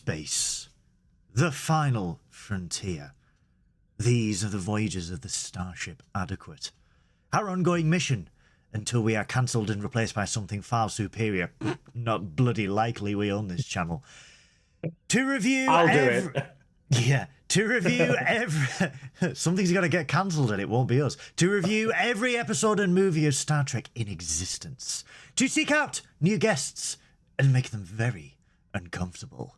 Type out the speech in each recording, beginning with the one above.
space, the final frontier. These are the voyages of the starship Adequate. Our ongoing mission until we are cancelled and replaced by something far superior. Not bloody likely we own this channel. To review I'll do it. Yeah, to review every... Something's got to get cancelled and it won't be us. To review every episode and movie of Star Trek in existence. To seek out new guests and make them very uncomfortable.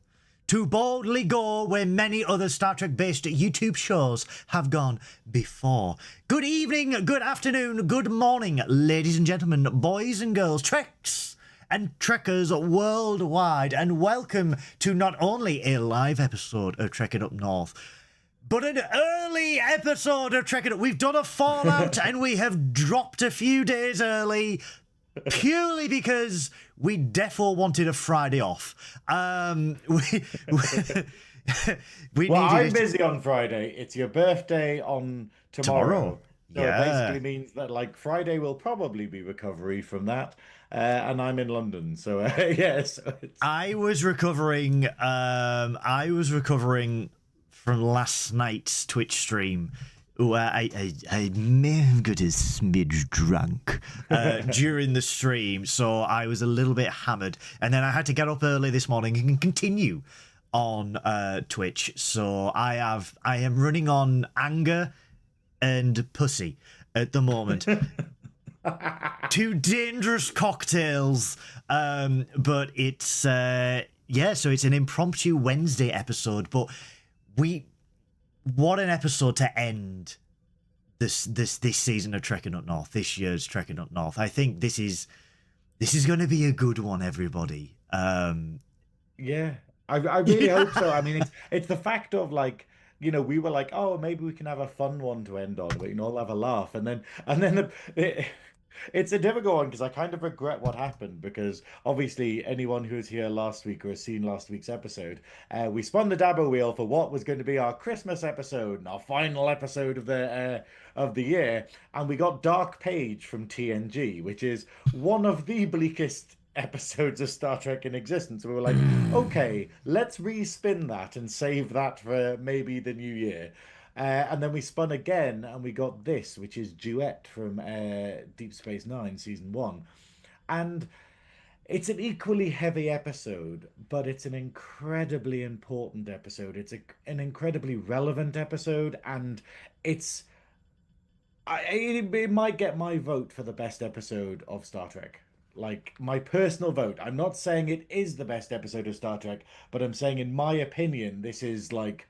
To boldly go where many other Star Trek-based YouTube shows have gone before. Good evening, good afternoon, good morning, ladies and gentlemen, boys and girls, Treks and Trekkers worldwide, and welcome to not only a live episode of Trekkin' Up North, but an early episode of Trekkin' Up. We've done a Fallout and we have dropped a few days early, purely because we defo wanted a Friday off. I'm busy on Friday. It's your birthday on tomorrow. So yeah. It basically means that like Friday will probably be recovery from that. And I'm in London, so I was recovering. I was recovering from last night's Twitch stream, where I may have got a smidge drunk during the stream, so I was a little bit hammered, and then I had to get up early this morning and continue on Twitch. So I am running on anger and pussy at the moment. Two dangerous cocktails, but it's so it's an impromptu Wednesday episode. But what an episode to end this season of Trekkin' Up North, this year's Trekkin' Up North. I think this is going to be a good one, everybody. Yeah, I really hope so. I mean, it's the fact of like, you know, we were like, oh, maybe we can have a fun one to end on, but you know, we'll have a laugh, and then it's a difficult one because I kind of regret what happened, because obviously anyone who was here last week or has seen last week's episode, we spun the Dabo wheel for what was going to be our Christmas episode and our final episode of the year, and we got Dark Page from TNG, which is one of the bleakest episodes of Star Trek in existence. We were like, okay, let's respin that and save that for maybe the new year. And then we spun again and we got this, which is Duet from Deep Space Nine Season 1. And it's an equally heavy episode, but it's an incredibly important episode. It's an incredibly relevant episode, and it might get my vote for the best episode of Star Trek. Like, my personal vote. I'm not saying it is the best episode of Star Trek, but I'm saying, in my opinion, this is like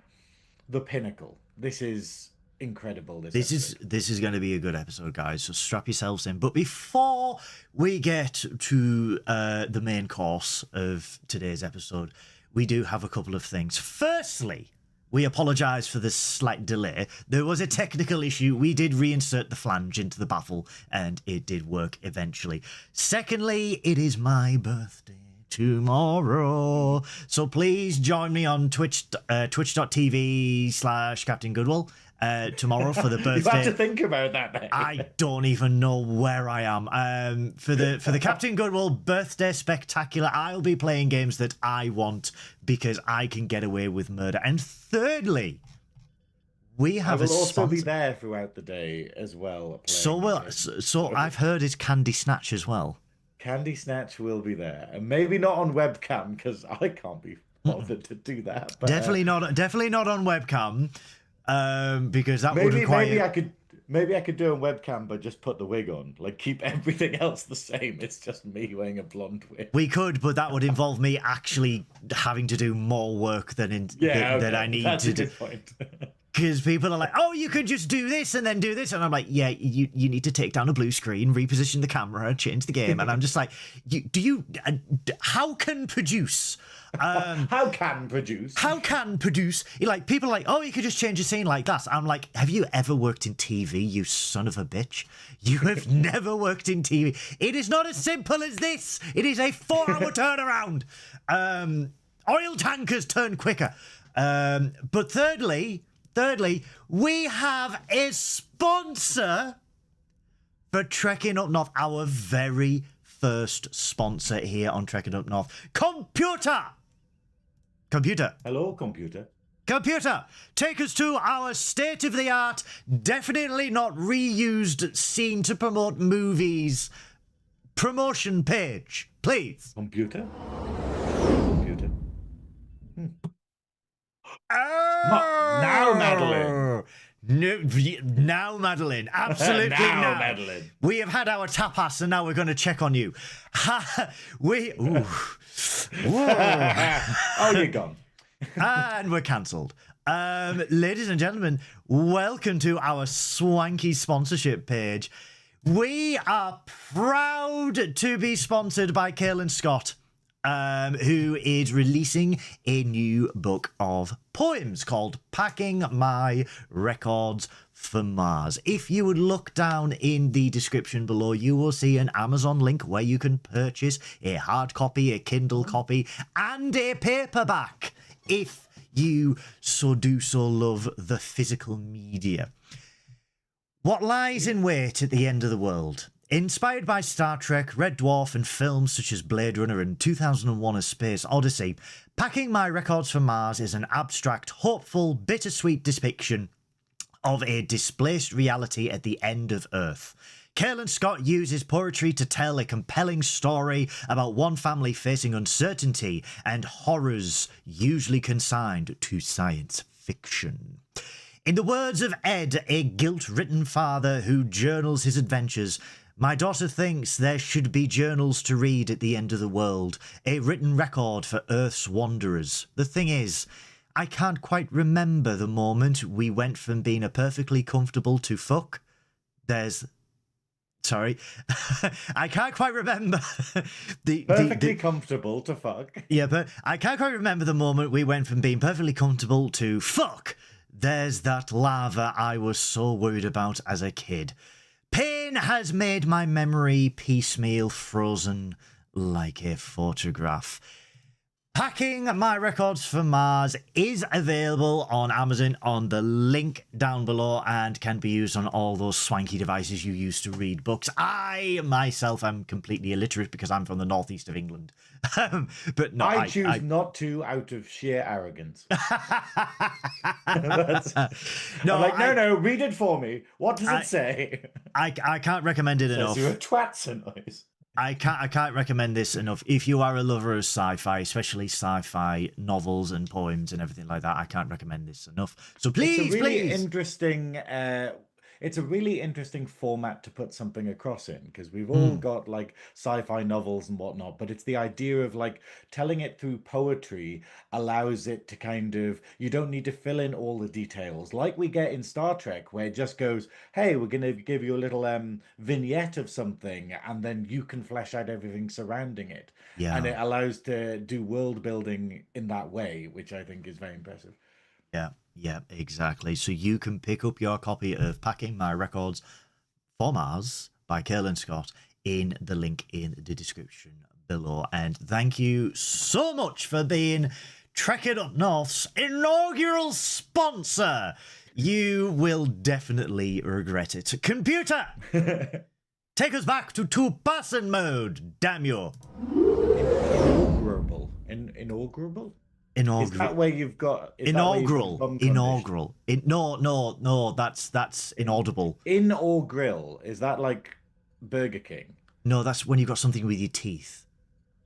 the pinnacle. This is incredible. This is going to be a good episode, guys, so strap yourselves in. But before we get to the main course of today's episode, we do have a couple of things. Firstly, we apologise for the slight delay. There was a technical issue. We did reinsert the flange into the baffle, and it did work eventually. Secondly, it is my birthday tomorrow, so please join me on twitch.tv/Captain Goodwill tomorrow for the birthday. You have to think about that, mate. I don't even know where I am. For the Captain Goodwill birthday spectacular, I'll be playing games that I want because I can get away with murder. And thirdly, we have I will also be there throughout the day as well. So I've heard it's Candy Snatch as well. Candy Snatch will be there, and maybe not on webcam because I can't be bothered to do that. But, definitely not on webcam, because that would require. Maybe I could do a webcam, but just put the wig on, like keep everything else the same. It's just me wearing a blonde wig. We could, but that would involve me actually having to do more work than I need That's to a do. good point. Because people are like, oh, you could just do this and then do this. And I'm like, yeah, you need to take down a blue screen, reposition the camera, change the game. And I'm just like, how can produce? How can produce? Like, people are like, oh, you could just change a scene like that. I'm like, have you ever worked in TV, you son of a bitch? You have never worked in TV. It is not as simple as this. It is a 4-hour turnaround. Oil tankers turn quicker. But thirdly, we have a sponsor for Trekkin' Up North, our very first sponsor here on Trekkin' Up North. Computer! Computer. Hello, computer. Computer, take us to our state-of-the-art, definitely not reused scene to promote movies promotion page, please. Computer? Computer. Oh! Now, Madeline. No, now, Madeline. Absolutely now. Madeline. We have had our tapas and now we're going to check on you. Ooh. Oh, you're gone. And we're cancelled. Ladies and gentlemen, welcome to our swanky sponsorship page. We are proud to be sponsored by Caelan Scott, who is releasing a new book of poems called Packing My Records for Mars. If you would look down in the description below, you will see an Amazon link where you can purchase a hard copy, a Kindle copy, and a paperback if you so love the physical media. What lies in wait at the end of the world? Inspired by Star Trek, Red Dwarf, and films such as Blade Runner and 2001: A Space Odyssey, Packing My Records for Mars is an abstract, hopeful, bittersweet depiction of a displaced reality at the end of Earth. Caelan Scott uses poetry to tell a compelling story about one family facing uncertainty and horrors usually consigned to science fiction. In the words of Ed, a guilt-ridden father who journals his adventures, my daughter thinks there should be journals to read at the end of the world, a written record for Earth's wanderers. The thing is, I can't quite remember the moment we went from being a perfectly comfortable to fuck. Sorry. I can't quite remember Perfectly comfortable to fuck. Yeah, but I can't quite remember the moment we went from being perfectly comfortable to fuck. There's that lava I was so worried about as a kid. Pain has made my memory piecemeal frozen like a photograph. Packing My Records for Mars is available on Amazon on the link down below and can be used on all those swanky devices you use to read books. I, myself, am completely illiterate because I'm from the northeast of England. But no, I choose not to out of sheer arrogance. No, read it for me. What does it say? I can't recommend it enough. You're a twat, Synoiz. I can't recommend this enough. If you are a lover of sci-fi, especially sci-fi novels and poems and everything like that, I can't recommend this enough. So please, it's a really interesting format to put something across in, because we've all got like sci-fi novels and whatnot, but it's the idea of like telling it through poetry allows it to kind of, you don't need to fill in all the details like we get in Star Trek, where it just goes, hey, we're going to give you a little vignette of something and then you can flesh out everything surrounding it. Yeah. And it allows to do world building in that way, which I think is very impressive. Yeah, exactly. So you can pick up your copy of Packing My Records for Mars by Caelan Scott in the link in the description below. And thank you so much for being Trekkin Up North's inaugural sponsor. You will definitely regret it. Computer, take us back to two-person mode, damn you. Inaugurable? Inaugural. Is that where you've got inaugural? No, that's inaudible. Inaugural, is that like Burger King? No, that's when you got something with your teeth.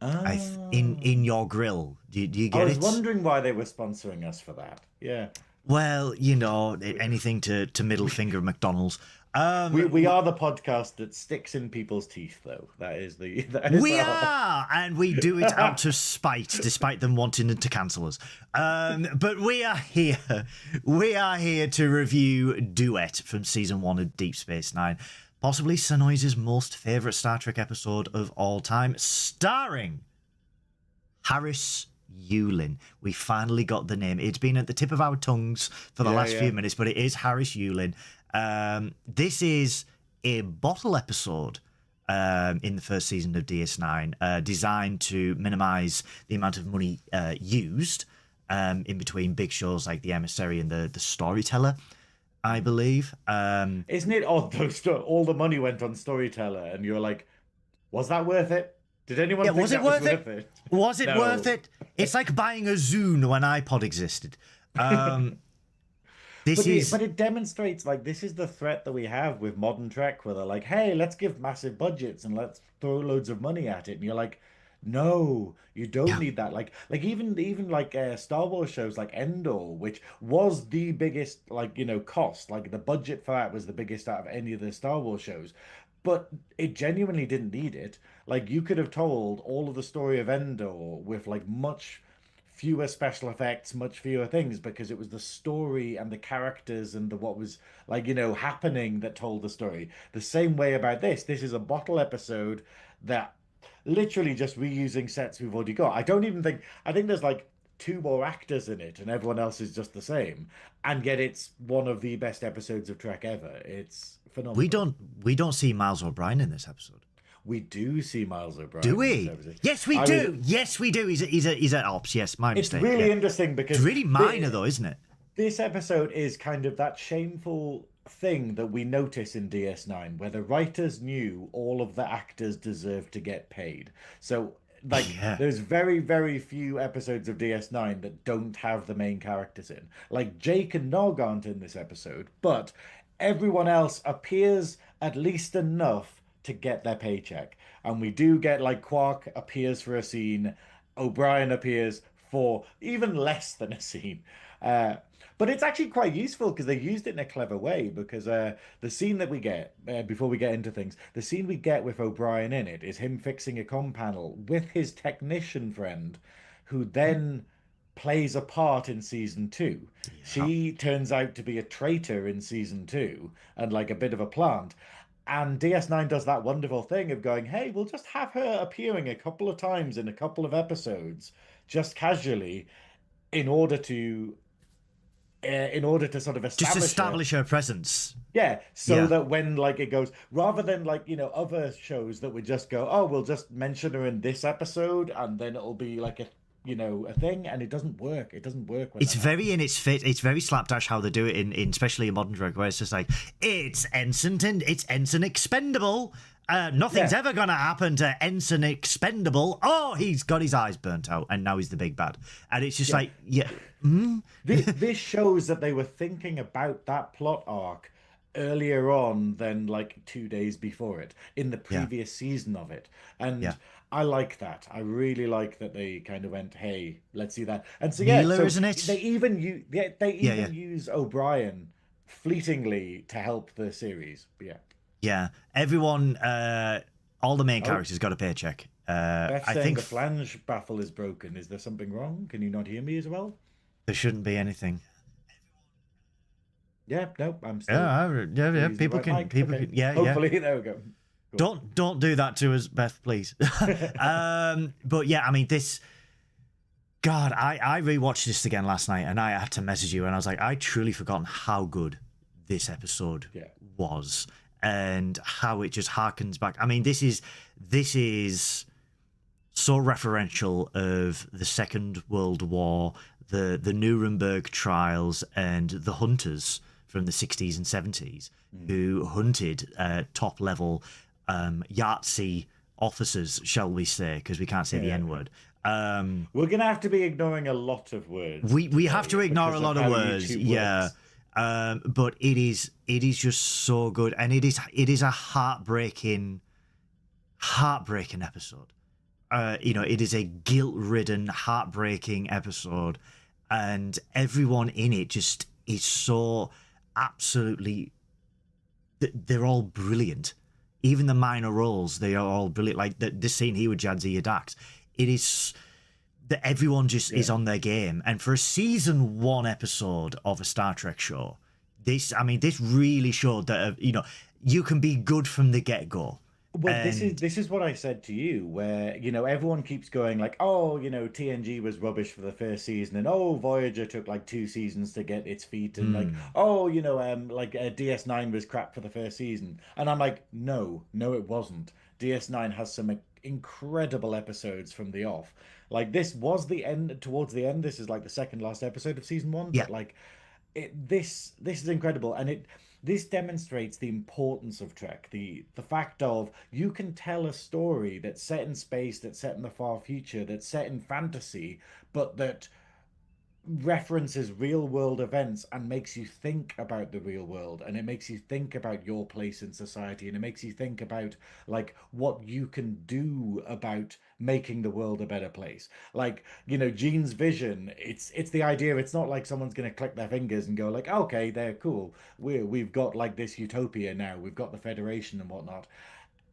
In your grill. Do you get it? I was wondering why they were sponsoring us for that. Yeah. Well, you know, anything to middle finger McDonald's. We are the podcast that sticks in people's teeth, though. We are, and we do it out of spite, despite them wanting to cancel us. But we are here. We are here to review Duet from season 1 of Deep Space Nine, possibly Synoiz's most favourite Star Trek episode of all time, starring Harris Yulin. We finally got the name. It's been at the tip of our tongues for the last few minutes, but it is Harris Yulin. This is a bottle episode in the first season of DS9, designed to minimise the amount of money used in between big shows like The Emissary and the Storyteller, I believe. Isn't it odd, though, all the money went on Storyteller, and you're like, was that worth it? Did anyone think was it that was worth it? Was it worth it? It's like buying a Zune when iPod existed. Um, this But is it demonstrates like this is the threat that we have with modern Trek, where they're like, "Hey, let's give massive budgets and let's throw loads of money at it," and you're like, "No, you don't yeah, need that." Like even like Star Wars shows like Endor, which was the biggest cost, like the budget for that was the biggest out of any of the Star Wars shows, but it genuinely didn't need it. Like you could have told all of the story of Endor with like much fewer special effects, much fewer things, because it was the story and the characters and the what was happening that told the story. The same way about this. This is a bottle episode that literally just reusing sets we've already got. I think there's like two more actors in it and everyone else is just the same. And yet it's one of the best episodes of Trek ever. It's we phenomenal. don't we don't see Miles O'Brien in this episode. We do see Miles O'Brien Do in this we? episode. Yes, we I do. mean, Yes, we do. He's at ops. Yes, my it's mistake. really Yeah. interesting It's because really minor though, isn't it? this episode is kind of that shameful thing that we notice in DS9, where the writers knew all of the actors deserved to get paid. So, like, Yeah. there's very, very few episodes of DS9 that don't have the main characters in. Like, Jake and Nog aren't in this episode, but everyone else appears at least enough to get their paycheck. And we do get, like, Quark appears for a scene, O'Brien appears for even less than a scene. Uh, but it's actually quite useful because they used it in a clever way. Because the scene that we get before we get into things, the scene we get with O'Brien in it is him fixing a comm panel with his technician friend, who then plays a part in season two. Yeah. She turns out to be a traitor in season two and like a bit of a plant. And DS9 does that wonderful thing of going, hey, we'll just have her appearing a couple of times in a couple of episodes, just casually, in order to sort of Just establish her. establish her presence. Yeah, so Yeah. that when like it goes, rather than like other shows that would just go, oh, we'll just mention her in this episode and then it'll be like a thing, and it doesn't work. It doesn't work when It's that very happens. in its fit. It's very slapdash how they do it in especially in modern drag, where it's just like it's Ensign Expendable. Nothing's Yeah. ever gonna happen to Ensign Expendable. Oh, he's got his eyes burnt out, and now he's the big bad. And it's just like, yeah, This shows that they were thinking about that plot arc earlier on than like 2 days before it in the yeah, previous season of it. And yeah. I like that. I really like that they kind of went, hey, let's see that. And so Neela, so isn't it? they Yeah, even use O'Brien fleetingly to help the series. Yeah. Yeah. Everyone, all the main Oh, characters got a paycheck. Beth I saying think the flange baffle is broken. Is there something wrong? Can you not hear me as well? there shouldn't be anything. Yeah, no, I'm still Yeah. using the right mic. Okay. Yeah. Hopefully, there we go. Cool. Don't do that to us, Beth, please. But yeah, I mean, this. God, I rewatched this again last night, and I had to message you, and I was like, I truly forgotten how good this episode Yeah. was, and how it just harkens back. I mean, this is so referential of the Second World War, the Nuremberg trials, and the hunters from the 60s and 70s who hunted top level Yahtzee officers, shall we say, because we can't say the Yeah. N word. We're gonna have to be ignoring a lot of words. We have to ignore a because lot of how words, YouTube yeah. works. But it is just so good, and it is a heartbreaking episode. It is a guilt-ridden, heartbreaking episode, and everyone in it just is so absolutely. They're all brilliant. Even the minor roles, they are all brilliant. Like the scene here with Jadzia Dax, it is that everyone just is on their game. And for a season 1 episode of a Star Trek show, this really showed that you can be good from the get-go. Well, this is what I said to you, where everyone keeps going like, oh, TNG was rubbish for the first season, and oh, Voyager took like 2 seasons to get its feet, and like, oh, DS9 was crap for the first season, and I'm like, no, it wasn't. DS9 has some incredible episodes from the off. Like this was the end, towards the end. This is like the second last episode of season 1, Yeah. but like this is incredible, and this demonstrates the importance of Trek, the fact of you can tell a story that's set in space, that's set in the far future, that's set in fantasy, but that references real world events and makes you think about the real world, and it makes you think about your place in society, and it makes you think about like what you can do about making the world a better place. Like, Gene's vision, it's the idea, it's not like someone's going to click their fingers and go like, okay, they're cool, we've got like this utopia now, we've got the Federation and whatnot.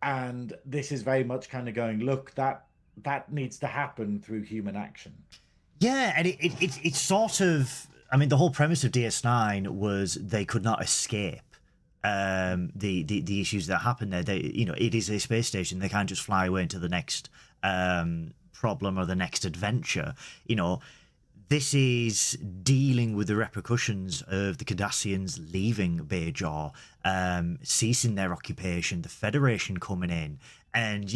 And this is very much kind of going, look, that needs to happen through human action. Yeah, and it's sort of, I mean, the whole premise of DS9 was they could not escape the issues that happened there. They, it is a space station. They can't just fly away into the next problem or the next adventure. This is dealing with the repercussions of the Cardassians leaving Bajor, ceasing their occupation, the Federation coming in, and,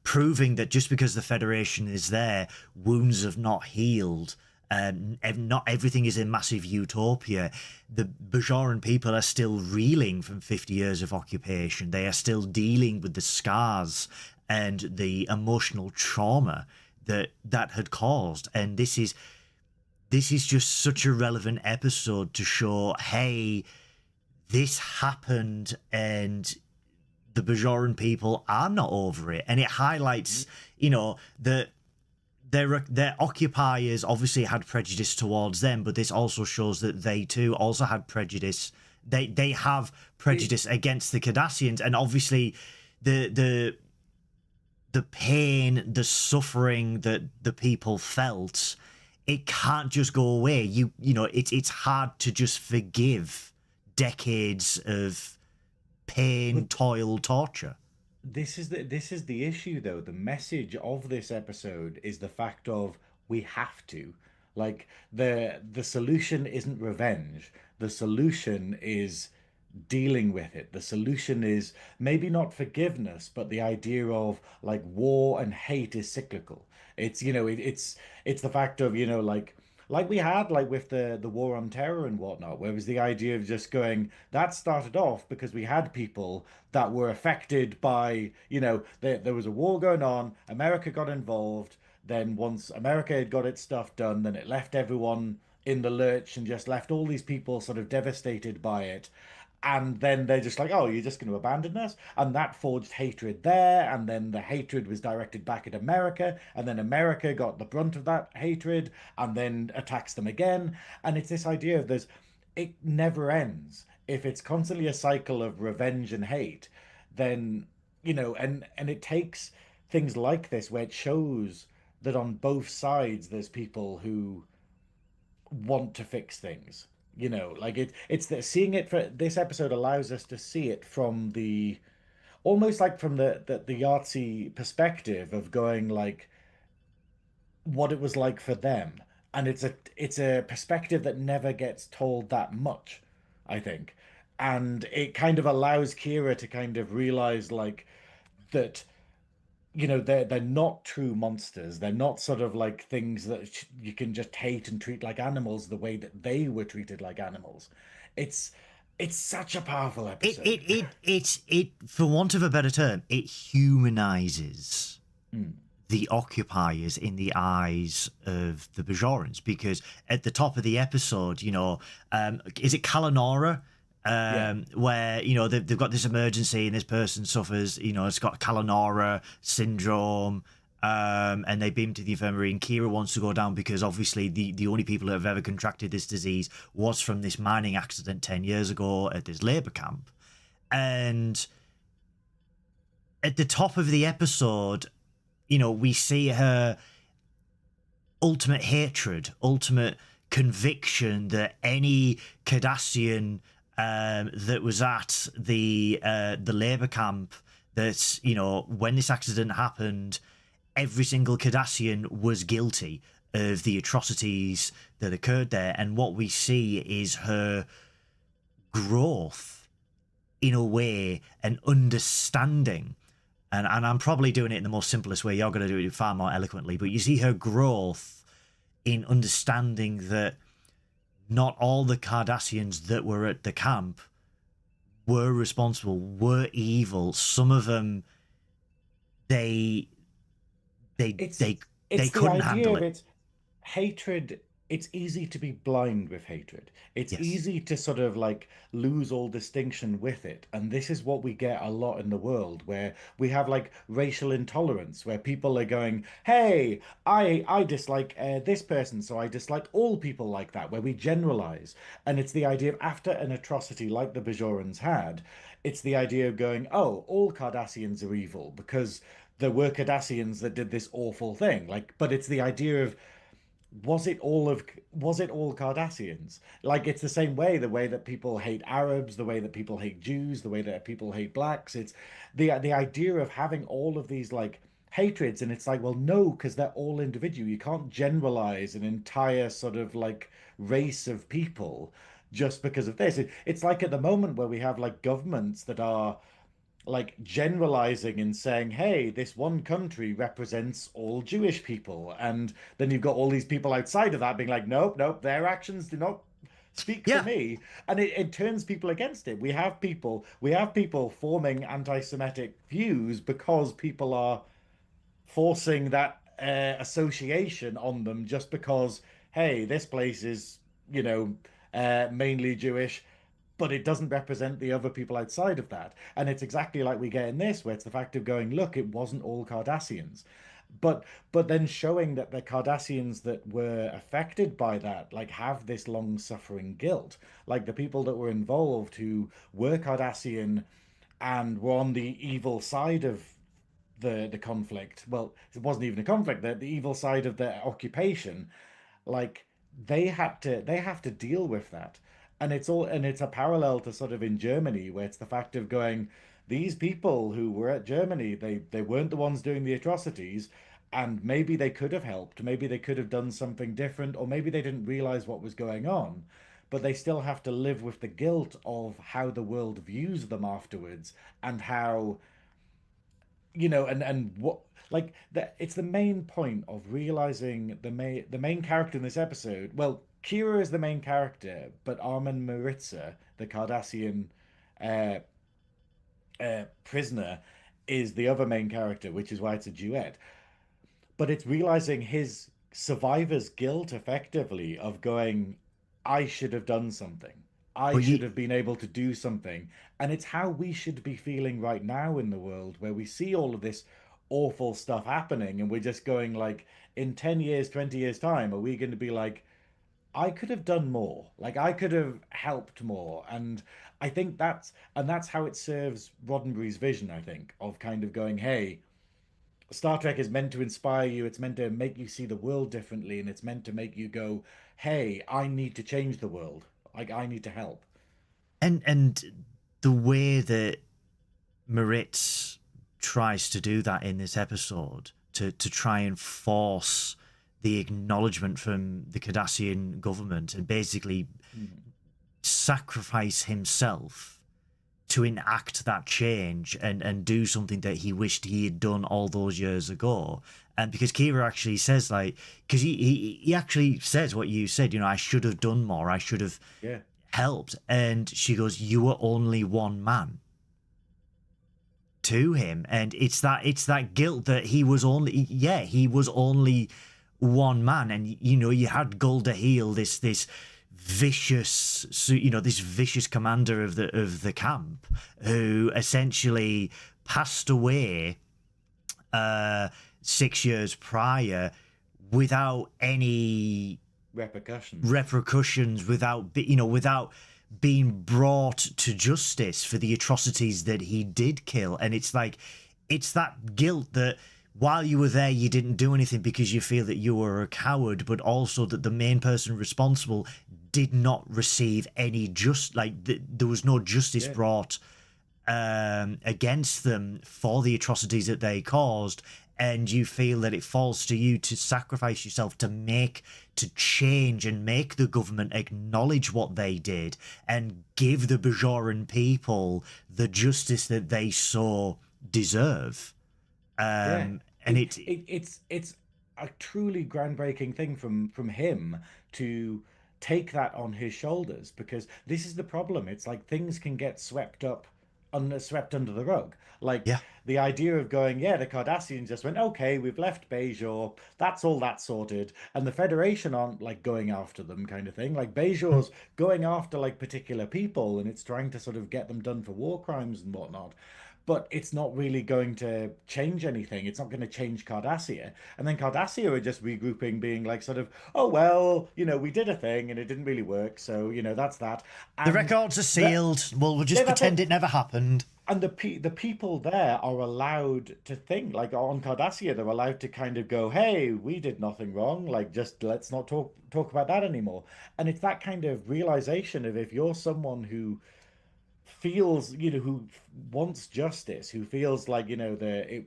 proving that just because the Federation is there, wounds have not healed. Not everything is a massive utopia. The Bajoran people are still reeling from 50 years of occupation. They are still dealing with the scars and the emotional trauma that had caused. And this is just such a relevant episode to show, hey, this happened and the Bajoran people are not over it. And it highlights, that their occupiers obviously had prejudice towards them, but this also shows that they too also had prejudice. They have prejudice against the Cardassians, and obviously the pain, the suffering that the people felt, it can't just go away. It's hard to just forgive decades of pain, toil, torture. This is the issue, though. The message of this episode is the fact of we have to. Like, the solution isn't revenge. The solution is dealing with it. The solution is maybe not forgiveness, but the idea of like war and hate is cyclical. It's the fact of, like we had like with the war on terror and whatnot, where it was the idea of just going, that started off because we had people that were affected by, there was a war going on, America got involved, then once America had got its stuff done, then it left everyone in the lurch and just left all these people sort of devastated by it. And then they're just like, oh, you're just going to abandon us? And that forged hatred there. And then the hatred was directed back at America. And then America got the brunt of that hatred and then attacks them again. And it's this idea of it never ends. If it's constantly a cycle of revenge and hate, then, and it takes things like this where it shows that on both sides there's people who want to fix things. Like it's that seeing it for this episode allows us to see it from the almost like from the artsy perspective of going like what it was like for them. And it's a perspective that never gets told that much, I think. And it kind of allows Kira to kind of realize like that, they're not true monsters. They're not sort of like things that you can just hate and treat like animals the way that they were treated like animals. It's such a powerful episode. It for want of a better term, it humanizes the occupiers in the eyes of the Bajorans, because at the top of the episode, is it Kalanora? Where they've got this emergency and this person suffers, it's got Kalanora syndrome, and they beam to the infirmary, and Kira wants to go down because obviously the only people who have ever contracted this disease was from this mining accident 10 years ago at this labor camp. And at the top of the episode, we see her ultimate hatred, ultimate conviction that any Cardassian that was at the labor camp, that when this accident happened, every single Cardassian was guilty of the atrocities that occurred there. And what we see is her growth in a way, and understanding. And I'm probably doing it in the most simplest way. You're going to do it far more eloquently, but you see her growth in understanding that not all the Cardassians that were at the camp were responsible, were evil. Some of them, they they It's they they it's the couldn't idea handle of it. it. Hatred, it's easy to be blind with hatred. It's Yes. easy to sort of like lose all distinction with it. And this is what we get a lot in the world, where we have like racial intolerance, where people are going, hey, I dislike this person, so I dislike all people like that, where we generalize. And it's the idea of after an atrocity like the Bajorans had, it's the idea of going, oh, all Cardassians are evil because there were Cardassians that did this awful thing. Like, but it's the idea of was it all Cardassians? Like it's the way that people hate Arabs, the way that people hate Jews, the way that people hate blacks. It's the idea of having all of these like hatreds, and it's like, well, no, because they're all individual. You can't generalize an entire sort of like race of people just because of this. It's like at the moment where we have like governments that are like generalizing and saying, hey, this one country represents all Jewish people. And then you've got all these people outside of that being like, nope, nope, their actions do not speak for Yeah. me. And it turns people against it. We have people forming anti-Semitic views because people are forcing that association on them just because, hey, this place is, you know, mainly Jewish, but it doesn't represent the other people outside of that. And it's exactly like we get in this, where it's the fact of going, look, it wasn't all Cardassians. But then showing that the Cardassians that were affected by that, like, have this long-suffering guilt. Like the people that were involved who were Cardassian and were on the evil side of the conflict. Well, it wasn't even a conflict, the evil side of the occupation, like they have to deal with that. And it's a parallel to sort of in Germany, where it's the fact of going, these people who were at Germany, they weren't the ones doing the atrocities, and maybe they could have helped, maybe they could have done something different, or maybe they didn't realize what was going on, but they still have to live with the guilt of how the world views them afterwards, and how, and what, like that, it's the main point of realizing the main character in this episode. Well, Kira is the main character, but Armin Maritza, the Cardassian uh, prisoner, is the other main character, which is why it's a duet. But it's realizing his survivor's guilt, effectively, of going, I should have done something. I But should you, have been able to do something. And it's how we should be feeling right now in the world, where we see all of this awful stuff happening, and we're just going like, in 10 years, 20 years time, are we going to be like, I could have done more. Like I could have helped more. And I think that's how it serves Roddenberry's vision, I think, of kind of going, hey, Star Trek is meant to inspire you. It's meant to make you see the world differently, and it's meant to make you go, "Hey, I need to change the world. Like I need to help." and the way that Moritz tries to do that in this episode, to try and force the acknowledgement from the Cardassian government and basically Mhm. sacrifice himself to enact that change and do something that he wished he had done all those years ago. And because Kira actually says, like, because he actually says what you said, I should have done more, I should have Yeah, helped. And she goes, you were only one man to him. And it's that guilt that he was only one man. And you had Golda Heel, this vicious, this vicious commander of the camp, who essentially passed away 6 years prior without any repercussions, without being brought to justice for the atrocities that he did kill. And it's that guilt that while you were there, you didn't do anything because you feel that you were a coward, but also that the main person responsible did not receive any there was no justice Yeah, brought against them for the atrocities that they caused. And you feel that it falls to you to sacrifice yourself to change and make the government acknowledge what they did and give the Bajoran people the justice that they so deserve. yeah. And It, it, it's a truly groundbreaking thing from him to take that on his shoulders, because this is the problem. It's like things can get swept under the rug. Like Yeah. the idea of going, yeah, the Cardassians just went, okay, we've left Bajor, that's all that sorted, and the Federation aren't like going after them, kind of thing. Like Bajor's going after like particular people, and it's trying to sort of get them done for war crimes and whatnot. But it's not really going to change anything. It's not going to change Cardassia. And then Cardassia are just regrouping, being like, sort of, oh, well, we did a thing and it didn't really work. So, that's that. The And records are that, sealed. We'll just yeah, that's pretend it. it never happened. And the people there are allowed to think, like on Cardassia, they're allowed to kind of go, hey, we did nothing wrong. Like, just let's not talk about that anymore. And it's that kind of realization of, if you're someone who feels, who wants justice, who feels like, the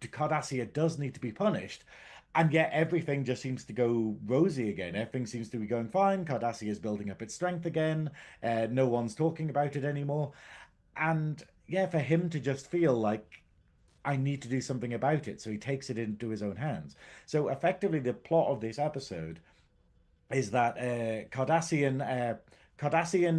Cardassia does need to be punished, and yet everything just seems to go rosy again. Everything seems to be going fine. Cardassia is building up its strength again. No one's talking about it anymore. And yeah, for him to just feel like, I need to do something about it, so he takes it into his own hands. So effectively, the plot of this episode is that Cardassian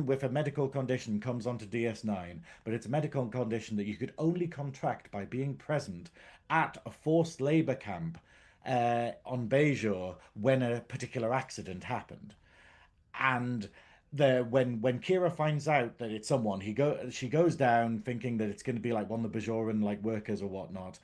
with a medical condition comes onto DS9, but it's a medical condition that you could only contract by being present at a forced labor camp on Bajor when a particular accident happened. And when Kira finds out that it's someone, she goes down thinking that it's going to be like one of the Bajoran like workers or whatnot,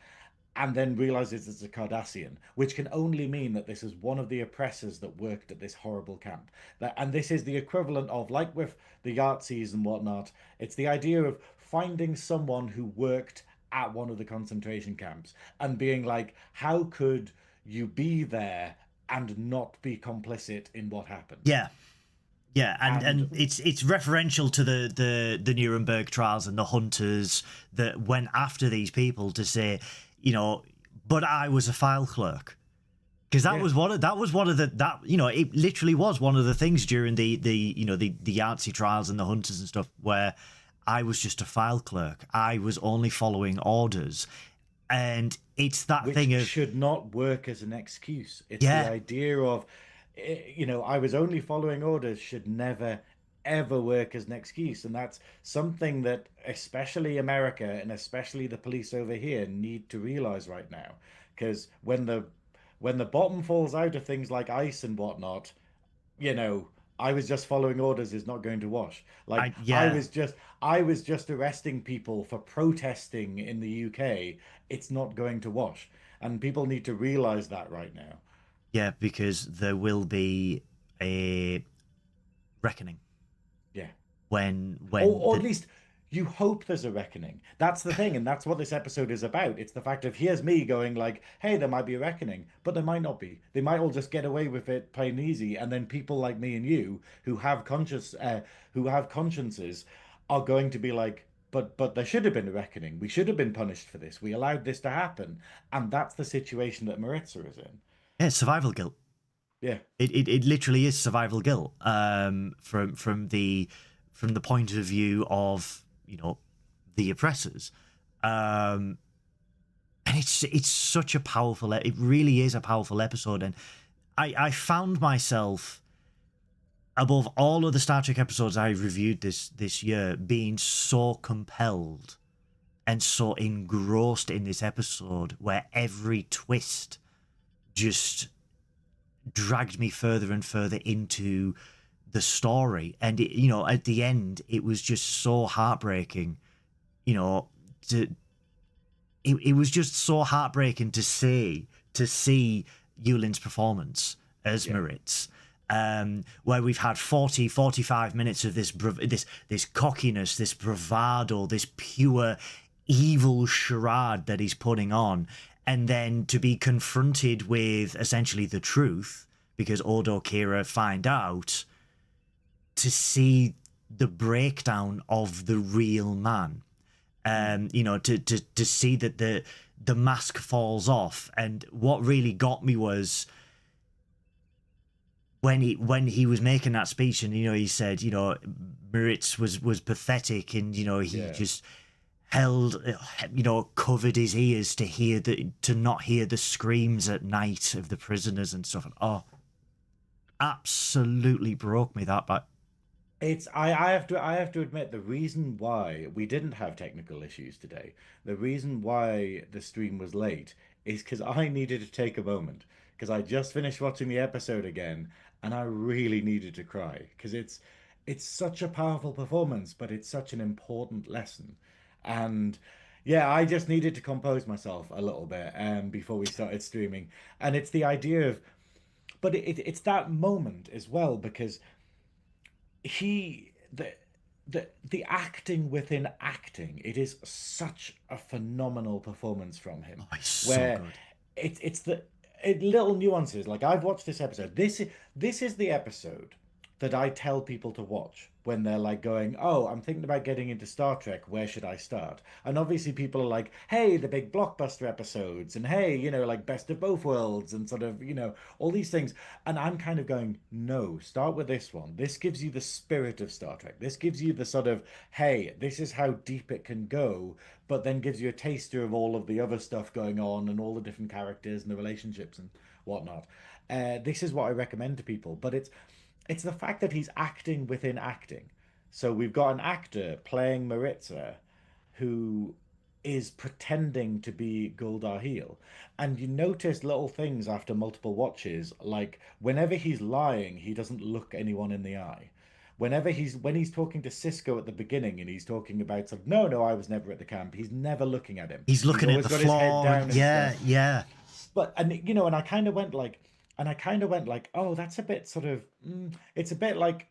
and then realizes it's a Cardassian, which can only mean that this is one of the oppressors that worked at this horrible camp. And this is the equivalent of, like with the Yahtzees and whatnot, it's the idea of finding someone who worked at one of the concentration camps and being like, how could you be there and not be complicit in what happened? Yeah. Yeah, and And it's referential to the Nuremberg trials and the hunters that went after these people to say, but I was a file clerk, because that was one of it literally was one of the things during the Yahtzee trials and the hunters and stuff, where I was just a file clerk. I was only following orders, and it's that which thing of should not work as an excuse. It's the idea of, I was only following orders should never ever work as an excuse. And that's something that especially America and especially the police over here need to realize right now. Because when the bottom falls out of things like ICE and whatnot, I was just following orders is not going to wash. Like I was just arresting people for protesting in the UK. It's not going to wash. And people need to realize that right now. Yeah, because there will be a reckoning Yeah. Or at least you hope there's a reckoning. That's the thing, and that's what this episode is about. It's the fact of, here's me going like, hey, there might be a reckoning, but there might not be. They might all just get away with it plain easy, and then people like me and you who have consciences are going to be like, but there should have been a reckoning. We should have been punished for this. We allowed this to happen, and that's the situation that Maritza is in. Yeah, survival guilt. Yeah. It literally is survival guilt. From the point of view of the oppressors, and it's such a powerful. It really is a powerful episode, and I found myself, above all of the Star Trek episodes I reviewed this year, being so compelled and so engrossed in this episode, where every twist just dragged me further and further into the story. And at the end, it was just so heartbreaking. It was just so heartbreaking to see Yulin's performance as Maritz, where we've had 45 minutes of this cockiness, this bravado, this pure evil charade that he's putting on. And then to be confronted with essentially the truth, because Odo Kira find out, to see the breakdown of the real man. To see that the mask falls off. And what really got me was when he was making that speech, and he said, Maritz was pathetic, and he just held, covered his ears to not hear the screams at night of the prisoners and stuff. And absolutely broke me that back. I have to admit the reason why we didn't have technical issues today, the reason why the stream was late is because I needed to take a moment because I just finished watching the episode again and I really needed to cry because it's such a powerful performance, but it's such an important lesson. And yeah, I just needed to compose myself a little bit before we started streaming. And it's the idea of, but it's that moment as well because he the acting within acting, it is such a phenomenal performance from him Oh, he's so where good. little nuances. Like I've watched this episode, this is the episode that I tell people to watch when they're like going, oh, I'm thinking about getting into Star Trek, where should I start? And obviously people are like, hey, the big blockbuster episodes, and hey, like best of both worlds, and sort of, all these things. And I'm kind of going, no, start with this one. This gives you the spirit of Star Trek. This gives you the sort of, hey, this is how deep it can go, but then gives you a taster of all of the other stuff going on and all the different characters and the relationships and whatnot. This is what I recommend to people, but it's the fact that he's acting within acting. So we've got an actor playing Maritza who is pretending to be Guldahil. And you notice little things after multiple watches, like whenever he's lying, he doesn't look anyone in the eye. When he's talking to Cisco at the beginning and he's talking about sort of, no, no, I was never at the camp, he's never looking at him. He's He's looking at always the got his head floor. down and Yeah, stuff. yeah. But and I kind of went like, oh, that's a bit sort of it's a bit like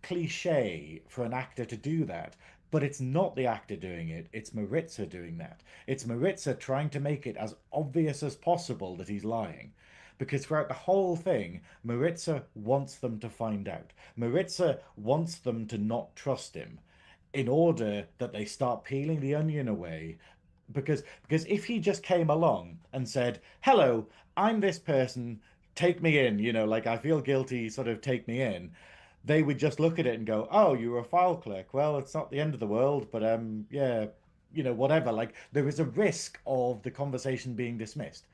cliche for an actor to do that, but it's not the actor doing it, it's Maritza doing that. It's Maritza trying to make it as obvious as possible that he's lying. Because throughout the whole thing, Maritza wants them to find out. Maritza wants them to not trust him in order that they start peeling the onion away. Because if he just came along and said, hello, I'm this person, take me in, like I feel guilty, sort of take me in, they would just look at it and go, oh, you're a file clerk. Well, it's not the end of the world, but yeah, whatever. Like there is a risk of the conversation being dismissed.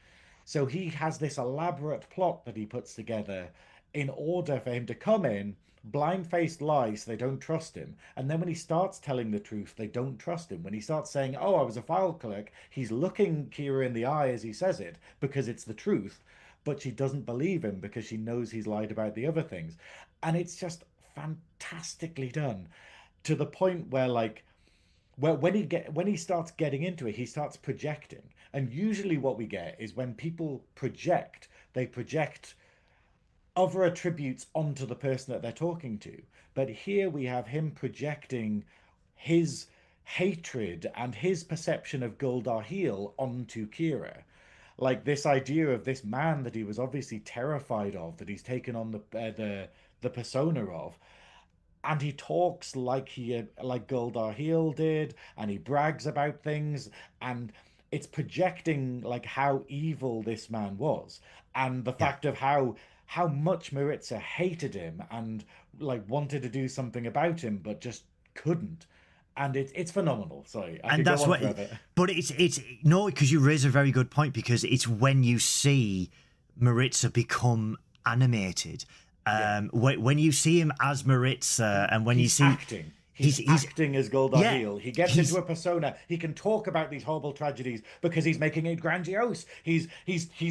So he has this elaborate plot that he puts together in order for him to come in, blind-faced lie so they don't trust him. And then when he starts telling the truth, they don't trust him. When he starts saying, oh, I was a file clerk, he's looking Kira in the eye as he says it because it's the truth. But she doesn't believe him because she knows he's lied about the other things. And it's just fantastically done to the point where like when he starts getting into it, he starts projecting. And usually what we get is when people project, they project other attributes onto the person that they're talking to. But here we have him projecting his hatred and his perception of Guldahil onto Kira. Like this idea of this man that he was obviously terrified of, that he's taken on the persona of, and he talks like Goldar did, and he brags about things, and it's projecting like how evil this man was, and the Yeah. fact of how much Maritza hated him and like wanted to do something about him, but just couldn't. And it's phenomenal. Sorry, I And could go that's on what, forever. but it's no, because you raise a very good point, because it's when you see Maritza become animated, Yeah. when you see him as Maritza, and when you He's see acting. He's he's acting as yeah, Goldar. He gets he's into a persona. He can talk about these horrible tragedies because he's making it grandiose. He's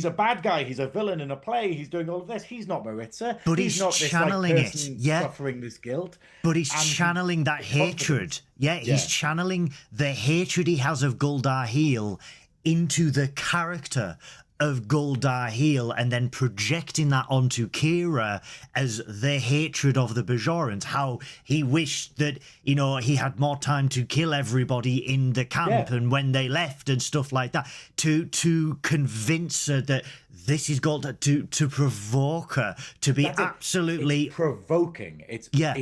a bad guy. He's a villain in a play. He's doing all of this. He's not Maritza. but He's he's not this like channeling it. person Yeah, suffering this guilt. but he's And he's channeling that hatred. confident. Yeah, he's Yeah. channeling the hatred he has of Guldahil into the character of Guldahil, and then projecting that onto Kira as the hatred of the Bajorans. How he wished that, he had more time to kill everybody in the camp Yeah. and when they left and stuff like that. To convince her that this is Gulda, to provoke her to be That's it. It's absolutely. provoking. Yeah.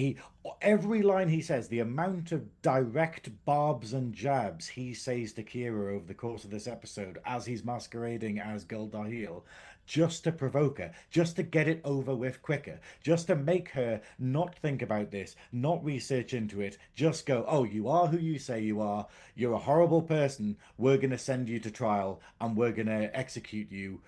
Every line he says, the amount of direct barbs and jabs he says to Kira over the course of this episode as he's masquerading as Guldahil, just to provoke her, just to get it over with quicker, just to make her not think about this, not research into it, just go, oh, you are who you say you are, you're a horrible person, we're going to send you to trial and we're going to execute you.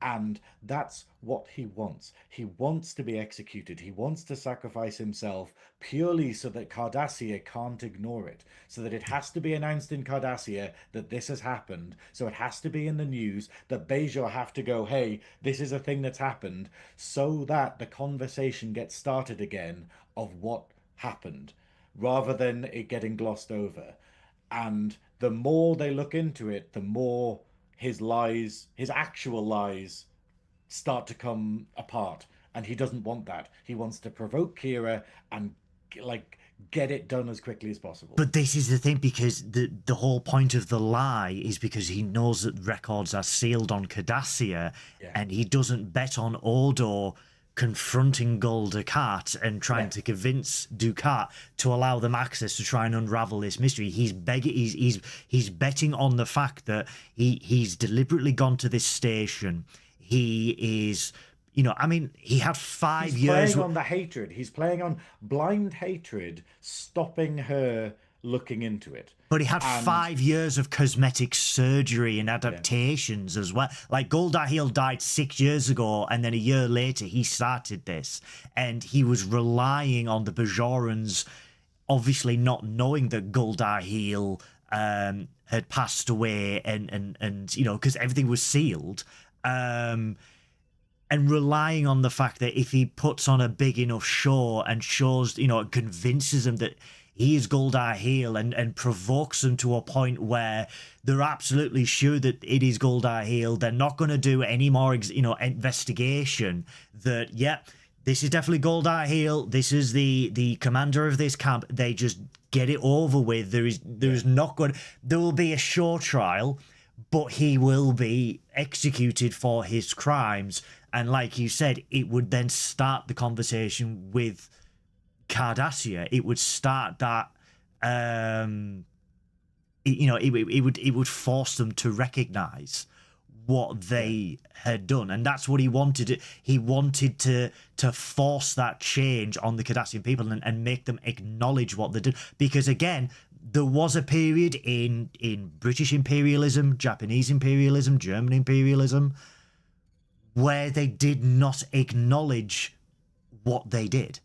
And that's what he wants. He wants to be executed. He wants to sacrifice himself purely so that Cardassia can't ignore it. So that it has to be announced in Cardassia that this has happened. So it has to be in the news that Bajor have to go, hey, this is a thing that's happened. So that the conversation gets started again of what happened, rather than it getting glossed over. And the more they look into it, the more his lies, his actual lies, start to come apart. And he doesn't want that. He wants to provoke Kira and like get it done as quickly as possible. But this is the thing, because the whole point of the lie is because he knows that records are sealed on Cardassia, and he doesn't bet on Odo confronting Gul Dukat and trying to convince Dukat to allow them access to try and unravel this mystery. He's betting on the fact that he's deliberately gone to this station. He is, I mean, he had 5 years. He's playing on the hatred. He's playing on blind hatred, stopping her looking into it. But he had 5 years of cosmetic surgery and adaptations as well. Like, Gul Dahil died 6 years ago, and then a year later he started this. And he was relying on the Bajorans, obviously not knowing that Gul Dahil had passed away, and because everything was sealed. And relying on the fact that if he puts on a big enough show and shows, convinces them that he is Gul Dahil, and provokes them to a point where they're absolutely sure that it is Gul Dahil, they're not going to do any more, investigation. That, this is definitely Gul Dahil. This is the commander of this camp. They just get it over with. There is not going. There will be a show trial, but he will be executed for his crimes. And like you said, it would then start the conversation with Cardassia. It would start that, it would force them to recognize what they had done, and that's what he wanted. He wanted to force that change on the Cardassian people and make them acknowledge what they did. Because again, there was a period in British imperialism, Japanese imperialism, German imperialism, where they did not acknowledge what they did.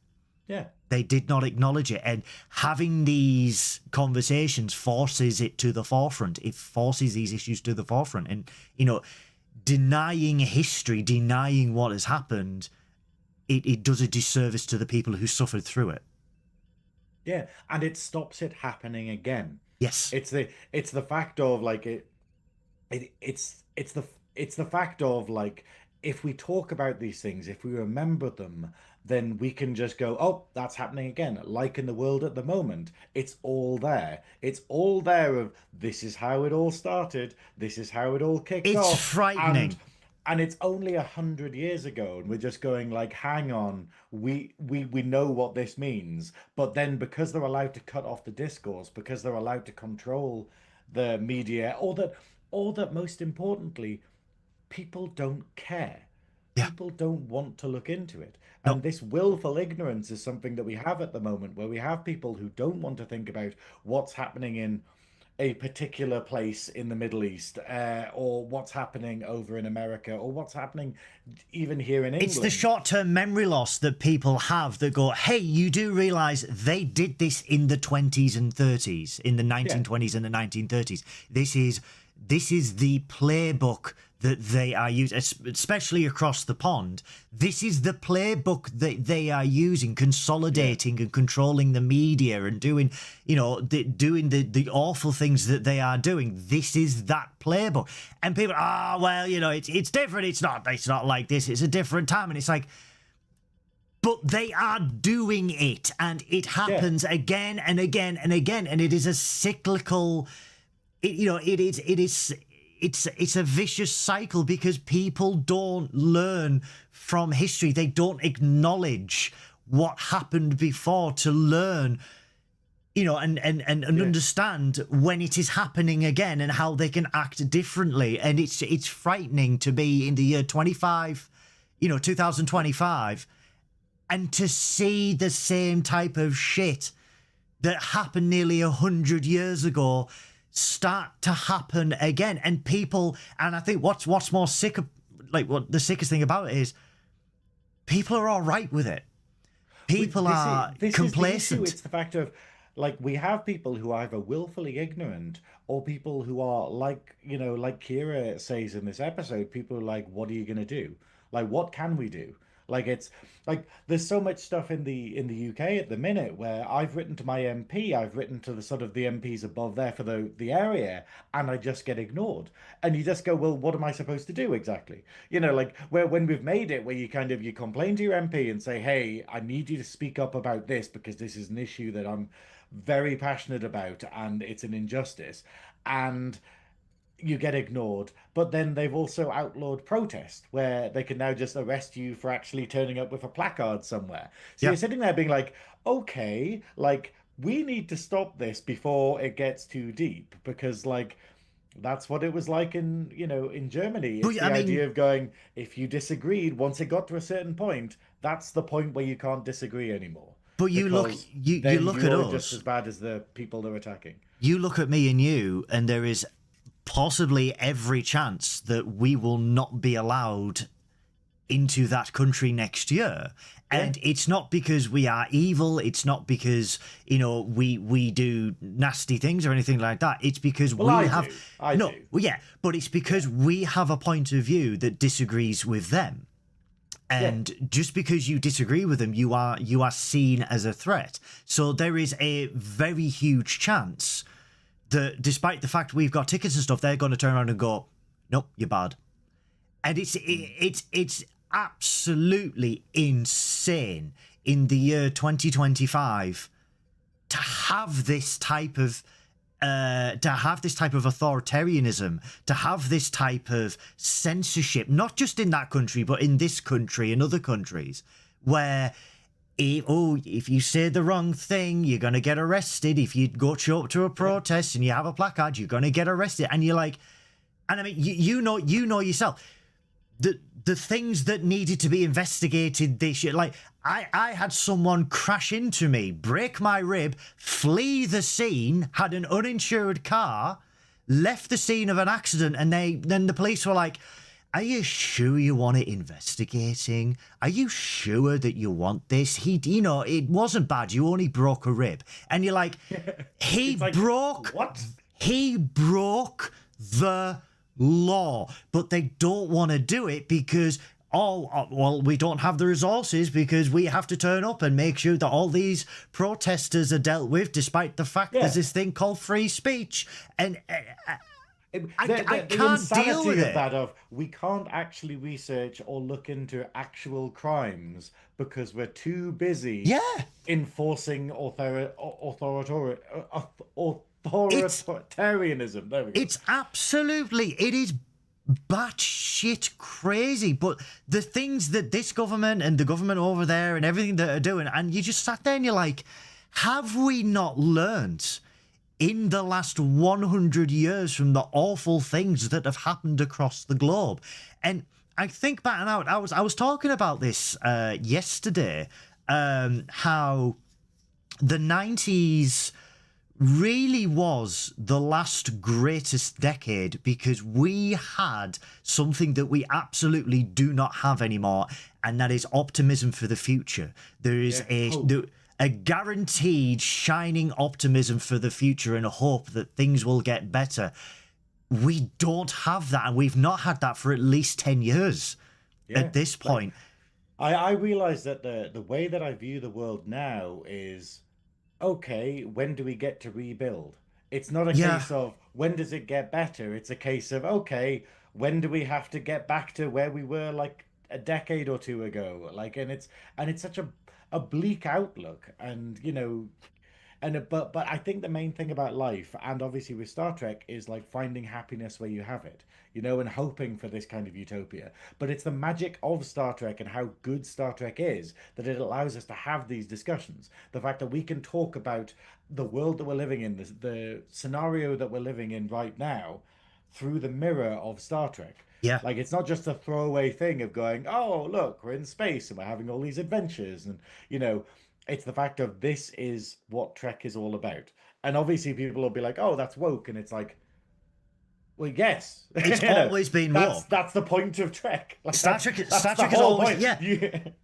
Yeah. They did not acknowledge it. And having these conversations forces it to the forefront. It forces these issues to the forefront. And, denying history, denying what has happened, it does a disservice to the people who suffered through it. Yeah, and it stops it happening again. Yes. It's the fact of like it's the fact of like, if we talk about these things, if we remember them, then we can just go, oh, that's happening again. Like in the world at the moment, it's all there. It's all there of, this is how it all started. This is how it all kicked off. It's frightening. And it's only 100 years ago, and we're just going like, hang on, we know what this means. But then because they're allowed to cut off the discourse, because they're allowed to control the media, or that most importantly, people don't care. People don't want to look into it. And this willful ignorance is something that we have at the moment, where we have people who don't want to think about what's happening in a particular place in the Middle East, or what's happening over in America, or what's happening even here in England. It's the short-term memory loss that people have, that go, hey, you do realise they did this in the 20s and 30s, in the 1920s and the 1930s. This is the playbook that they are using, especially across the pond. This is the playbook that they are using, consolidating and controlling the media and doing, doing the awful things that they are doing. This is that playbook. And people, it's different. It's not like this. It's a different time. And it's like, but they are doing it, and it happens again and again and again. And it is a cyclical, it's a vicious cycle, because people don't learn from history. They don't acknowledge what happened before to learn, and understand when it is happening again and how they can act differently. And it's frightening to be in the year 2025, and to see the same type of shit that happened nearly 100 years ago start to happen again. And people, and I think what's more sick, like what the sickest thing about it is, people are all right with it. People are This is the issue. complacent. It's the fact of like we have people who are either willfully ignorant or people who are like, like Kira says in this episode, people are like, what are you gonna do? Like, what can we do? Like it's like there's so much stuff in the UK at the minute where I've written to my MP, I've written to the sort of the MPs above there for the area, and I just get ignored. And you just go, well, what am I supposed to do exactly? Like where when we've made it where you complain to your MP and say, hey, I need you to speak up about this because this is an issue that I'm very passionate about and it's an injustice. And you get ignored, but then they've also outlawed protest where they can now just arrest you for actually turning up with a placard somewhere. So Yeah. you're sitting there being like, okay, like we need to stop this before it gets too deep because like that's what it was like in Germany. It's But I the idea mean, of going, if you disagreed, once it got to a certain point, that's the point where you can't disagree anymore but because you then look at you're just as us. bad as the people they're attacking. You look at me and you, and there is possibly every chance that we will not be allowed into that country next year. And Yeah. it's not because we are evil, it's not because we do nasty things or anything like that. It's because Well, we I have do. I no do. well, yeah, but it's because we have a point of view that disagrees with them. Yeah. And just because you disagree with them, you are seen as a threat. So there is a very huge chance that despite the fact we've got tickets and stuff, they're going to turn around and go, nope, you're bad. And it's absolutely insane in the year 2025 to have this type of authoritarianism, to have this type of censorship, not just in that country, but in this country and other countries, where if you say the wrong thing, you're going to get arrested. If you go show up to a protest and you have a placard, you're going to get arrested. And you're like, and I mean, you know yourself, the things that needed to be investigated this year, like I had someone crash into me, break my rib, flee the scene, had an uninsured car, left the scene of an accident, and then the police were like, are you sure you want it investigating? Are you sure that you want this? It wasn't bad. You only broke a rib. And you're like, It's like, what? he broke the law, but they don't want to do it because, well, we don't have the resources because we have to turn up and make sure that all these protesters are dealt with, despite the fact there's this thing called free speech. And I can't deal with it. That of we can't actually research or look into actual crimes because we're too busy enforcing authoritarianism. There we go. It's absolutely, it is batshit crazy. But the things that this government and the government over there and everything that are doing, and you just sat there and you're like, have we not learned in the last 100 years from the awful things that have happened across the globe? And I think back now, I was talking about this yesterday, how the 90s really was the last greatest decade because we had something that we absolutely do not have anymore, and that is optimism for the future. There is a guaranteed shining optimism for the future and a hope that things will get better. We don't have that, and we've not had that for at least 10 years at this point. I realize that the way that I view the world now is, okay, when do we get to rebuild? It's not a case of when does it get better? It's a case of, okay, when do we have to get back to where we were like a decade or two ago? Like, and it's such a bleak outlook, and but I think the main thing about life, and obviously with Star Trek, is like finding happiness where you have it, and hoping for this kind of utopia. But it's the magic of Star Trek and how good Star Trek is that it allows us to have these discussions. The fact that we can talk about the world that we're living in, the scenario that we're living in right now, through the mirror of Star Trek. Yeah. Like it's not just a throwaway thing of going, oh, look, we're in space and we're having all these adventures. And, it's the fact of this is what Trek is all about. And obviously people will be like, oh, that's woke. And it's like, Well, yes, It's you know, always been that's woke. that's the point of Trek. Like Star Trek, that's Star the Trek has whole always, point. yeah.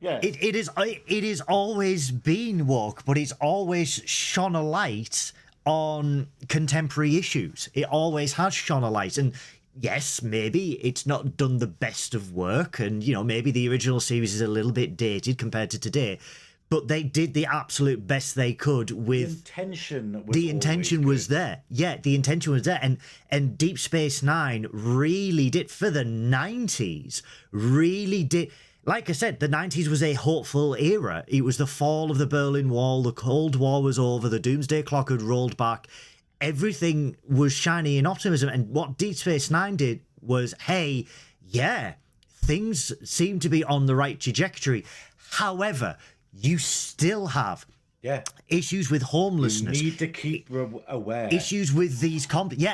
Yeah. It is always been woke, but it's always shone a light on contemporary issues. It always has shone a light, and yes, maybe it's not done the best of work, and maybe the original series is a little bit dated compared to today, but they did the absolute best they could with The intention was there. Yeah, the intention was there, and Deep Space Nine really did for the 90s. Really did. Like I said, the 90s was a hopeful era. It was the fall of the Berlin Wall. The Cold War was over. The Doomsday Clock had rolled back. Everything was shiny in optimism. And what Deep Space Nine did was, hey, yeah, things seem to be on the right trajectory. However, you still have issues with homelessness. You need to keep aware. Issues with these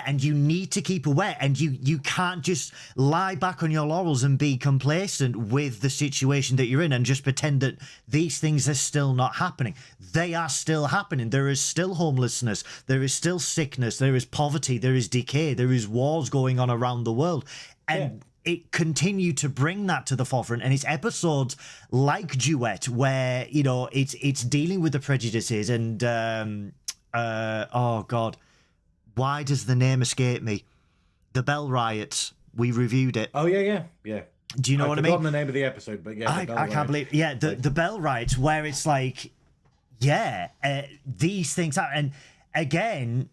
and you need to keep aware, and you can't just lie back on your laurels and be complacent with the situation that you're in and just pretend that these things are still not happening. They are still happening. There is still homelessness, there is still sickness, there is poverty, there is decay, there is wars going on around the world, and it continued to bring that to the forefront. And it's episodes like Duet where it's dealing with the prejudices and oh god, why does the name escape me? The Bell Riots. We reviewed it. Oh yeah. Do you know what I mean? I've forgotten the name of the episode, but yeah, I can't believe. Yeah, the Bell Riots, where it's like, these things are, and again,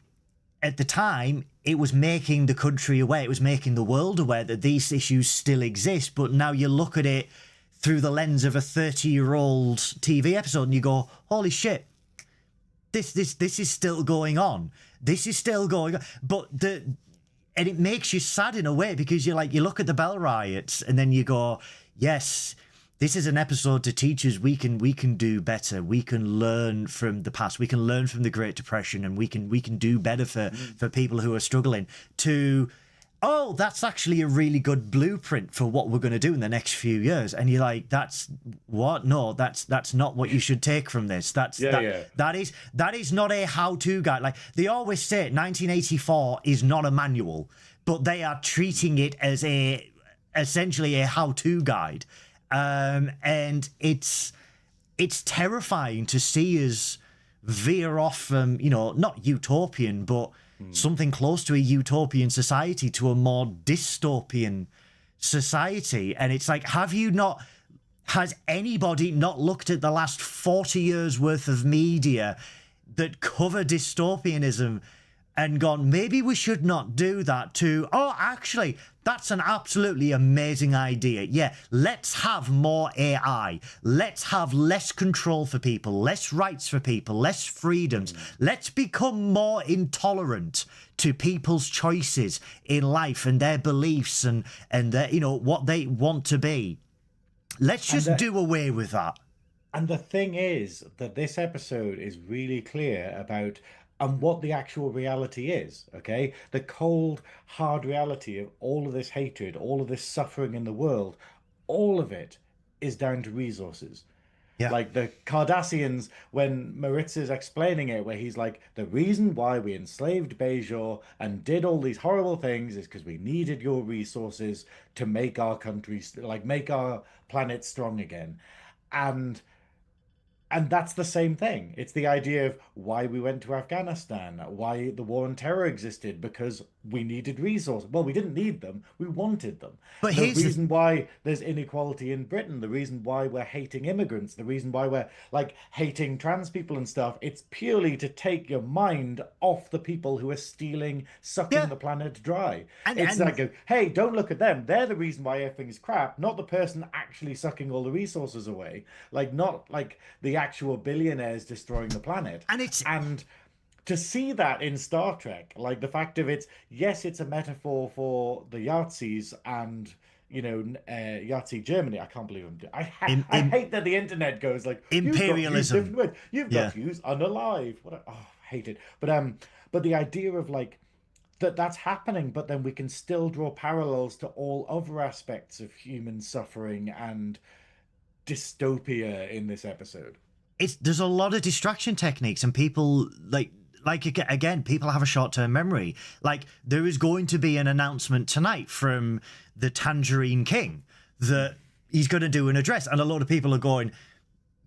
at the time, it was making the country aware, it was making the world aware that these issues still exist. But now you look at it through the lens of a 30-year-old TV episode and you go, holy shit, this is still going on. This is still going on. And it makes you sad in a way, because you look at the Bell Riots and then you go, yes, this is an episode to teach us we can do better. We can learn from the past. We can learn from the Great Depression, and we can do better for people who are struggling. That's actually a really good blueprint for what we're going to do in the next few years. And you're like, that's what? No, that's not what you should take from this. That is not a how-to guide. Like they always say, 1984 is not a manual, but they are treating it as essentially a how-to guide. And it's terrifying to see us veer off from, not utopian, but something close to a utopian society to a more dystopian society. And it's like, has anybody not looked at the last 40 years worth of media that cover dystopianism and gone, maybe we should not do that, to, actually, that's an absolutely amazing idea. Yeah, let's have more AI. Let's have less control for people, less rights for people, less freedoms. Let's become more intolerant to people's choices in life and their beliefs and their, what they want to be. Let's just do away with that. And the thing is that this episode is really clear about what the actual reality is, okay? The cold, hard reality of all of this hatred, all of this suffering in the world, all of it is down to resources. Yeah. Like the Cardassians, when Maritz is explaining it, where he's like, the reason why we enslaved Bajor and did all these horrible things is because we needed your resources to make our country, make our planet strong again. And that's the same thing. It's the idea of why we went to Afghanistan, why the war on terror existed, because we needed resources. Well, we didn't need them, we wanted them. But The here's reason why there's inequality in Britain, the reason why we're hating immigrants, the reason why we're hating trans people and stuff, it's purely to take your mind off the people who are stealing, sucking the planet dry. It's like, hey, don't look at them. They're the reason why everything's crap, not the person actually sucking all the resources away. Not the actual billionaires destroying the planet. And to see that in Star Trek, the fact of it's a metaphor for the Yazis and Yahtzee Germany. I can't believe I hate that the internet goes imperialism. You've got to use unalive. I hate it. But the idea of that's happening, but then we can still draw parallels to all other aspects of human suffering and dystopia in this episode. There's a lot of distraction techniques, and people like again, people have a short-term memory. Like, there is going to be an announcement tonight from the Tangerine King that he's going to do an address, and a lot of people are going,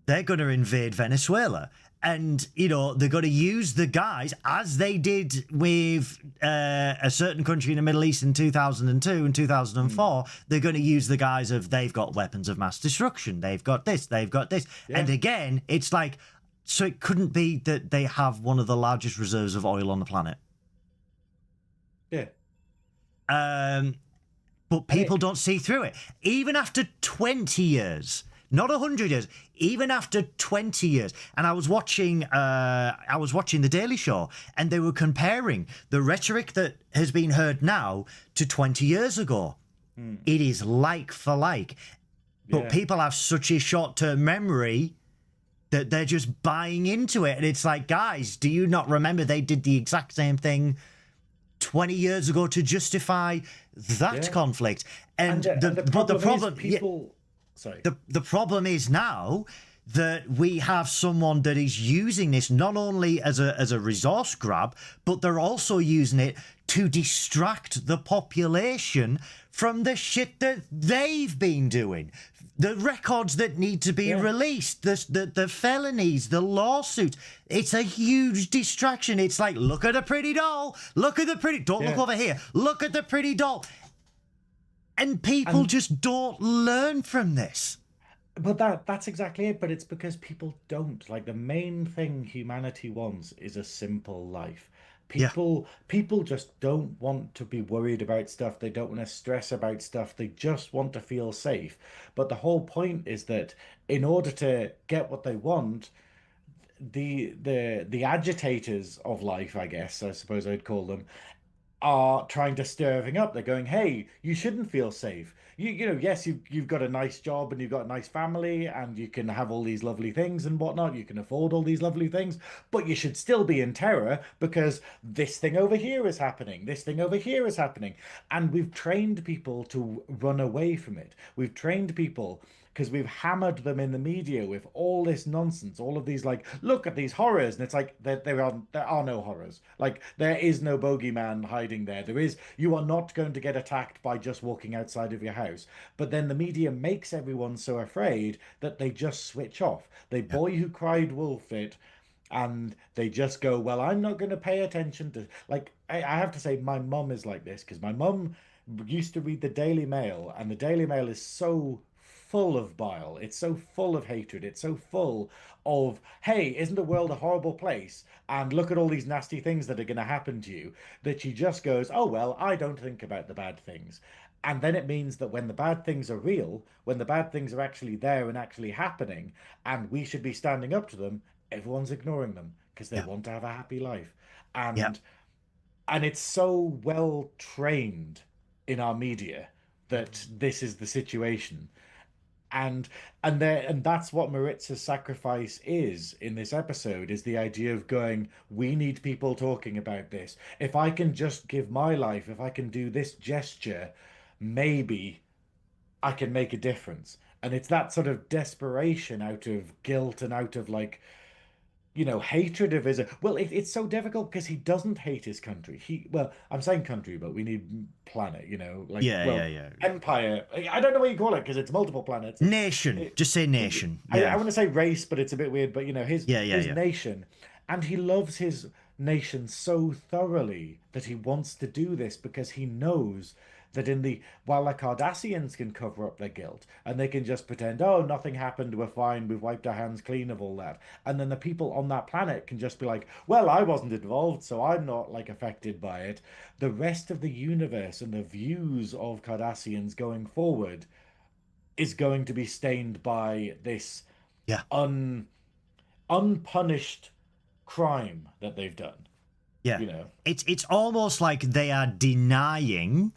they're going to invade Venezuela. And, you know, they're going to use the guys, as they did with a certain country in the Middle East in 2002 and 2004. They're going to use the guys of, they've got weapons of mass destruction. They've got this. They've got this. Yeah. And again, it's like, so it couldn't be that they have one of the largest reserves of oil on the planet. Yeah. But people don't see through it. Even after 20 years... Not 100 years, even after 20 years. And I was watching The Daily Show, and they were comparing the rhetoric that has been heard now to 20 years ago. It is like for like. But people have such a short-term memory that they're just buying into it. And it's like, guys, do you not remember they did the exact same thing 20 years ago to justify that conflict? And the problem is people... Sorry. The problem is now that we have someone that is using this not only as a resource grab, but they're also using it to distract the population from the shit that they've been doing. The records that need to be released, the felonies, the lawsuits. It's a huge distraction. It's like, look at the pretty doll. Look at the pretty... Don't look over here. Look at the pretty doll. And people just don't learn from this. But that's exactly it. But it's because people don't. Like, the main thing humanity wants is a simple life. People just don't want to be worried about stuff. They don't want to stress about stuff. They just want to feel safe. But the whole point is that in order to get what they want, the agitators of life, I guess, I suppose I'd call them, are trying to stir everything up. They're going, hey, you shouldn't feel safe. You know, yes, you've got a nice job and you've got a nice family and you can have all these lovely things and whatnot. You can afford all these lovely things, but you should still be in terror because this thing over here is happening. This thing over here is happening. And we've trained people to run away from it. We've trained people because we've hammered them in the media with all this nonsense, all of these, like, look at these horrors. And it's like, there are no horrors. Like, there is no bogeyman hiding there. You are not going to get attacked by just walking outside of your house. But then the media makes everyone so afraid that they just switch off. They boy who cried wolf it. And they just go, well, I'm not going to pay attention to... Like, I have to say, my mum is like this, because my mum used to read the Daily Mail, and the Daily Mail is so full of bile. It's so full of hatred. It's so full of, hey, isn't the world a horrible place? And look at all these nasty things that are going to happen to you, that she just goes, oh, well, I don't think about the bad things. And then it means that when the bad things are real, when the bad things are actually there and actually happening, and we should be standing up to them, everyone's ignoring them because they want to have a happy life. And it's so well trained in our media that this is the situation. And that's what Maritza's sacrifice is in this episode, is the idea of going, we need people talking about this. If I can just give my life, if I can do this gesture, maybe I can make a difference. And it's that sort of desperation out of guilt and out of, like, you know, hatred of his... Well, it's so difficult because he doesn't hate his country. Well, I'm saying country, but we need planet, you know? Like, empire. I don't know what you call it because it's multiple planets. Nation. Just say nation. I want to say race, but it's a bit weird. But, you know, his nation. And he loves his nation so thoroughly that he wants to do this because he knows that while the Cardassians can cover up their guilt and they can just pretend, oh, nothing happened, we're fine, we've wiped our hands clean of all that. And then the people on that planet can just be like, well, I wasn't involved, so I'm not, like, affected by it. The rest of the universe and the views of Cardassians going forward is going to be stained by this unpunished crime that they've done. Yeah. You know? It's almost like they are denying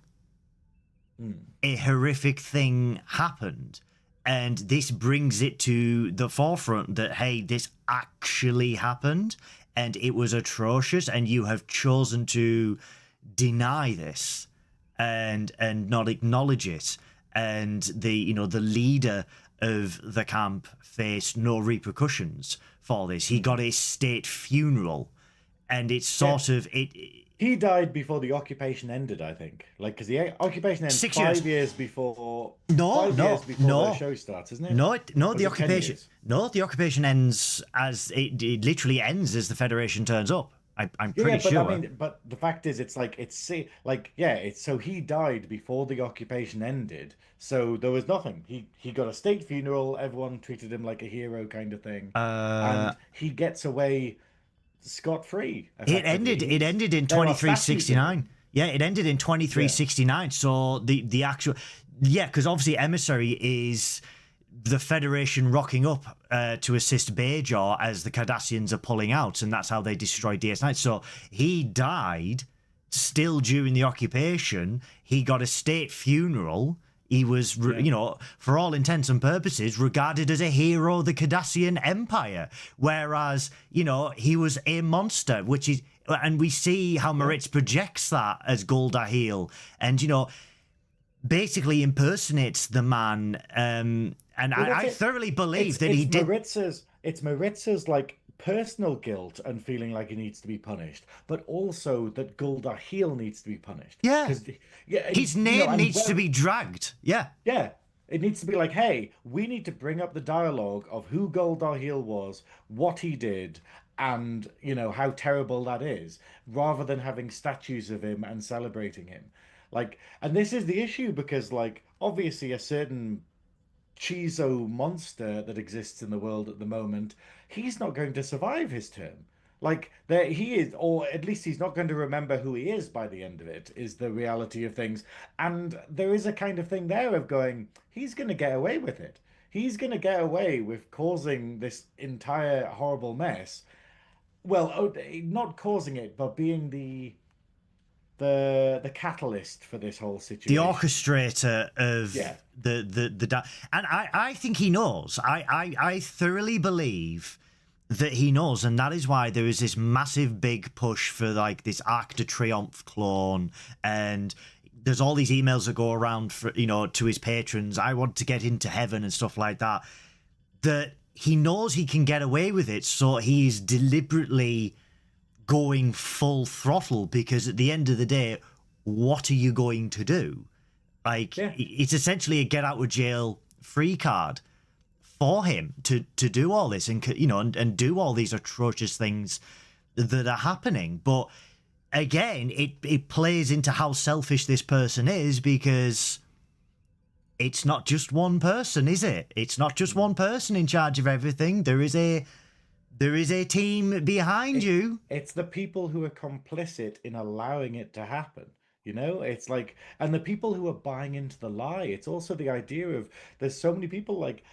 a horrific thing happened, and this brings it to the forefront that, hey, this actually happened and it was atrocious, and you have chosen to deny this and not acknowledge it. And the leader of the camp faced no repercussions for this. He got a state funeral. and it's Yeah. sort of He died before the occupation ended, I think. Like, because the occupation ends 6 years. 5 years before, No, 5 years no, before the no, show starts, isn't it? no, no. Or The is it 10 occupation, years? no, the occupation ends as it literally ends as the Federation turns up. I'm Yeah, pretty but I sure. mean, but the fact is, it's like yeah, it's so he died before the occupation ended, so there was nothing. He got a state funeral, everyone treated him like a hero, kind of thing, Uh, and he gets away scot-free, it effectively. ended. It ended in There are statues of 2369. him. Yeah, it ended in Yeah, 2369. So the actual, yeah, because obviously Emissary is the Federation rocking up to assist Bajor as the Cardassians are pulling out, and that's how they destroyed DS9. So he died still during the occupation. He got a state funeral. He was, yeah, for all intents and purposes, regarded as a hero of the Cardassian Empire. Whereas, he was a monster, which is, and we see how yeah. Moritz projects that as Goldaheel, and basically impersonates the man. And Well, that's I it. thoroughly believe It's that he it's did. Maritz's like personal guilt and feeling like he needs to be punished, but also that Gulda Heel needs to be punished Yeah, because yeah, his and name needs to well, be dragged. Yeah, yeah, it needs to be like, hey, we need to bring up the dialogue of who Gulda Heel was, what he did, and how terrible that is, rather than having statues of him and celebrating him. Like, and this is the issue because, like, obviously a certain Chizo monster that exists in the world at the moment, he's not going to survive his term. Like there he is, or at least he's not going to remember who he is by the end of it, is the reality of things. And there is a kind of thing there of going, he's going to get away with it. He's going to get away with causing this entire horrible mess. Well, not causing it, but being the catalyst for this whole the situation. orchestrator of Yeah. and I think he knows. I thoroughly believe that he knows, and that is why there is this massive big push for like this Arc de Triomphe clone, and there's all these emails that go around for to his patrons. I want to get into heaven and stuff like that. That he knows he can get away with it, so he's deliberately going full throttle because at the end of the day, what are you going to do? Like, Yeah. it's essentially a get out of jail free card for him to do all this and and do all these atrocious things that are happening. But again, it plays into how selfish this person is because it's not just one person, is it? It's not just one person in charge of everything. There is a team behind it, you. it's the people who are complicit in allowing it to happen. It's like, and the people who are buying into the lie. It's also the idea of there's so many people like,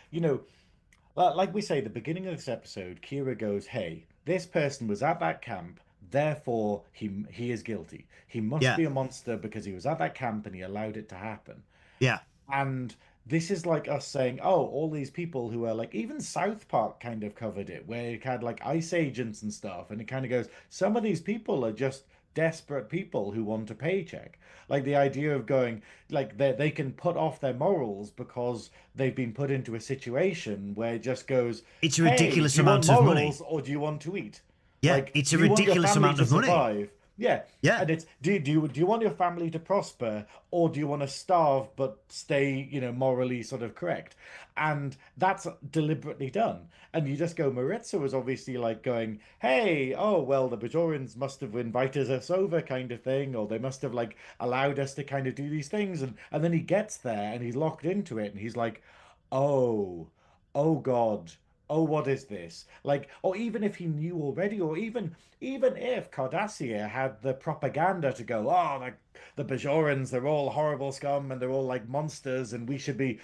like we say, the beginning of this episode, Kira goes, "Hey, this person was at that camp, therefore he is guilty. He must Yeah, be a monster because he was at that camp and he allowed it to happen." yeah. And this is like us saying, oh, all these people who are like, even South Park kind of covered it, where it had like ICE agents and stuff. And it kind of goes, some of these people are just desperate people who want a paycheck. Like the idea of going, like they can put off their morals because they've been put into a situation where it just goes, It's a hey, ridiculous do you want amount of money. morals or do you want to eat? Yeah, Like, it's a do you want your ridiculous family amount to of money. survive? Yeah, Yeah, and it's do you want your family to prosper or do you want to starve but stay, morally sort of correct? And that's deliberately done. And you just go, Maritza was obviously like going, hey, oh well, the Bajorans must have invited us over kind of thing, or they must have like allowed us to kind of do these things. And then he gets there and he's locked into it and he's like, oh, oh God. Oh, what is this? Like, or even if he knew already, or even if Cardassia had the propaganda to go, oh, the Bajorans, they're all horrible scum and they're all like monsters, and we should be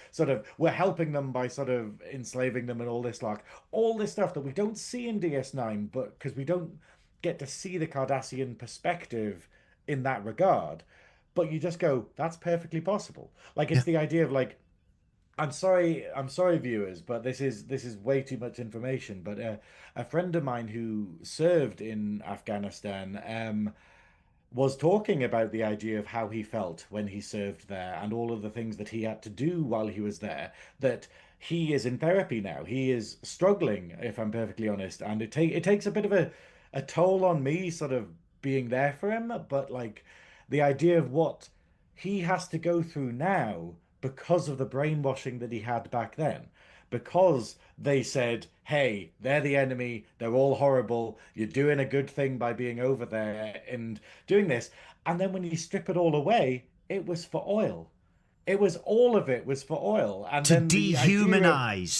we're helping them by sort of enslaving them and all this, like, all this stuff that we don't see in DS9, but because we don't get to see the Cardassian perspective in that regard. But you just go, that's perfectly possible. Like, yeah. it's the idea of like, I'm sorry, viewers, but this is way too much information. But a friend of mine who served in Afghanistan was talking about the idea of how he felt when he served there and all of the things that he had to do while he was there. That he is in therapy now. He is struggling, if I'm perfectly honest, and it takes a bit of a toll on me sort of being there for him, but like the idea of what he has to go through now because of the brainwashing that he had back then. Because they said, hey, they're the enemy, they're all horrible, you're doing a good thing by being over there and doing this. And then when you strip it all away, it was for oil. It was all of it was for oil. And To then the idea of, yeah,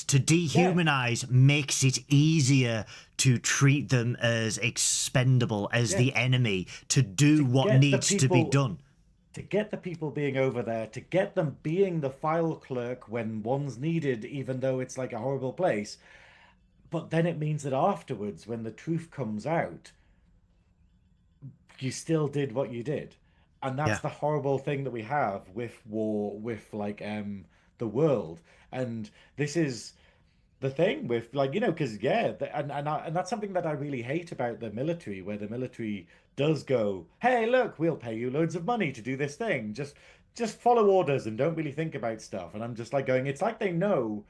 dehumanize makes it easier to treat them as expendable, as yeah, the enemy, to do what get the needs to be people done. to get the people being over there, to get them being the file clerk when one's needed, even though it's like a horrible place. But then it means that afterwards, when the truth comes out, you still did what you did. And that's Yeah. the horrible thing that we have with war, with like the world. And this is the thing with like because yeah and that's something that I really hate about the military, where the military does go, hey look, we'll pay you loads of money to do this thing, just follow orders and don't really think about stuff. And I'm just like going, it's like they know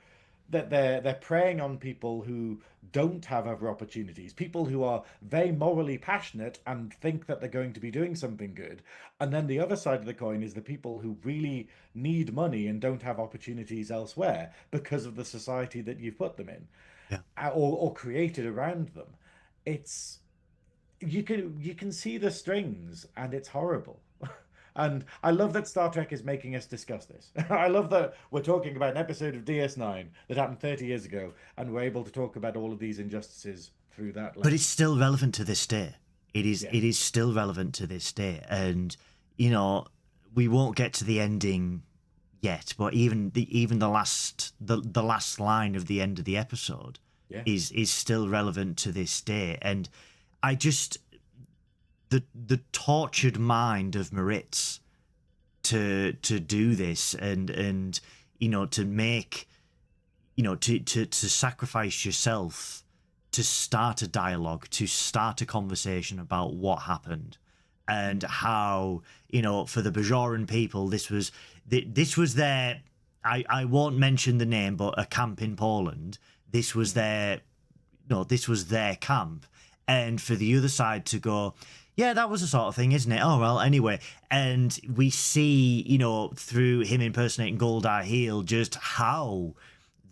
that they're preying on people who don't have other opportunities, people who are very morally passionate and think that they're going to be doing something good. And then the other side of the coin is the people who really need money and don't have opportunities elsewhere because of the society that you've put them in, Yeah. or created around them. It's you can see the strings, and it's horrible. And I love that Star Trek is making us discuss this. I love that we're talking about an episode of DS9 that happened 30 years ago, and we're able to talk about all of these injustices through that But it's lens. still relevant to this day. Yeah, It is still relevant to this day. And, we won't get to the ending yet, but even the last line of the end of the episode yeah, is still relevant to this day. And I just the tortured mind of Moritz to do this, and to make, to sacrifice yourself to start a dialogue, to start a conversation about what happened, and how, for the Bajoran people, this was their, I won't mention the name, but a camp in Poland. This was their, no, this was their camp. And for the other side to go, yeah, that was the sort of thing, isn't it? Oh, well, anyway. And we see, through him impersonating Goldar Heel, just how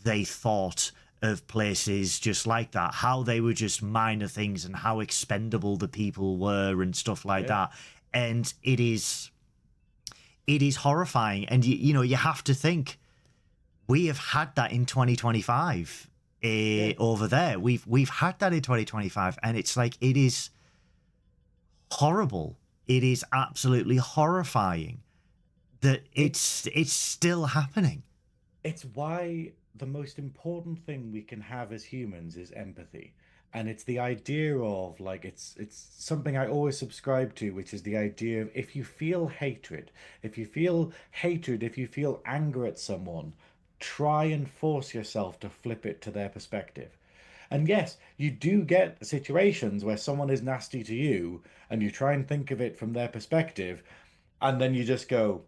they thought of places just like that, how they were just minor things, and how expendable the people were and stuff like yeah, that. And it is horrifying. And, you have to think, we have had that in 2025. yeah. Over there, we've had that in 2025, and it's like, it is horrible. It is absolutely horrifying that it's still happening. It's why the most important thing we can have as humans is empathy. And it's the idea of like it's something I always subscribe to, which is the idea of, if you feel hatred, if you feel anger at someone, try and force yourself to flip it to their perspective. And yes, you do get situations where someone is nasty to you and you try and think of it from their perspective, and then you just go,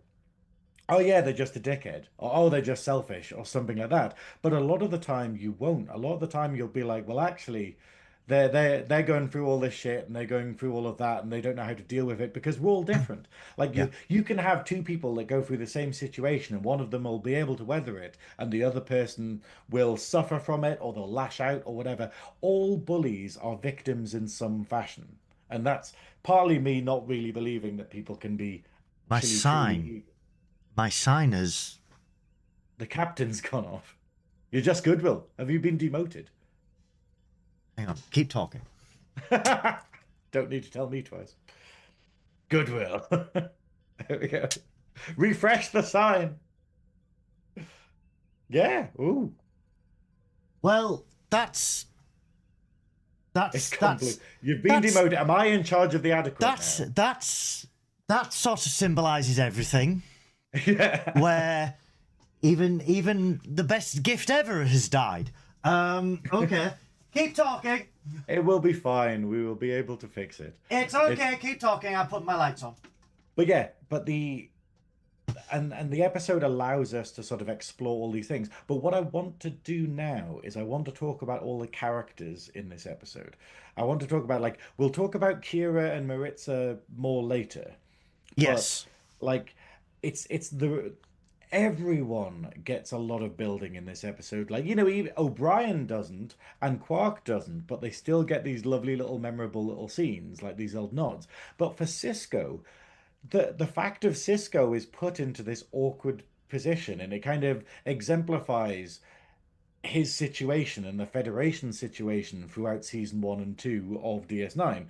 oh yeah, they're just a dickhead, or oh, they're just selfish, or something like that. But a lot of the time you won't. A lot of the time you'll be like, well, actually, they're going through all this shit and they're going through all of that and they don't know how to deal with it because we're all different. Like Yeah. you can have two people that go through the same situation, and one of them will be able to weather it and the other person will suffer from it, or they'll lash out or whatever. All bullies are victims in some fashion. And that's partly me not really believing that people can be My actually truly sign, evil. my sign is, The captain's gone off. You're just Goodwill. Have you been demoted? hang on, keep talking. Don't need to tell me twice. Goodwill. There we go. Refresh the sign. Yeah. Ooh. Well, It's that's complete. You've been that's demoted. Am I in charge of the adequate that's now? that sort of symbolizes everything. Yeah. Where even the best gift ever has died. Okay, keep talking. It will be fine. We will be able to fix it. It's okay. Keep talking. I put my lights on. But yeah, but the and the episode allows us to sort of explore all these things. But what I want to do now is I want to talk about all the characters in this episode. I want to talk about, like, we'll talk about Kira and Maritza more later, but Yes. like it's the everyone gets a lot of building in this episode. Like, even O'Brien doesn't and Quark doesn't, but they still get these lovely little memorable little scenes, like these little nods. But for Cisco, the fact of Cisco is put into this awkward position, and it kind of exemplifies his situation and the Federation situation throughout season 1 and 2 of DS9,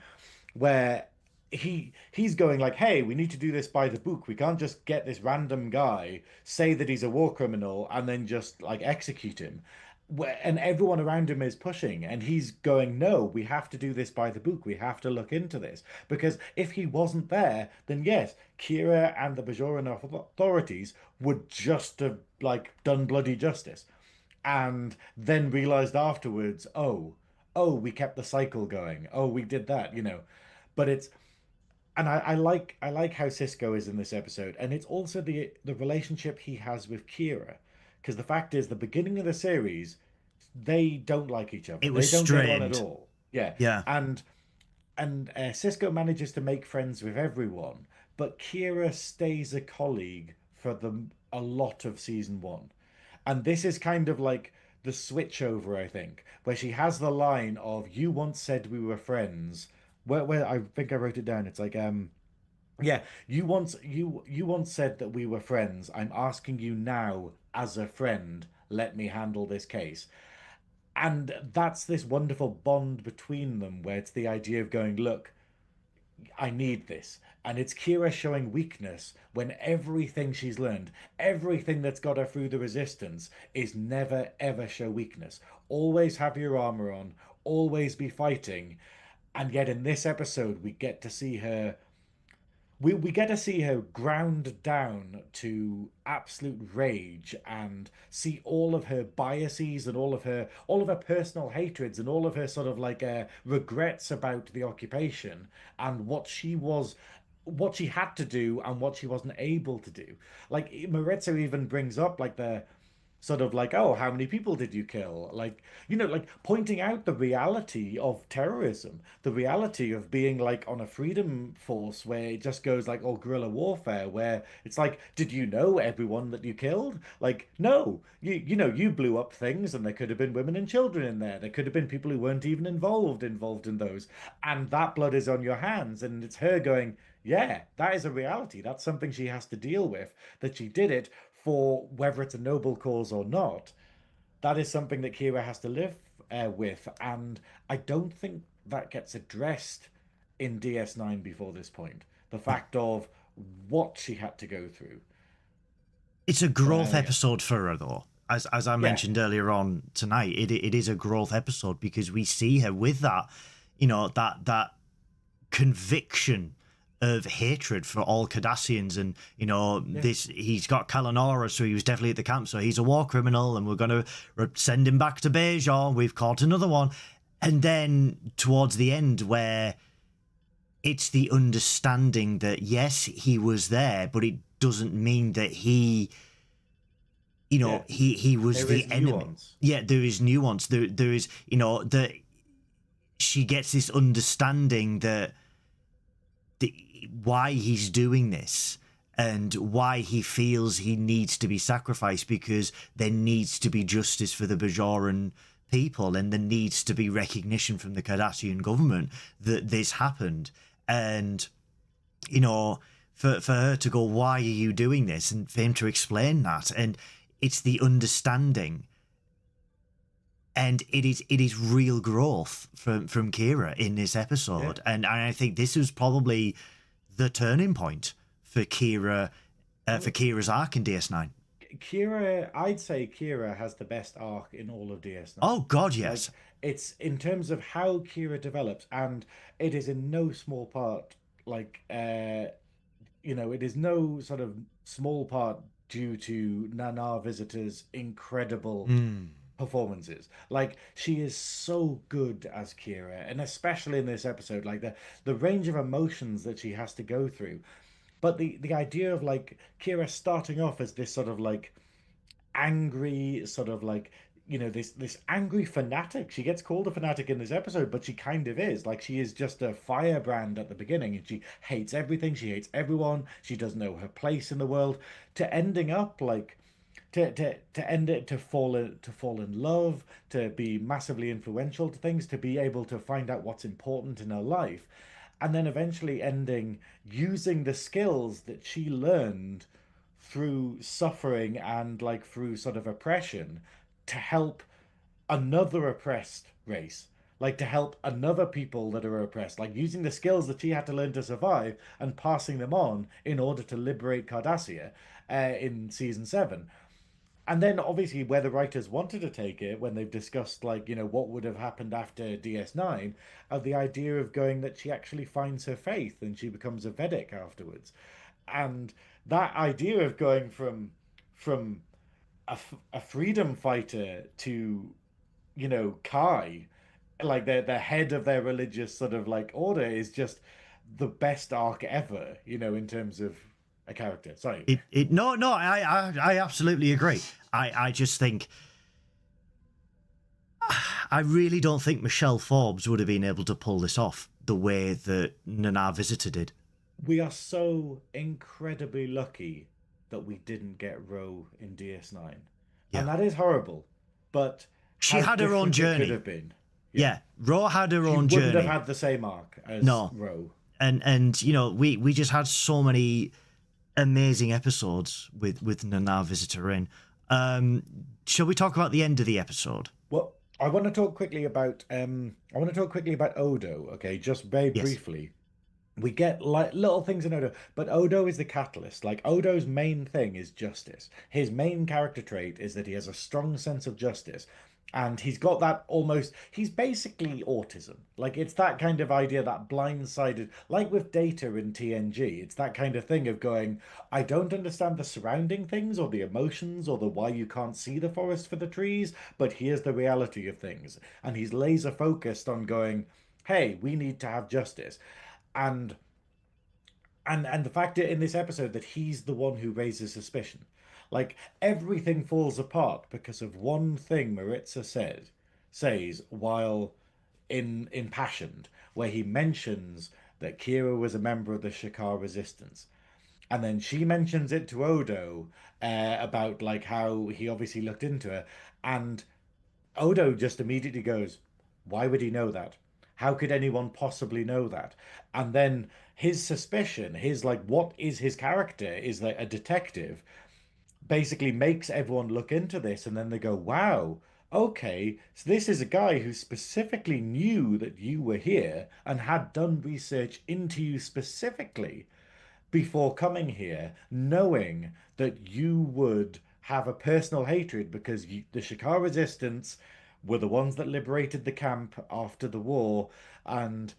where he's going like, hey, we need to do this by the book. We can't just get this random guy, say that he's a war criminal, and then just like execute him. And everyone around him is pushing, and he's going, no, we have to do this by the book. We have to look into this, because if he wasn't there, then yes, Kira and the Bajoran authorities would just have like done bloody justice, and then realized afterwards, oh, we kept the cycle going. Oh, we did that. But it's and I like how Cisco is in this episode, and it's also the relationship he has with Kira, because the fact is, the beginning of the series, they don't like each other. It They was don't get on at strained. all. Yeah, Yeah. and Cisco manages to make friends with everyone, but Kira stays a colleague for a lot of season 1. And this is kind of like the switch over, I think, where she has the line of, "You once said we were friends." Where I think I wrote it down. It's like, yeah, you once said that we were friends. I'm asking you now as a friend, let me handle this case. And that's this wonderful bond between them, where it's the idea of going, look, I need this. And it's Kira showing weakness when everything she's learned, everything that's got her through the resistance, is never ever show weakness. Always have your armor on, always be fighting. And yet in this episode, we get to see her ground down to absolute rage, and see all of her biases and all of her personal hatreds and all of her sort of like regrets about the occupation, and what she had to do and what she wasn't able to do. Like, Maritza even brings up like the sort of like, oh, how many people did you kill? Like, like pointing out the reality of terrorism, the reality of being like on a freedom force where it just goes like all guerrilla warfare, where it's like, did you know everyone that you killed? Like, no, you blew up things, and there could have been women and children in there. There could have been people who weren't even involved in those, and that blood is on your hands. And it's her going, yeah, that is a reality. That's something she has to deal with. That she did it for, whether it's a noble cause or not, that is something that Kira has to live with. And I don't think that gets addressed in DS9 before this point. The fact of what she had to go through. It's a But growth anyway, episode for her, though. As I yeah, mentioned earlier on tonight, it is a growth episode because we see her with that, that conviction of hatred for all Cardassians, and yeah, this he's got Caelan, so he was definitely at the camp, so he's a war criminal, and we're going to send him back to Bajor. We've caught another one, and then towards the end, where it's the understanding that yes, he was there, but it doesn't mean that yeah. he was There the is enemy. nuance. Yeah, there is nuance. There is that she gets this understanding that why he's doing this and why he feels he needs to be sacrificed, because there needs to be justice for the Bajoran people, and there needs to be recognition from the Cardassian government that this happened. And for her to go, why are you doing this, and for him to explain that, and it's the understanding, and it is real growth from Kira in this Yeah. episode. And I think this was probably the turning point for Kira, for Well, Kira's arc in DS9. I'd say Kira has the best arc in all of DS9. Oh God, Like, yes. it's in terms of how Kira develops, and it is in no small part like it is no sort of small part due to Nana Visitor's incredible Mm. performances. Like, she is so good as Kira, and especially in this episode, like the range of emotions that she has to go through. but the idea of like Kira starting off as this sort of like angry sort of like this angry fanatic. She gets called a fanatic in this episode, but she kind of is. Like she is just a firebrand at the beginning, and she hates everything, she hates everyone, she doesn't know her place in the world, to ending up like to end it, to fall in love, to be massively influential to things, to be able to find out what's important in her life, and then eventually ending using the skills that she learned through suffering and like through sort of oppression to help another oppressed race, like to help another people that are oppressed, like using the skills that she had to learn to survive and passing them on in order to liberate Cardassia in season 7. And then obviously where the writers wanted to take it when they've discussed like what would have happened after DS9, of the idea of going that she actually finds her faith and she becomes a Vedic afterwards. And that idea of going from a freedom fighter to Kai, like the head of their religious sort of like order, is just the best arc ever, in terms of a character. Sorry. No, I absolutely agree. I just think I really don't think Michelle Forbes would have been able to pull this off the way that Nana Visitor did. We are so incredibly lucky that we didn't get Ro in DS9. And Yeah. that is horrible, but She how had her own different it could journey. have been. Yeah. Yeah. Ro had her She own wouldn't have journey. had the same arc as No. Ro. And we just had so many amazing episodes with Nana Visitor in. Shall we talk about the end of the episode? Well, I want to talk quickly about Odo, okay? Just very Yes. briefly. We get like little things in Odo, but Odo is the catalyst. Like Odo's main thing is justice. His main character trait is that he has a strong sense of justice. And he's got that almost, he's basically autism. Like it's that kind of idea, that blindsided, like with Data in TNG, it's that kind of thing of going, I don't understand the surrounding things or the emotions or the why you can't see the forest for the trees, but here's the reality of things. And he's laser focused on going, hey, we need to have justice. And and the fact that in this episode that he's the one who raises suspicion, like everything falls apart because of one thing Maritza says while impassioned, where he mentions that Kira was a member of the Shakar resistance, and then she mentions it to Odo, about like how he obviously looked into her, and Odo just immediately goes, why would he know that? How could anyone possibly know that? And then his suspicion, his like, what is his character, is like a detective, basically makes everyone look into this. And then they go, wow, okay, so this is a guy who specifically knew that you were here and had done research into you specifically before coming here, knowing that you would have a personal hatred because the Shakar resistance were the ones that liberated the camp after the war. And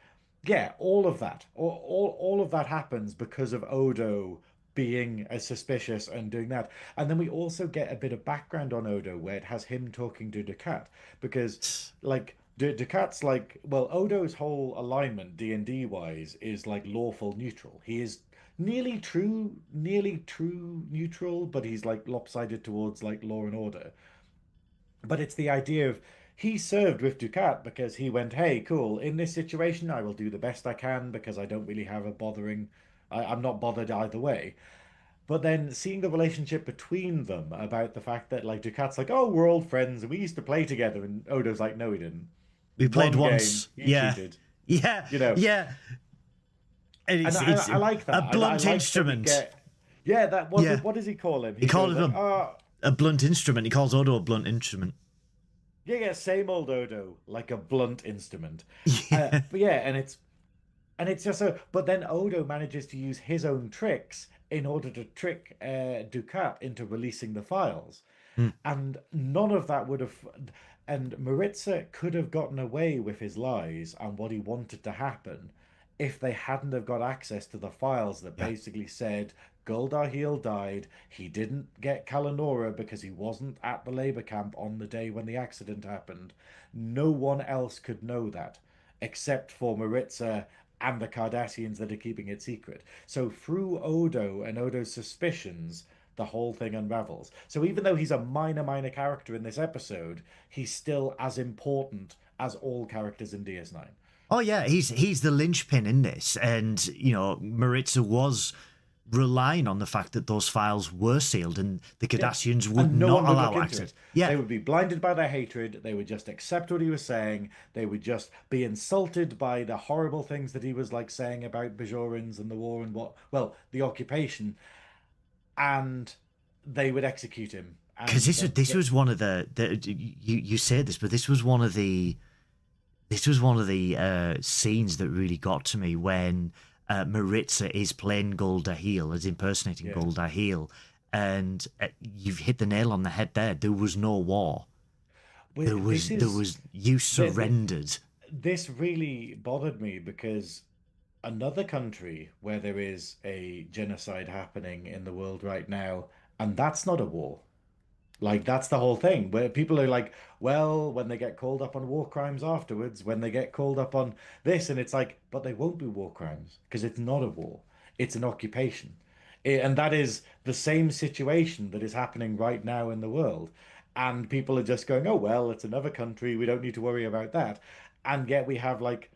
yeah, all of that, all of that happens because of Odo being as suspicious and doing that. And then we also get a bit of background on Odo where it has him talking to Ducat, because like Ducat's like, well, Odo's whole alignment D&D wise is like lawful neutral. He is nearly true neutral, but he's like lopsided towards like law and order. But it's the idea of he served with Ducat because he went, hey, cool, in this situation, I will do the best I can because I don't really have a bothering, I'm not bothered either way. But then seeing the relationship between them about the fact that like Ducat's like, oh, we're old friends and we used to play together, and Odo's like, no, we didn't. We played One game, once. you Yeah. cheated, Yeah. you know. Yeah. And And it's I like a that. I blunt like that we instrument. get, yeah, that Yeah. what does he call him? He He called goes like, him oh, a blunt instrument. He calls Odo a blunt instrument. yeah, yeah, same old Odo, like a blunt instrument. Yeah. But yeah, and it's just so. But then Odo manages to use his own tricks in order to trick Ducat into releasing the files, Mm. and none of that would have. And Maritza could have gotten away with his lies and what he wanted to happen if they hadn't have got access to the files that Yeah. basically said Goldar died. He didn't get Kalanora because he wasn't at the labor camp on the day when the accident happened. No one else could know that except for Maritza and the Cardassians that are keeping it secret. So through Odo and Odo's suspicions, the whole thing unravels. So even though he's a minor character in this episode, he's still as important as all characters in DS9. Oh yeah, he's the linchpin in this, and Maritza was relying on the fact that those files were sealed and the Yeah. Cardassians would And no not one would allow look into access. it. Yeah, They would be blinded by their hatred. They would just accept what he was saying. They would just be insulted by the horrible things that he was like saying about Bajorans and the war and the occupation, and they would execute him. because And this was one of the you say this, but this was one of the scenes that really got to me when Maritza is playing Golda Heel, as impersonating yeah, Golda Heel, and you've hit the nail on the head there. There was no war. Well, There was you surrendered. this really bothered me because another country where there is a genocide happening in the world right now, and that's not a war. Like that's the whole thing where people are like, well, when they get called up on war crimes afterwards, when they get called up on this, and it's like, but they won't be war crimes because it's not a war. It's an occupation. And that is the same situation that is happening right now in the world. And people are just going, oh, well, it's another country. We don't need to worry about that. And yet we have like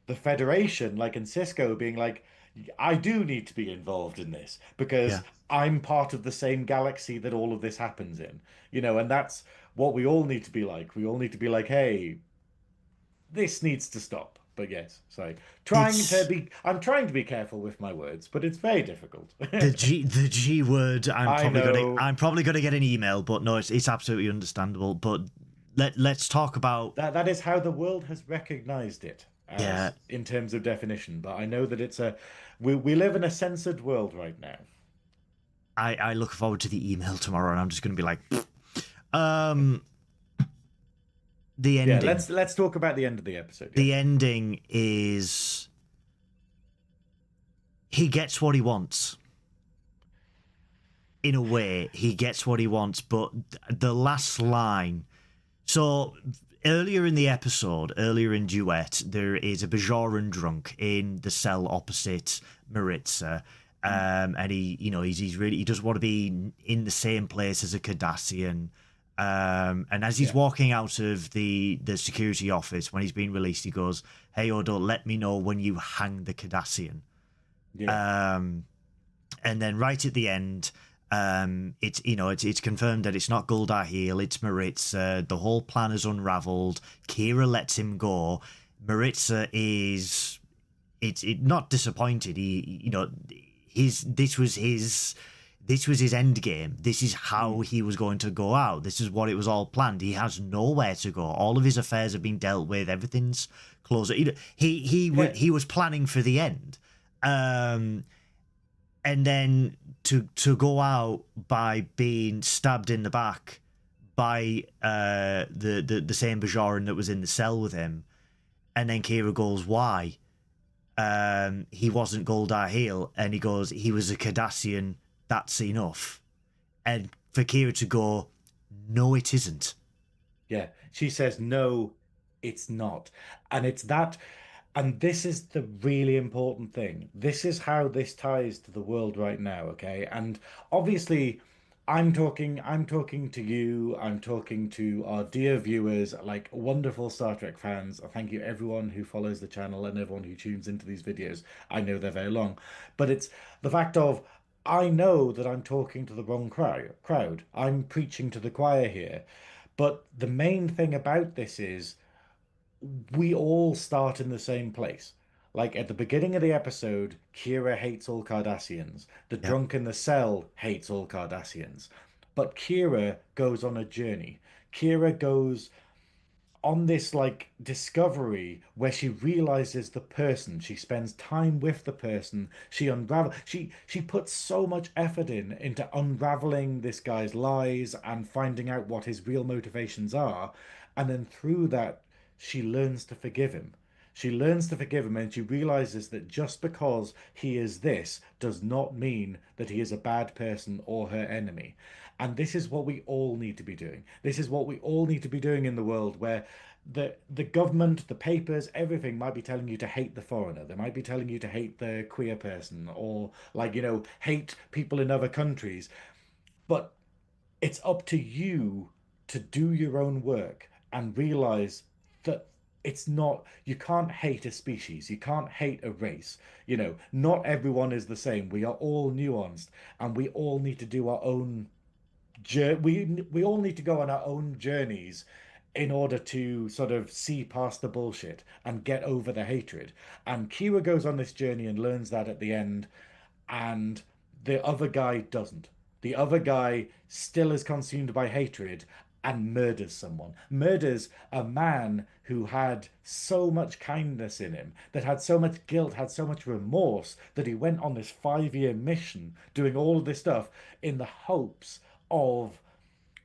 the Federation, like in Cisco, being like, I do need to be involved in this Yeah. because I'm part of the same galaxy that all of this happens in, and that's what we all need to be like. We all need to be like, hey, this needs to stop. But yes, so It's I'm trying to be careful with my words, but it's very difficult. the G word. I know I'm probably gonna get an email, but no, it's absolutely understandable. But let's talk about that is how the world has recognized it yeah. as in terms of definition. But I know that we live in a censored world right now. I look forward to the email tomorrow, and I'm just gonna be like, um, the Yeah, ending. let's talk about the end of the episode. The ending is he gets what he wants. In a way, he gets what he wants, but the last line. So earlier in the episode, earlier in Duet, there is a Bajoran drunk in the cell opposite Maritza. And he doesn't want to be in the same place as a Cardassian. And as he's walking out of the security office when he's been released, he goes, "Hey Odo, let me know when you hang the Cardassian." Yeah. And then right at the end, it's confirmed that it's not Goldar Heel, it's Maritza. The whole plan is unraveled. Kira lets him go. Maritza is not disappointed. This was his end game. This is how he was going to go out. This is what it was all planned. He has nowhere to go. All of his affairs have been dealt with. Everything's closed. He was planning for the end. And then to go out by being stabbed in the back by the same Bajoran that was in the cell with him, and then Kira goes, "Why?" He wasn't Goldar Heel, and he goes, "He was a Cardassian. That's enough." And for Kira to go, "No, it isn't." Yeah, she says, no, it's not. And it's that, and this is the really important thing. This is how this ties to the world right now, okay? And obviously, I'm talking to you, I'm talking to our dear viewers, like wonderful Star Trek fans. Thank you everyone who follows the channel and everyone who tunes into these videos. I know they're very long, but it's the fact of I know that I'm talking to the wrong crowd. I'm preaching to the choir here. But the main thing about this is we all start in the same place. Like at the beginning of the episode, Kira hates all Cardassians. The Yep. drunk in the cell hates all Cardassians. But Kira goes on a journey. Kira goes on this like discovery where she realizes the person. She spends time with the person. She puts so much effort into unraveling this guy's lies and finding out what his real motivations are. And then through that, she learns to forgive him. She learns to forgive him, and she realizes that just because he is this does not mean that he is a bad person or her enemy. And this is what we all need to be doing. This is what we all need to be doing in the world where the government, the papers, everything might be telling you to hate the foreigner. They might be telling you to hate the queer person, or like, hate people in other countries. But it's up to you to do your own work and realize that it's not, you can't hate a species, you can't hate a race. Not everyone is the same. We are all nuanced, and we all need to do our own we all need to go on our own journeys in order to sort of see past the bullshit and get over the hatred. And Kira goes on this journey and learns that at the end, and the other guy doesn't. The other guy still is consumed by hatred and murders someone. Murders a man who had so much kindness in him, that had so much guilt, had so much remorse, that he went on this 5-year mission doing all of this stuff in the hopes of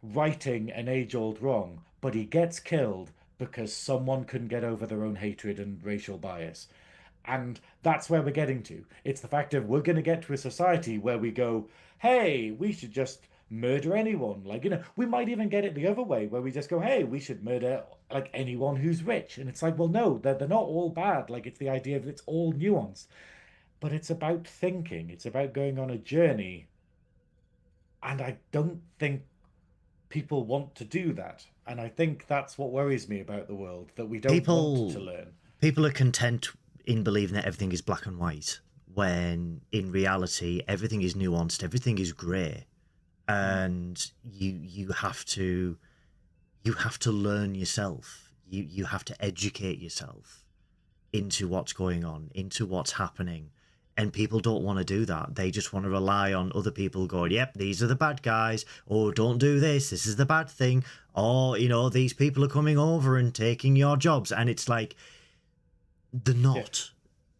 righting an age-old wrong. But he gets killed because someone couldn't get over their own hatred and racial bias. And that's where we're getting to. It's the fact of, we're going to get to a society where we go, hey, we should just murder anyone. Like, we might even get it the other way, where we just go, hey, we should murder like anyone who's rich. And it's like, well, no, they're not all bad. Like, it's the idea of, it's all nuanced. But it's about thinking. It's about going on a journey. And I don't think people want to do that. And I think that's what worries me about the world, that we don't want to learn. People are content in believing that everything is black and white, when in reality everything is nuanced, everything is grey, and you have to learn yourself. You have to educate yourself into what's going on, into what's happening. And people don't want to do that. They just want to rely on other people going, yep, these are the bad guys. Oh, don't do this. This is the bad thing. Or, these people are coming over and taking your jobs. And it's like, they're not.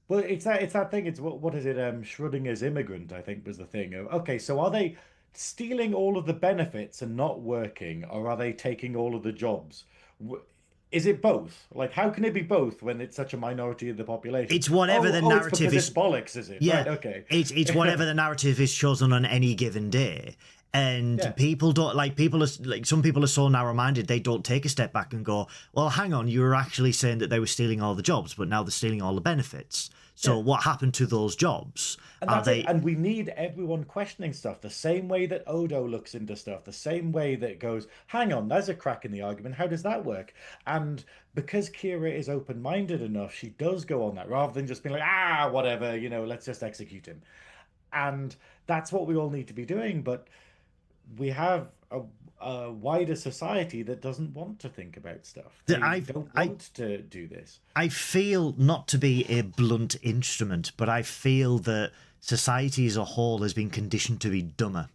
Yeah. Well, it's that thing. It's what is it? Schrodinger's immigrant, I think, was the thing. Okay, so are they stealing all of the benefits and not working, or are they taking all of the jobs? Is it both? Like, how can it be both when it's such a minority of the population? It's whatever the narrative is. It's bollocks, is it? Yeah. Right, okay. It's whatever the narrative is chosen on any given day. And people don't some people are so narrow-minded, they don't take a step back and go, well, hang on, you were actually saying that they were stealing all the jobs, but now they're stealing all the benefits. So what happened to those jobs? And we need everyone questioning stuff the same way that Odo looks into stuff, the same way that goes, hang on, there's a crack in the argument. How does that work? And because Kira is open-minded enough, she does go on that, rather than just being like, whatever, let's just execute him. And that's what we all need to be doing. But we have a wider society that doesn't want to think about stuff. They don't want to do this. I feel, not to be a blunt instrument, but I feel that society as a whole has been conditioned to be dumber.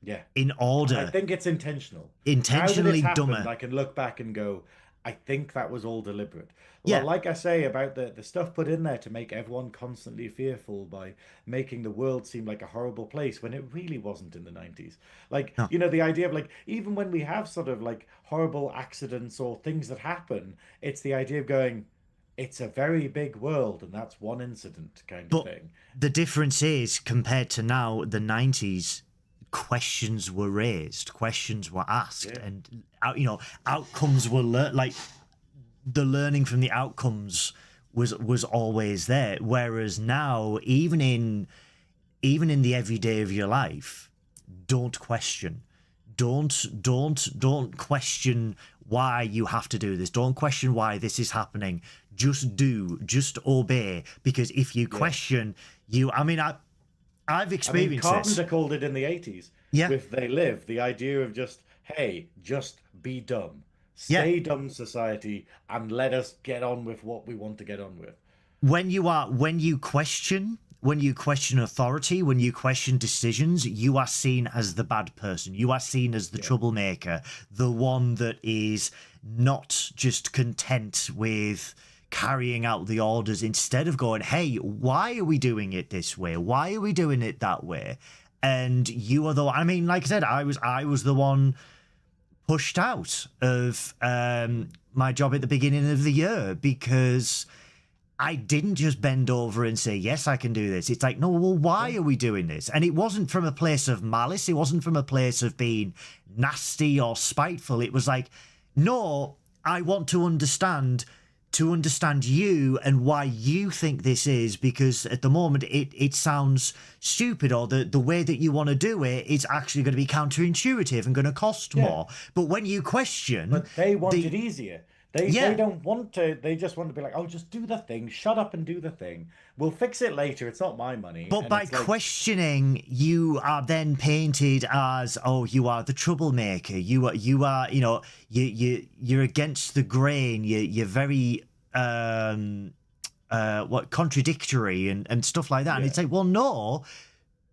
Yeah. In order. I think it's intentional. Intentionally How did it happen? dumber. I can look back and go, I think that was all deliberate. Yeah. Well, like I say about the stuff put in there to make everyone constantly fearful by making the world seem like a horrible place when it really wasn't in the 90s. Like, No. the idea of, like, even when we have sort of like horrible accidents or things that happen, it's the idea of going, it's a very big world and that's one incident kind of thing. The difference is, compared to now, the 90s, questions were raised, questions were asked, and outcomes were like the learning from the outcomes was always there. Whereas now, even in the everyday of your life, don't question. Don't question why you have to do this. Don't question why this is happening. Just obey. Because if you question, I've experienced Carpenter this. called it in the 80s with They Live, the idea of just, hey, just be dumb. Stay dumb, society, and let us get on with what we want to get on with. When you question authority, when you question decisions, you are seen as the bad person. You are seen as the troublemaker, the one that is not just content with carrying out the orders, instead of going, hey, why are we doing it this way? Why are we doing it that way? And you are the one, like I said, I was the one pushed out of my job at the beginning of the year because I didn't just bend over and say, yes, I can do this. It's like, no, well, why are we doing this? And it wasn't from a place of malice. It wasn't from a place of being nasty or spiteful. It was like, no, I want to understand you and why you think this is, because at the moment it sounds stupid, or the way that you want to do it is actually going to be counterintuitive and going to cost more. But when you question, but they want it easier. They Yeah. don't want to. They just want to be like, oh, just do the thing. Shut up and do the thing. We'll fix it later. It's not my money. But And by it's like, questioning, you are then painted as, oh, you are the troublemaker. You are, you're against the grain. You're very contradictory and stuff like that. And it's like, well, no,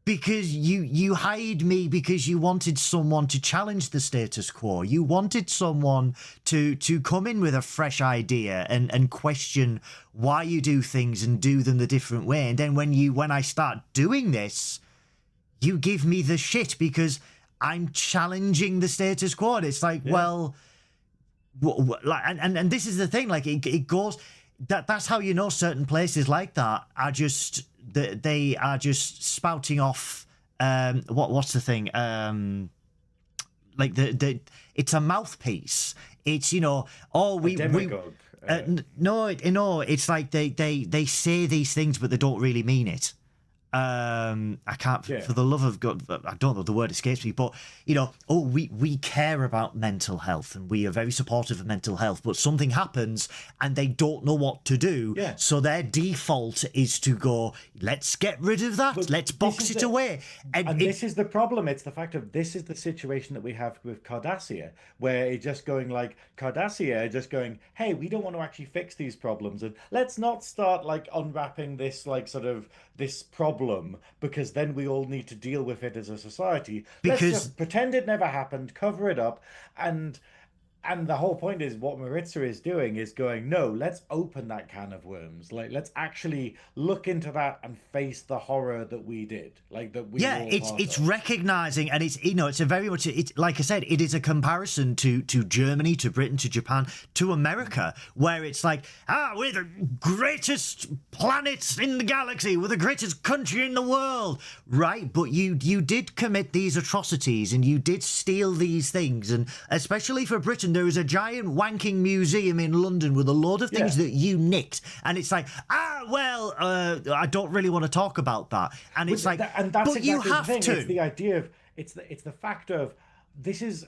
because you hired me because you wanted someone to challenge the status quo. You wanted someone to come in with a fresh idea and question why you do things and do them the different way. And then when I start doing this, you give me the shit because I'm challenging the status quo. And it's like, well, like, and this is the thing, like it goes, that's how you know certain places like that are just, they are just spouting off what's the thing, like it's a mouthpiece. It's, we demagogue. no, it's like they say these things but they don't really mean it. I can't, for the love of God, I don't know, the word escapes me, but we care about mental health and we are very supportive of mental health, but something happens and they don't know what to do. So their default is to go, let's get rid of that, let's box it away. And this is the problem. It's the fact of, this is the situation that we have with Cardassia, where it's just going like, Cardassia just going, hey, we don't want to actually fix these problems, and let's not start like unwrapping this like sort of this problem, because then we all need to deal with it as a society. Let's just pretend it never happened, cover it up, and the whole point is what Maritza is doing is going, no, let's open that can of worms. Like, let's actually look into that and face the horror that we did. Like, that we it's recognizing, and it's, it's a very much, it's like I said, it is a comparison to Germany, to Britain, to Japan, to America, where it's like, we're the greatest planets in the galaxy, we're the greatest country in the world, right? But you did commit these atrocities and you did steal these things, and especially for Britain, there is a giant wanking museum in London with a load of things that you nicked, and it's like, I don't really want to talk about that, and it's like, and that's but exactly you have the thing. to. It's the idea of, it's the fact of, this is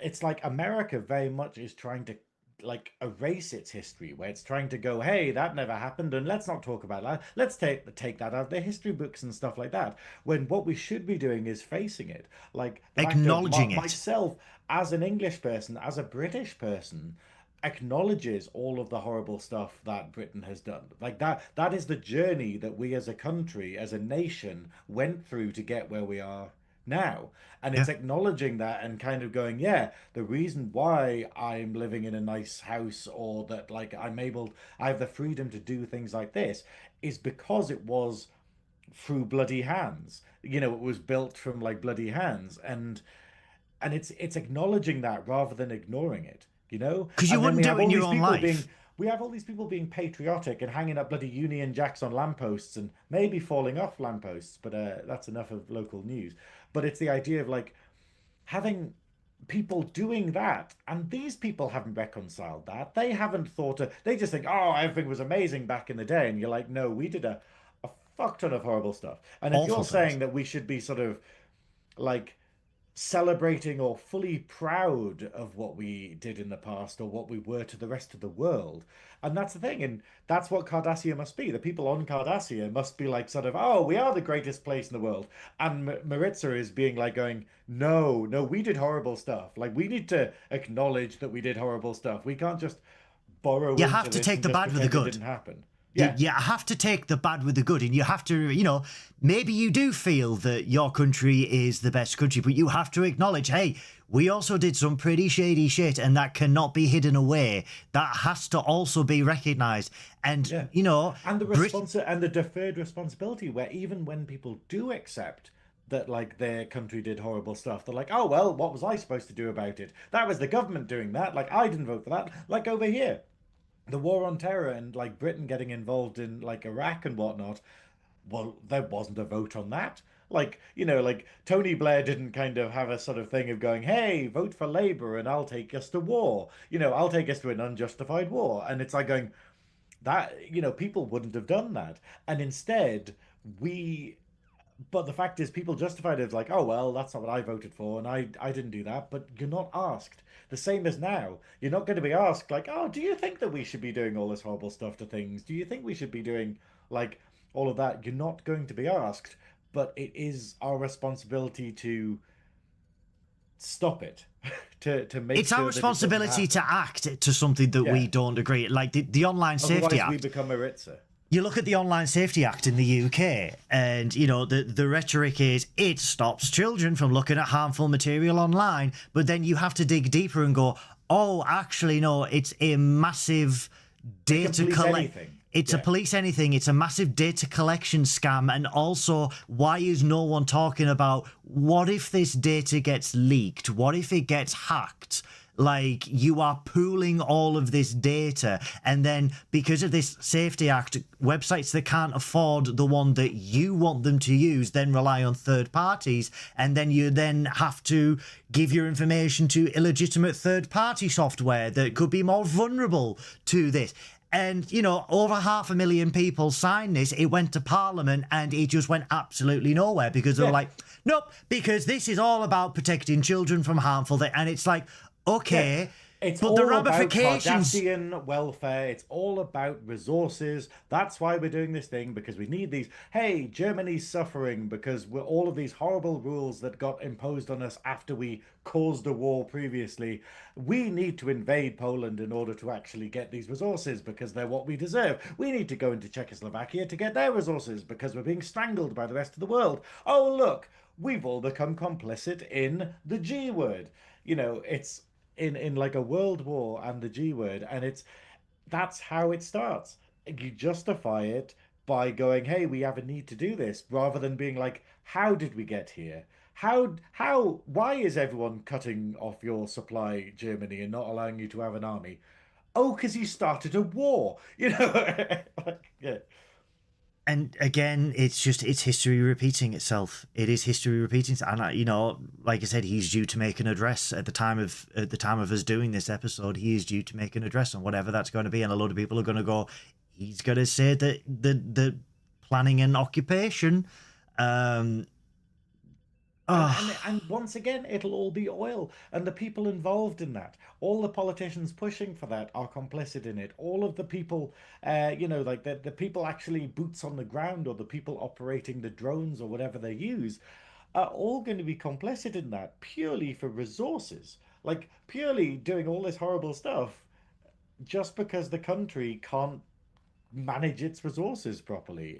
it's like America very much is trying to like erase its history, where it's trying to go, hey, that never happened, and let's not talk about that. Let's take that out of the history books and stuff like that. When what we should be doing is facing it, like acknowledging it. Myself, as an English person, as a British person, acknowledges all of the horrible stuff that Britain has done. Like that is the journey that we as a country, as a nation, went through to get where we are now. And it's acknowledging that and kind of going, the reason why I'm living in a nice house, or that like I have the freedom to do things like this, is because it was through bloody hands. It was built from like bloody hands, and it's acknowledging that rather than ignoring it, because you wouldn't do it in your own life. We have all these people being patriotic and hanging up bloody Union Jacks on lampposts and maybe falling off lampposts, but that's enough of local news. But it's the idea of like having people doing that, and these people haven't reconciled that. They haven't they just think, oh, everything was amazing back in the day, and you're like, no, we did a fuck ton of horrible stuff. And if you're saying that we should be sort of like celebrating or fully proud of what we did in the past, or what we were to the rest of the world, and that's the thing, and that's what Cardassia must be. The people on Cardassia must be like sort of, oh, we are the greatest place in the world, and Maritza is being like going, no, we did horrible stuff. Like, we need to acknowledge that we did horrible stuff. We can't just borrow. You have to take the bad with the good. It didn't happen. You have to take the bad with the good, and you have to, maybe you do feel that your country is the best country, but you have to acknowledge, hey, we also did some pretty shady shit, and that cannot be hidden away. That has to also be recognized. And, and the deferred responsibility, where even when people do accept that like their country did horrible stuff, they're like, oh, well, what was I supposed to do about it? That was the government doing that. Like, I didn't vote for that. Like over here, the war on terror and like Britain getting involved in like Iraq and whatnot, well, there wasn't a vote on that. Like, like Tony Blair didn't kind of have a sort of thing of going, hey, vote for Labour and I'll take us to war. I'll take us to an unjustified war. And it's like going, that, people wouldn't have done that. And instead, we but the fact is, people justified it as like, oh, well, that's not what I voted for, and I didn't do that. But you're not asked. The same as now. You're not going to be asked, like, oh, do you think that we should be doing all this horrible stuff to things? Do you think we should be doing, like, all of that? You're not going to be asked. But it is our responsibility to stop it, to make It's our sure that it doesn't responsibility happen. to act to something that we Yeah. don't agree. Like the Online Safety Otherwise, we Act. become Maritza. You look at the Online Safety Act in the UK, and the rhetoric is it stops children from looking at harmful material online. But then you have to dig deeper and go, oh, actually, no, it's a massive data Police collect. anything. It's a Yeah. police anything. It's a massive data collection scam. And also, why is no one talking about what if this data gets leaked? What if it gets hacked? Like, you are pooling all of this data, and then because of this Safety Act, websites that can't afford the one that you want them to use then rely on third parties, and then you then have to give your information to illegitimate third party software that could be more vulnerable to this. And, over 500,000 people signed this. It went to Parliament and it just went absolutely nowhere because they were like, nope, because this is all about protecting children from harmful things. And it's like, okay, Yeah. It's but all the about ramifications. Cardassian welfare. It's all about resources. That's why we're doing this thing, because we need these. Hey, Germany's suffering because we're all of these horrible rules that got imposed on us after we caused a war previously. We need to invade Poland in order to actually get these resources because they're what we deserve. We need to go into Czechoslovakia to get their resources because we're being strangled by the rest of the world. Oh, look, we've all become complicit in the G word. It's in like a world war and the G word, and that's how it starts. You justify it by going, hey, we have a need to do this, rather than being like, how did we get here? Why is everyone cutting off your supply, Germany, and not allowing you to have an army? Oh, because you started a war. Like, yeah. And again, it's history repeating itself. It is history repeating, and like I said, he's due to make an address at the time of us doing this episode. He is due to make an address on whatever that's going to be, and a lot of people are going to go. He's going to say that the planning and occupation. And once again, it'll all be oil, and the people involved in that, all the politicians pushing for that are complicit in it. All of the people, like the people actually boots on the ground, or the people operating the drones or whatever they use, are all going to be complicit in that purely for resources, like purely doing all this horrible stuff just because the country can't manage its resources properly.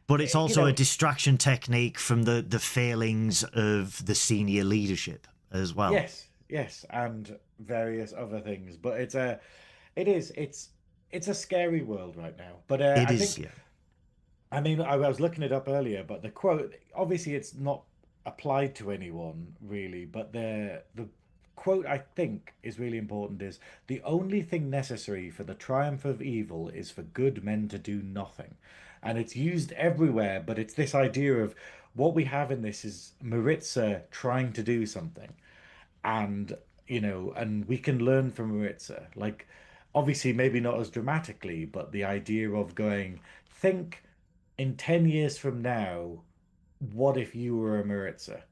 But it's You also know, a distraction technique from the failings of the senior leadership as well. yes, and various other things. But it's a scary world right now. But It I is, think, yeah. I mean, I was looking it up earlier, but the quote, obviously, it's not applied to anyone really, but the quote I think is really important is the only thing necessary for the triumph of evil is for good men to do nothing. And it's used everywhere, but it's this idea of what we have in this is Maritza trying to do something, and and we can learn from Maritza. Like, obviously, maybe not as dramatically, but the idea of going, think in 10 years from now, what if you were a Maritza?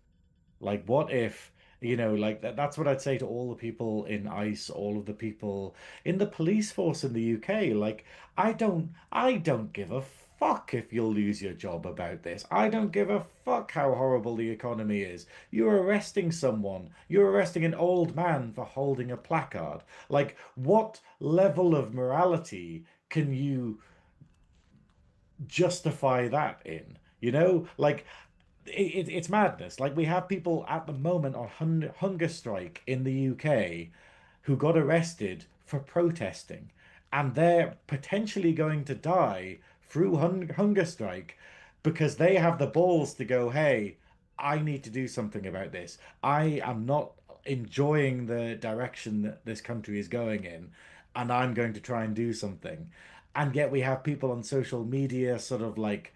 Like, what if, like that's what I'd say to all the people in ICE, all of the people in the police force in the UK. Like, I don't give a fuck if you'll lose your job about this. I don't give a fuck how horrible the economy is. You're arresting someone. You're arresting an old man for holding a placard. Like, what level of morality can you justify that in? Like, it's madness. Like, we have people at the moment on hunger strike in the UK who got arrested for protesting, and they're potentially going to die through hunger strike because they have the balls to go, hey, I need to do something about this. I am not enjoying the direction that this country is going in, and I'm going to try and do something. And yet we have people on social media sort of like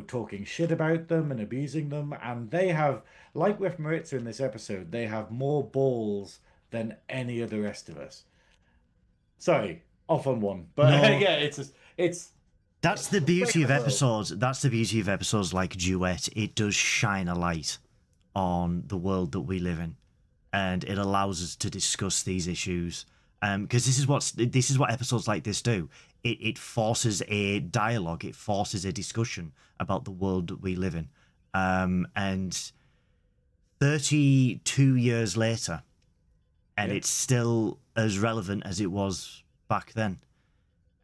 talking shit about them and abusing them. And they have, like with Maritza in this episode, they have more balls than any of the rest of us. Sorry, off on one. But No, yeah, it's that's it's the just great beauty of world. episodes. That's the beauty of episodes like Duet. It does shine a light on the world that we live in, and it allows us to discuss these issues. Because this is what episodes like this do. It forces a dialogue. It forces a discussion about the world that we live in. And 32 years later, and Yeah. it's still as relevant as it was back then.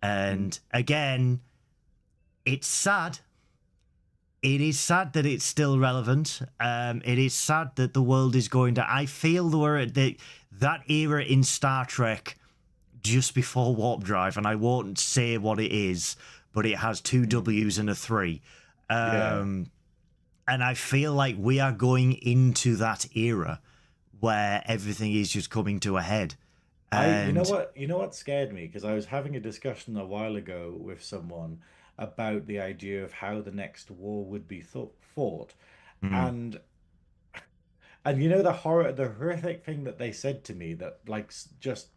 Mm. And again, it's sad. It is sad that it's still relevant. It is sad that the world is going to. I feel we're at that era in Star Trek just before warp drive, and I won't say what it is, but it has two Mm. W's and a three. Yeah. And I feel like we are going into that era where everything is just coming to a head. You know And what, scared me? Because I was having a discussion a while ago with someone about the idea of how the next war would be fought. mm, And the horrific thing that they said to me that like just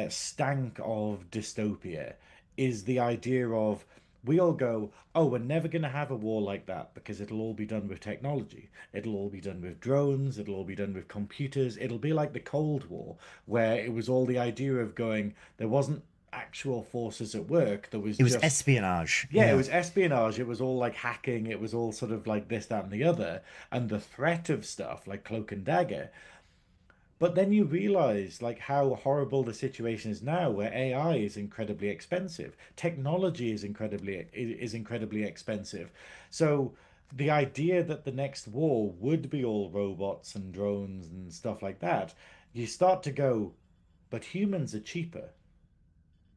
stank of dystopia is the idea of we all go, oh, we're never going to have a war like that because it'll all be done with technology. It'll all be done with drones. It'll all be done with computers. It'll be like the Cold War, where it was all the idea of going, there wasn't actual forces at work. There was it was just, espionage. yeah, it Yeah. was espionage. It was all like hacking. It was all sort of like this, that, and the other. And the threat of stuff like Cloak and Dagger. But then you realize like how horrible the situation is now, where AI is incredibly expensive, technology is incredibly expensive. So the idea that the next war would be all robots and drones and stuff like that, you start to go, but humans are cheaper.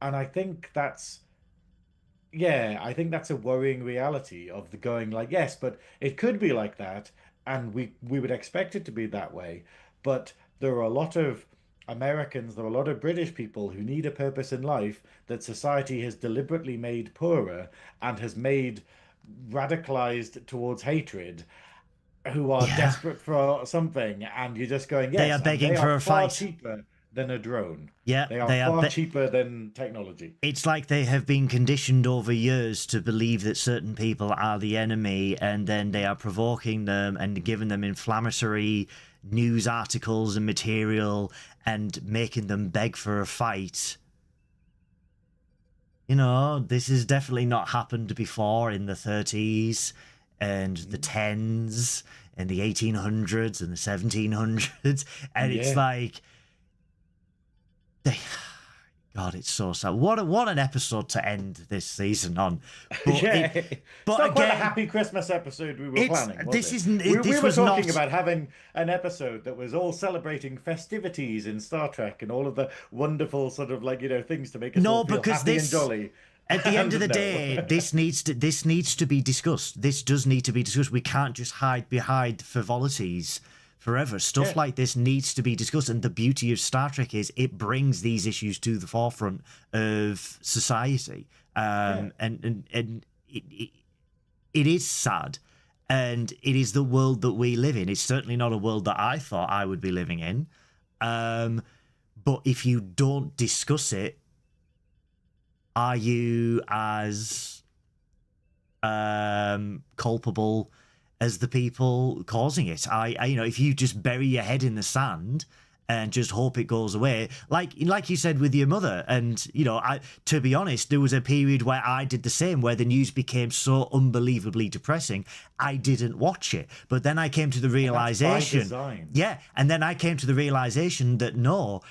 And I think that's a worrying reality of the going like, yes, but it could be like that, and we would expect it to be that way. But there are a lot of Americans, there are a lot of British people who need a purpose in life that society has deliberately made poorer and has made radicalized towards hatred, who are Yeah. desperate for something, and you're just going, They are yes, and begging they are for a far fight. cheaper than a drone. Yeah, They are they are. far cheaper than technology. It's like they have been conditioned over years to believe that certain people are the enemy, and then they are provoking them and giving them inflammatory news articles and material and making them beg for a fight. This has definitely not happened before in the 30s and the 10s and the 1800s and the 1700s. And it's Yeah. like, they, God, it's so sad. What an episode to end this season on. But Yeah, it, it's but not quite a again, happy Christmas episode we were it's planning, was this it? isn't We this were was talking not. about having an episode that was all celebrating festivities in Star Trek and all of the wonderful sort of like, things to make us all No, feel because happy and this, jolly. at the end of And the no. day, this needs to be discussed. This does need to be discussed. We can't just hide behind frivolities forever. Stuff Yeah, like this needs to be discussed. And the beauty of Star Trek is it brings these issues to the forefront of society. yeah, And it is sad. And it is the world that we live in. It's certainly not a world that I thought I would be living in. Um, but if you don't discuss it, are you as culpable as the people causing it? If you just bury your head in the sand and just hope it goes away, like you said with your mother, and to be honest, there was a period where I did the same, where the news became so unbelievably depressing, I didn't watch it. But then I came to the and that's by realization, design. yeah, and then I came to the realization that no.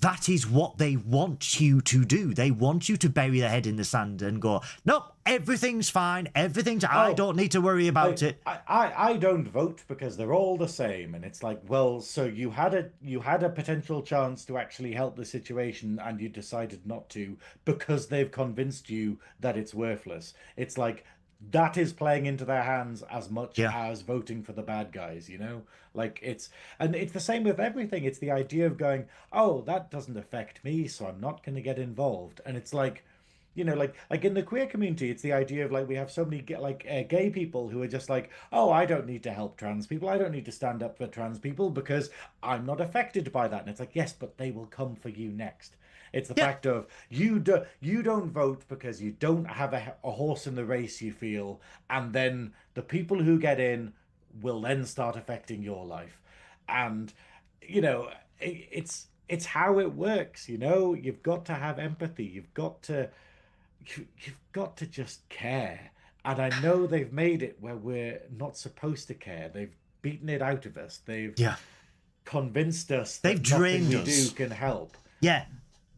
That is what they want you to do. They want you to bury your head in the sand and go, nope, everything's fine. I Oh, don't need to worry about it. I don't vote because they're all the same. And it's like, well, so you had a potential chance to actually help the situation and you decided not to because they've convinced you that it's worthless. It's like that is playing into their hands as much Yeah. as voting for the bad guys, Like and it's the same with everything. It's the idea of going, oh, that doesn't affect me, so I'm not going to get involved. And it's like, like in the queer community, it's the idea of like we have so many gay people who are just like, oh, I don't need to help trans people, I don't need to stand up for trans people because I'm not affected by that. And it's like, yes, but they will come for you next. It's the Yeah, fact of you don't vote because you don't have a horse in the race, you feel, and then the people who get in will then start affecting your life. And you know, it's how it works, you've got to have empathy, you've got to just care. And I know they've made it where we're not supposed to care. They've beaten it out of us. They've yeah. convinced us They've that nothing drained we do us. can help. Yeah,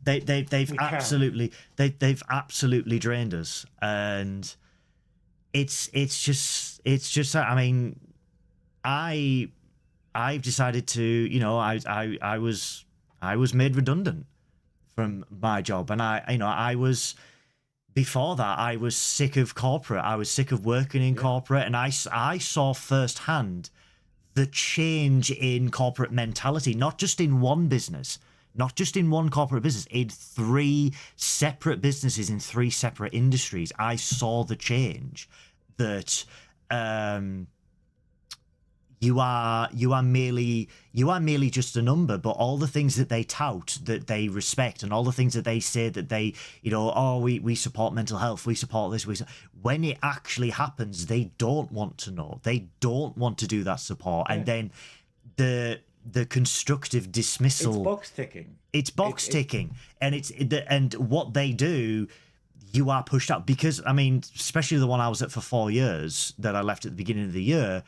they've We can. they've absolutely drained us, and it's just I mean, I I've decided to, I was made redundant from my job, and I was, before that, I was sick of corporate. I was sick of working in Yeah. corporate, and I saw firsthand the change in corporate mentality, not just in one business, not just in one corporate business, in three separate businesses in three separate industries. I saw the change that um, you are merely just a number, but all the things that they tout, that they respect, and all the things that they say that they, oh, we support mental health, we support this, when it actually happens, they don't want to know, they don't want to do that support. Yeah. And then the constructive It's dismissal, box ticking. it's box ticking, and and what they do, you are pushed out. Because I mean, especially the one I was at for 4 years that I left at the beginning of the year,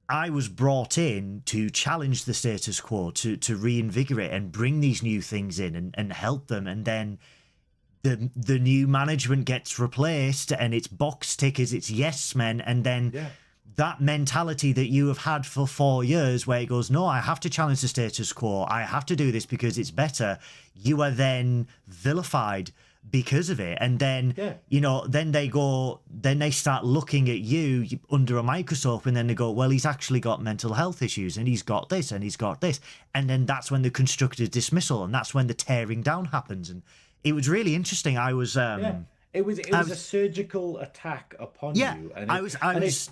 I was brought in to challenge the status quo, to reinvigorate and bring these new things in, and help them. And then the new management gets replaced, and it's box tickers, it's yes men, and then Yeah. that mentality that you have had for 4 years, where it goes, no, I have to challenge the status quo, I have to do this because it's better, you are then vilified because of it. And then Yeah. then they start looking at you under a microscope, and then they go, well, he's actually got mental health issues, and he's got this, and he's got this. And then that's when the constructive dismissal, and that's when the tearing down happens. And it was really interesting. I was Yeah. It was a surgical attack upon yeah, you. And I it was and it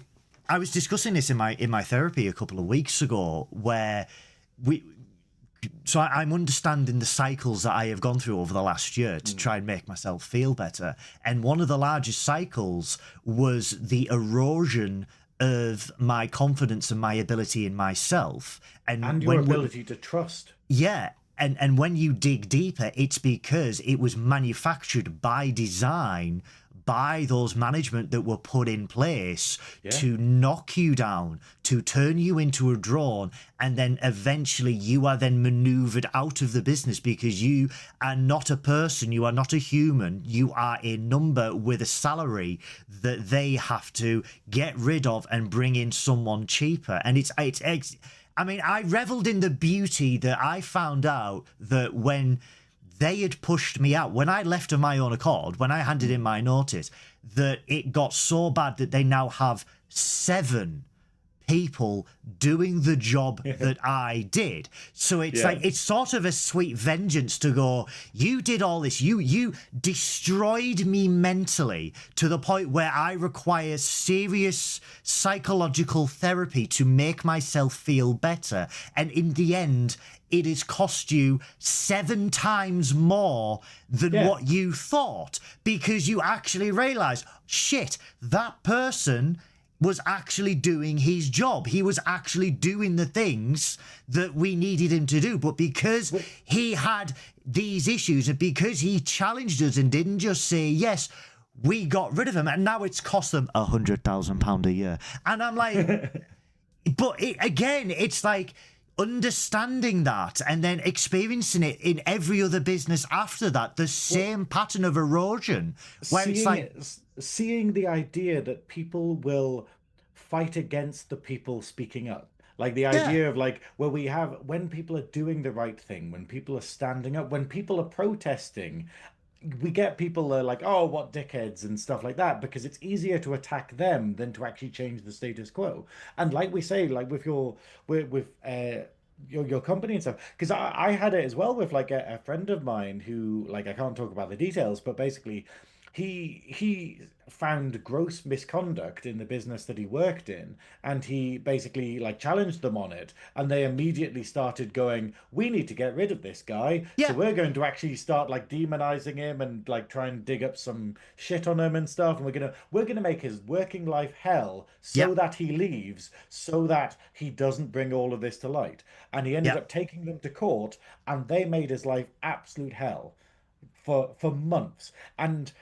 I was discussing this in my therapy a couple of weeks ago, where we so I'm understanding the cycles that I have gone through over the last year to try and make myself feel better. And one of the largest cycles was the erosion of my confidence and my ability in myself. and your ability to trust. Yeah, and when you dig deeper, it's because it was manufactured by design by those management that were put in place Yeah. to knock you down, to turn you into a drone, and then eventually you are then maneuvered out of the business because you are not a person, you are not a human, you are a number with a salary that they have to get rid of and bring in someone cheaper. And I mean, I reveled in the beauty that I found out that when they had pushed me out, when I left of my own accord, when I handed in my notice, that it got so bad that they now have 7 people doing the job that I did. So it's Yeah. like, it's sort of a sweet vengeance to go, you did all this, you destroyed me mentally to the point where I require serious psychological therapy to make myself feel better. And in the end, it has cost you 7 times more than Yeah. what you thought, because you actually realize, shit, that person was actually doing his job. He was actually doing the things that we needed him to do. But because he had these issues, and because he challenged us and didn't just say yes, we got rid of him. And now it's cost them £100,000 a year. And I'm like, but again, it's like understanding that and then experiencing it in every other business after that, the same pattern of erosion, where it's like, Seeing the idea that people will fight against the people speaking up, like the yeah, idea of like where we have when people are doing the right thing, when people are standing up, when people are protesting, we get people that are like, oh, what dickheads and stuff like that, because it's easier to attack them than to actually change the status quo. And like we say, like with your company and stuff. Because I had it as well with like a friend of mine who, like, I can't talk about the details, but basically he found gross misconduct in the business that he worked in, and he basically like challenged them on it, and they immediately started going, we need to get rid of this guy, so Yeah, we're going to actually start like demonizing him and like try and dig up some shit on him and stuff, and we're gonna make his working life hell yeah, so that he leaves, so that he doesn't bring all of this to light. And he ended yeah. up taking them to court, and they made his life absolute hell for months. And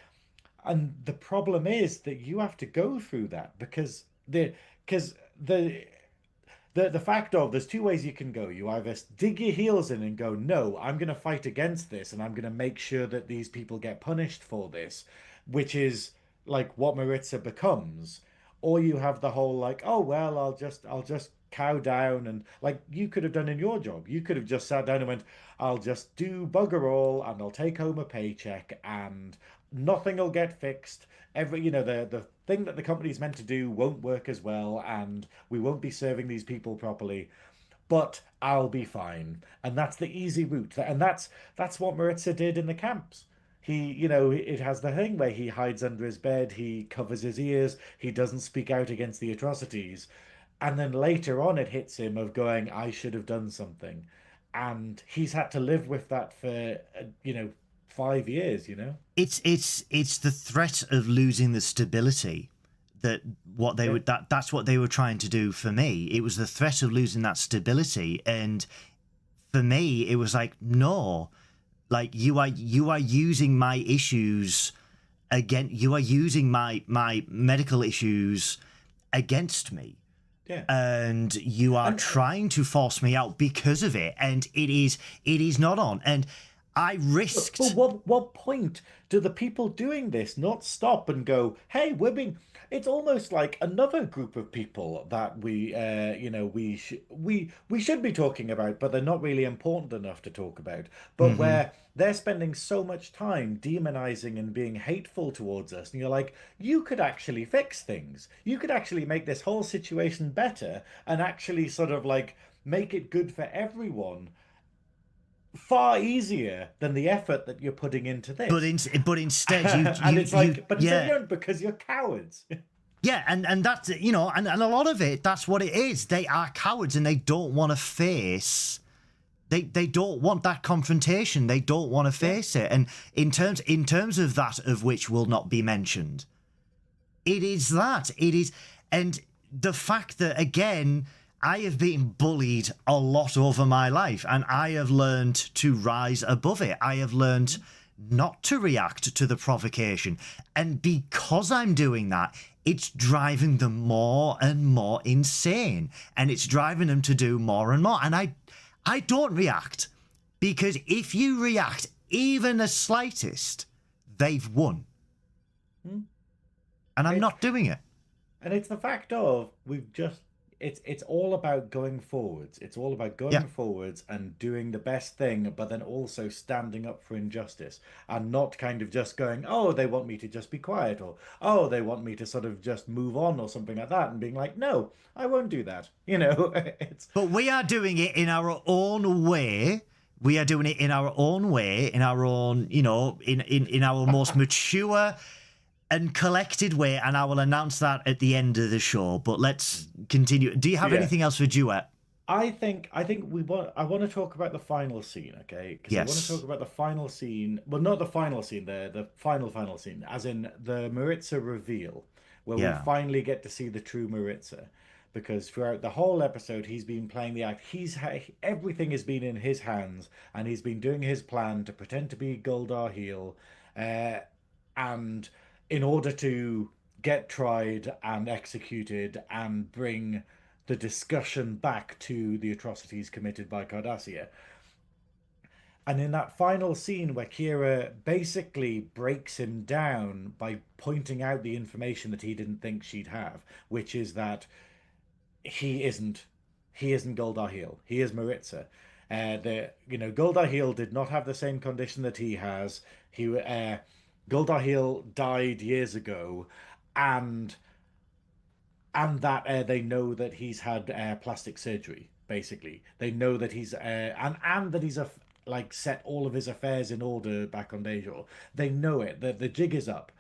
the problem is that you have to go through that because the the fact of there's two ways you can go. You either dig your heels in and go, no, I'm going to fight against this and I'm going to make sure that these people get punished for this, which is like what Maritza becomes. Or you have the whole like, oh well, I'll just cow down, and like you could have done in your job. You could have just sat down and went, I'll just do bugger all and I'll take home a paycheck and nothing will get fixed. The thing that the company's meant to do won't work as well, and we won't be serving these people properly, but I'll be fine. And that's the easy route. And that's what Maritza did in the camps. It has the thing where he hides under his bed, he covers his ears, he doesn't speak out against the atrocities. And then later on, it hits him of going, I should have done something. And he's had to live with that for, 5 years. It's the threat of losing the stability that what they Yeah. would that's what they were trying to do for me. It was the threat of losing that stability, and for me, it was like, no, like you are using my issues again. You are using my medical issues against me, Yeah. and you are And trying to force me out because of it, and it is not on. And I but risked. what point do the people doing this not stop and go, "Hey, we're being." It's almost like another group of people that we should be talking about, but they're not really important enough to talk about. But Mhm. where they're spending so much time demonizing and being hateful towards us, and you're like, you could actually fix things. You could actually make this whole situation better and actually sort of like make it good for everyone far easier than the effort that you're putting into but this. in, but instead And it's like, but instead you yeah, don't, because you're cowards. yeah, and that's, and a lot of it, that's what it is. They are cowards, and they don't want to face, they don't want that confrontation. They don't want to Yeah. face it. And in terms of that, of which will not be mentioned, it is. And the fact that, again, I have been bullied a lot over my life, and I have learned to rise above it. I have learned not to react to the provocation. And because I'm doing that, it's driving them more and more insane. And it's driving them to do more and more. And I don't react, because if you react even the slightest, they've won. Hmm. And I'm It's not doing it. and it's the fact of we've just it's all about going forwards. It's all about Yeah. going forwards and doing the best thing, but then also standing up for injustice and not kind of just going, oh, they want me to just be quiet, or oh, they want me to sort of just move on or something like that, and being like, no, I won't do that. It's But we are doing it in our own way. We are doing it in our own way, in our own, in our most mature and collected way. And I will announce that at the end of the show. But let's continue. Do you have yeah. anything else for Duet? I think I want to talk about the final scene, okay? Because I want to talk Yes. about the final scene. Well, not the final scene, the final scene, as in the Maritza reveal, where we Yeah. finally get to see the true Maritza. Because throughout the whole episode, he's been playing the act. Everything has been in his hands, and he's been doing his plan to pretend to be Goldar Heel, uh, and in order to get tried and executed and bring the discussion back to the atrocities committed by Cardassia. And in that final scene where Kira basically breaks him down by pointing out the information that he didn't think she'd have, which is that he isn't he isn't Goldar Heel. He is Maritza. Goldar Heel did not have the same condition that he has. Goldar Heel died years ago, and that they know that he's had plastic surgery. basically. They know that he's and that he's like set all of his affairs in order back on Dejor. They know it. The jig is up,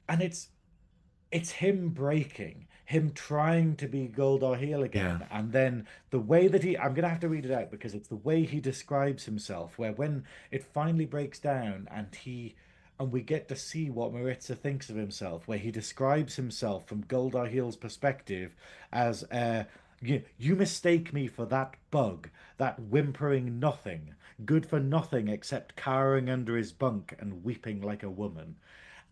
and it's him breaking, him trying to be Goldar Heel Yeah. again, and then the way that I'm gonna have to read it out because it's the way he describes himself, where when it finally breaks down and we get to see what Maritza thinks of himself, where he describes himself from Goldar Heel's perspective as you mistake me for that bug, that whimpering nothing, good for nothing except cowering under his bunk and weeping like a woman.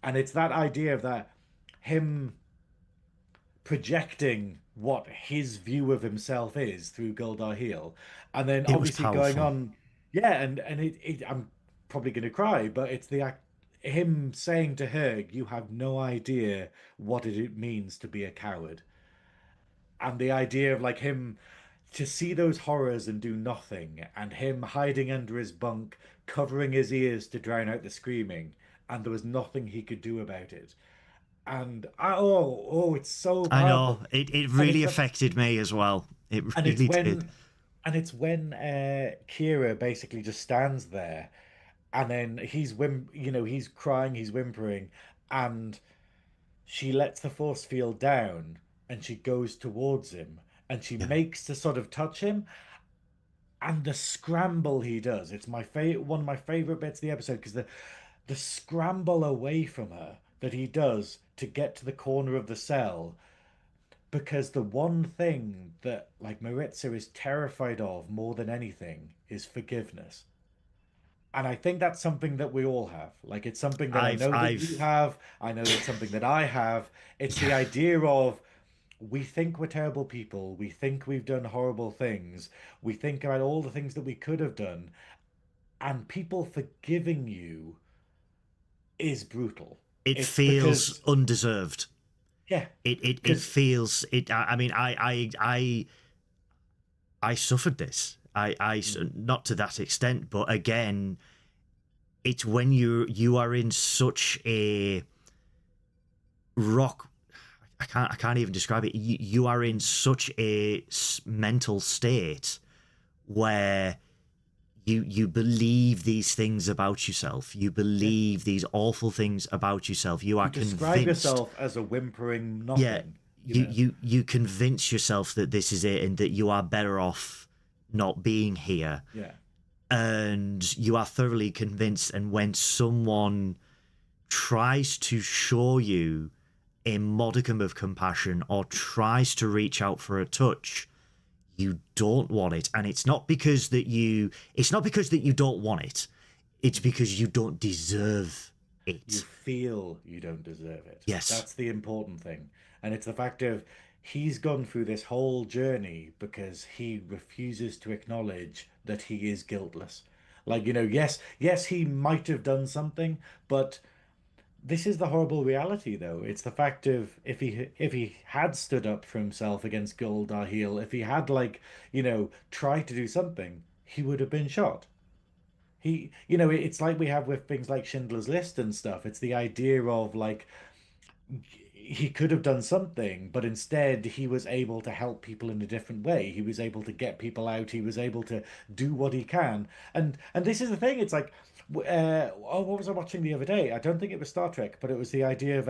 And it's that idea of that him projecting what his view of himself is through Goldar Heel, and then It was obviously going powerful. on, yeah, and I'm probably going to cry, but it's the act, him saying to her, "You have no idea what it means to be a coward," and the idea of like him to see those horrors and do nothing, and him hiding under his bunk, covering his ears to drown out the screaming, and there was nothing he could do about it. And it's so I powerful. know. It And really it's a, affected me as well. It and it's really did. when it's when Kira basically just stands there, and then he's crying, he's whimpering, and she lets the force field down, and she goes towards him, and she Yeah. makes to sort of touch him, and the scramble he does. It's my favorite, one of my favorite bits of the episode because the scramble away from her that he does to get to the corner of the cell, because the one thing that like Maritza is terrified of more than anything is forgiveness. And I think that's something that we all have. Like it's something that I know that you I've have, I know that's something that I have. It's the yeah. idea of we think we're terrible people, we think we've done horrible things, we think about all the things that we could have done, and people forgiving you is brutal. It It's feels because undeserved. yeah, It because feels it. I mean, I suffered this. Not to that extent, but again, it's when you are in such a rock. I can't even describe it. You are in such a mental state where you believe these things about yourself. You yeah, believe these awful things about yourself. You are you describe convinced. yourself as a whimpering Yeah, nothing, you you know. you you convince yourself that this is it and that you are better off not being here, Yeah. and you are thoroughly convinced. And when someone tries to show you a modicum of compassion or tries to reach out for a touch, you don't want it. And it's not because that you don't want it, it's because you don't deserve You it. feel you don't deserve it. Yes. That's the important thing. And it's the fact of he's gone through this whole journey because he refuses to acknowledge that he is guiltless. Like, yes, he might have done something, but this is the horrible reality, though. It's the fact of if he had stood up for himself against Goldar Heel, if he had like, tried to do something, he would have been shot. It's like we have with things like Schindler's List and stuff. It's the idea of like he could have done something, but instead he was able to help people in a different way. He was able to get people out. He was able to do what he can. And this is the thing. It's like, what was I watching the other day? I don't think it was Star Trek, but it was the idea of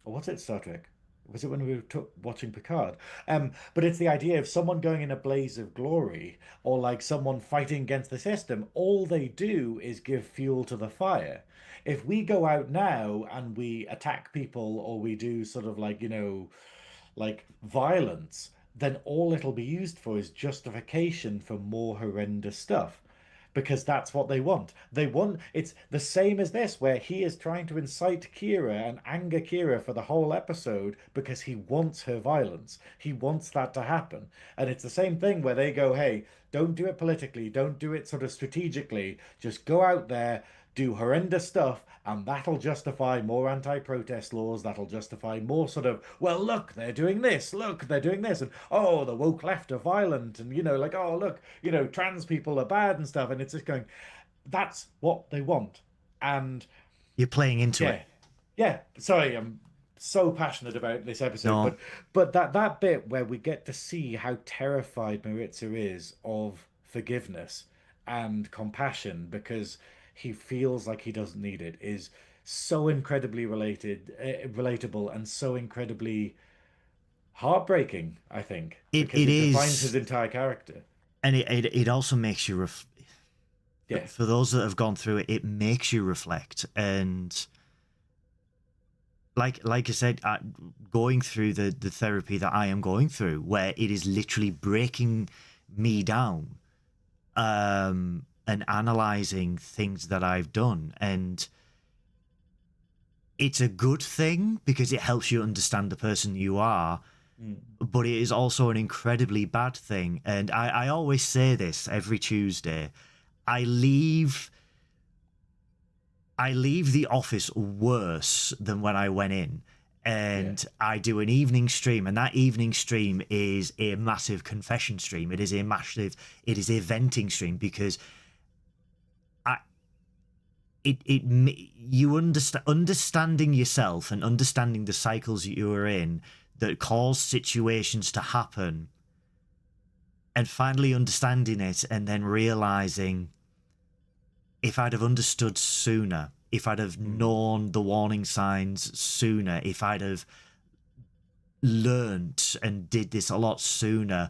or was it Star Trek? Was it when we were watching Picard? But it's the idea of someone going in a blaze of glory or like someone fighting against the system. All they do is give fuel to the fire. If we go out now and we attack people or we do sort of like, like violence, then all it'll be used for is justification for more horrendous stuff because that's what they want. They want it's the same as this, where he is trying to incite Kira and anger Kira for the whole episode because he wants her violence. He wants that to happen. And it's the same thing where they go, hey, don't do it politically, don't do it sort of strategically, just go out there, do horrendous stuff, and that'll justify more anti-protest laws. That'll justify more sort of, well, look, they're doing this, look, they're doing this, and oh, the woke left are violent, and like, oh, look, trans people are bad and stuff, and it's just going, that's what they want. And You're playing into yeah, it. yeah. Sorry, I'm so passionate about this episode, No, but that bit where we get to see how terrified Maritza is of forgiveness and compassion because he feels like he doesn't need it is so incredibly relatable, and so incredibly heartbreaking, I think, because it it defines his is, entire character. and it also makes you Yeah. for those that have gone through it, it makes you reflect. And like I said, going through the therapy that I am going through, where it is literally breaking me down, and analyzing things that I've done, and it's a good thing because it helps you understand the person you are, Mm. but it is also an incredibly bad thing. And I always say this every Tuesday. I leave I leave the office worse than when I went in. Yeah. And I do an evening stream, and that evening stream is a massive confession stream. It is a venting stream, because I, you understanding yourself and understanding the cycles you are in that cause situations to happen, and finally understanding it, and then realizing, if I'd have understood sooner, if I'd have known the warning signs sooner, if I'd have learnt and did this a lot sooner,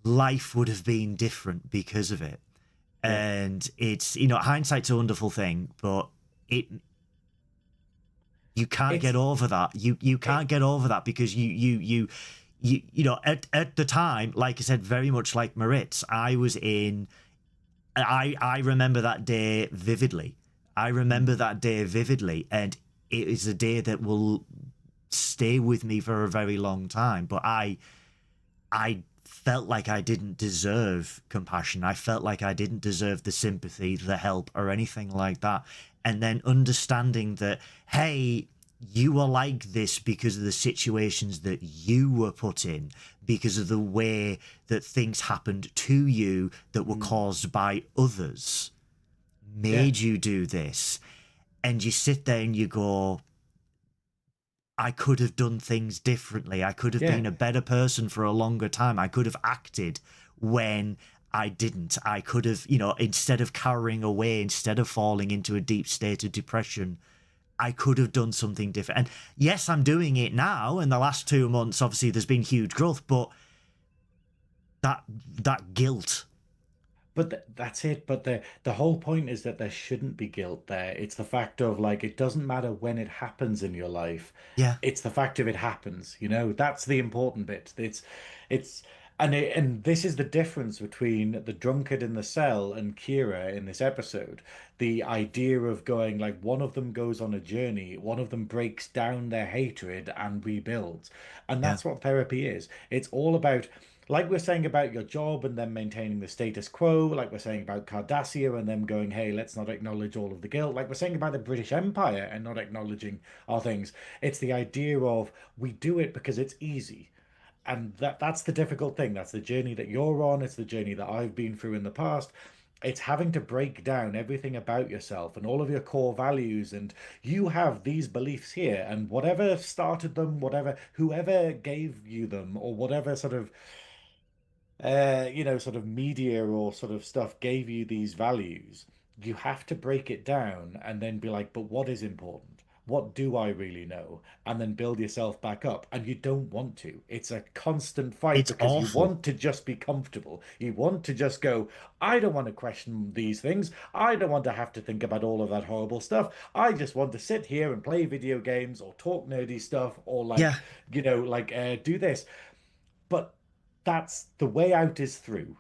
life would have been different because of it. Yeah. And it's, hindsight's a wonderful thing, but you can't It's get over that. You can't get over that, because at the time, like I said, very much like Maritz, I remember that day vividly. And it is a day that will stay with me for a very long time. But I felt like I didn't deserve compassion. I felt like I didn't deserve the sympathy, the help, or anything like that. And then understanding that, hey, you are like this because of the situations that you were put in, because of the way that things happened to you that were caused by others, made you do this. And you sit there and you go, I could have done things differently. I could have been a better person for a longer time. I could have acted when I didn't. I could have, instead of cowering away, instead of falling into a deep state of depression, I could have done something different. And yes, I'm doing it now. In the last 2 months, obviously, there's been huge growth, but that guilt. But that's it. But the whole point is that there shouldn't be guilt there. It's the fact of, like, it doesn't matter when it happens in your life. Yeah. It's the fact of it happens. That's the important bit. It's and this is the difference between the drunkard in the cell and Kira in this episode. The idea of going, like, one of them goes on a journey, one of them breaks down their hatred and rebuilds. And Yeah. that's what therapy is. It's all about, like we're saying about your job and them maintaining the status quo, like we're saying about Cardassia and them going, hey, let's not acknowledge all of the guilt, like we're saying about the British Empire and not acknowledging our things. It's the idea of, we do it because it's easy. And that's the difficult thing. That's the journey that you're on. It's the journey that I've been through in the past. It's having to break down everything about yourself and all of your core values. And you have these beliefs here, and whatever started them, whoever gave you them, or whatever sort of sort of media or sort of stuff gave you these values, you have to break it down and then be like, but what is important? What do I really know? And then build yourself back up. And you don't want to. It's a constant fight, It's because you awful. want to just be comfortable. You want to just go, I don't want to question these things. I don't want to have to think about all of that horrible stuff. I just want to sit here and play video games or talk nerdy stuff, or Yeah. do this. But that's the way out, is through.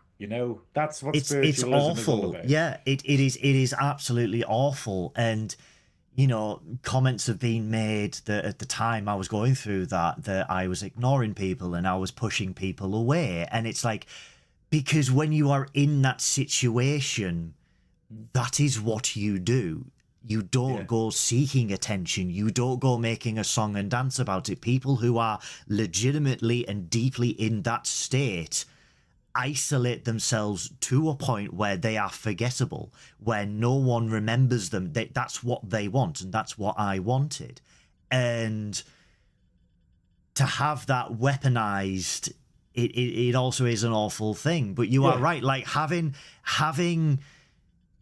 That's what It's spiritualism is all awful. about. Yeah, it is absolutely awful. And comments have been made that at the time I was going through that I was ignoring people and I was pushing people away. And it's like, because when you are in that situation, that is what you do. You don't go seeking attention. You don't go making a song and dance about it. People who are legitimately and deeply in that state isolate themselves to a point where they are forgettable, where no one remembers them. That's what they want, and that's what I wanted. And to have that weaponized, it also is an awful thing. But you are right, like having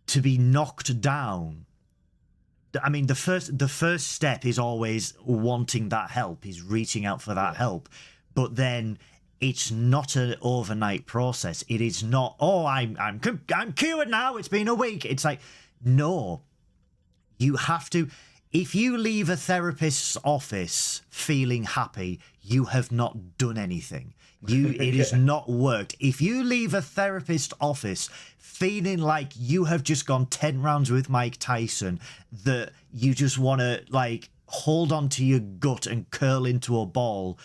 to be knocked down. I mean, the first step is always wanting that help, is reaching out for that help. But then it's not an overnight process. It is not, oh, I'm cured now, it's been a week. It's like, no, you have to. If you leave a therapist's office feeling happy, you have not done anything. It has not worked. If you leave a therapist's office feeling like you have just gone 10 rounds with Mike Tyson, that you just want to like hold on to your gut and curl into a ball,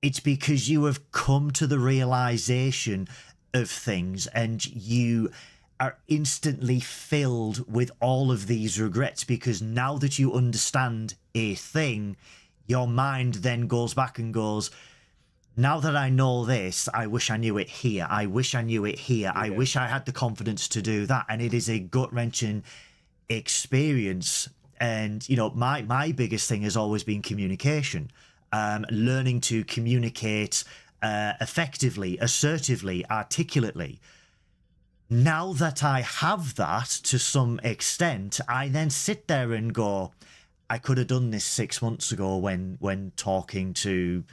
it's because you have come to the realization of things and you are instantly filled with all of these regrets, because now that you understand a thing, your mind then goes back and goes, now that I know this, I wish I knew it here. I wish I knew it here. I wish I had the confidence to do that. And it is a gut-wrenching experience. And, you know, my biggest thing has always been communication. Learning to communicate effectively, assertively, articulately. Now that I have that to some extent, I then sit there and go, I could have done this 6 months ago when talking to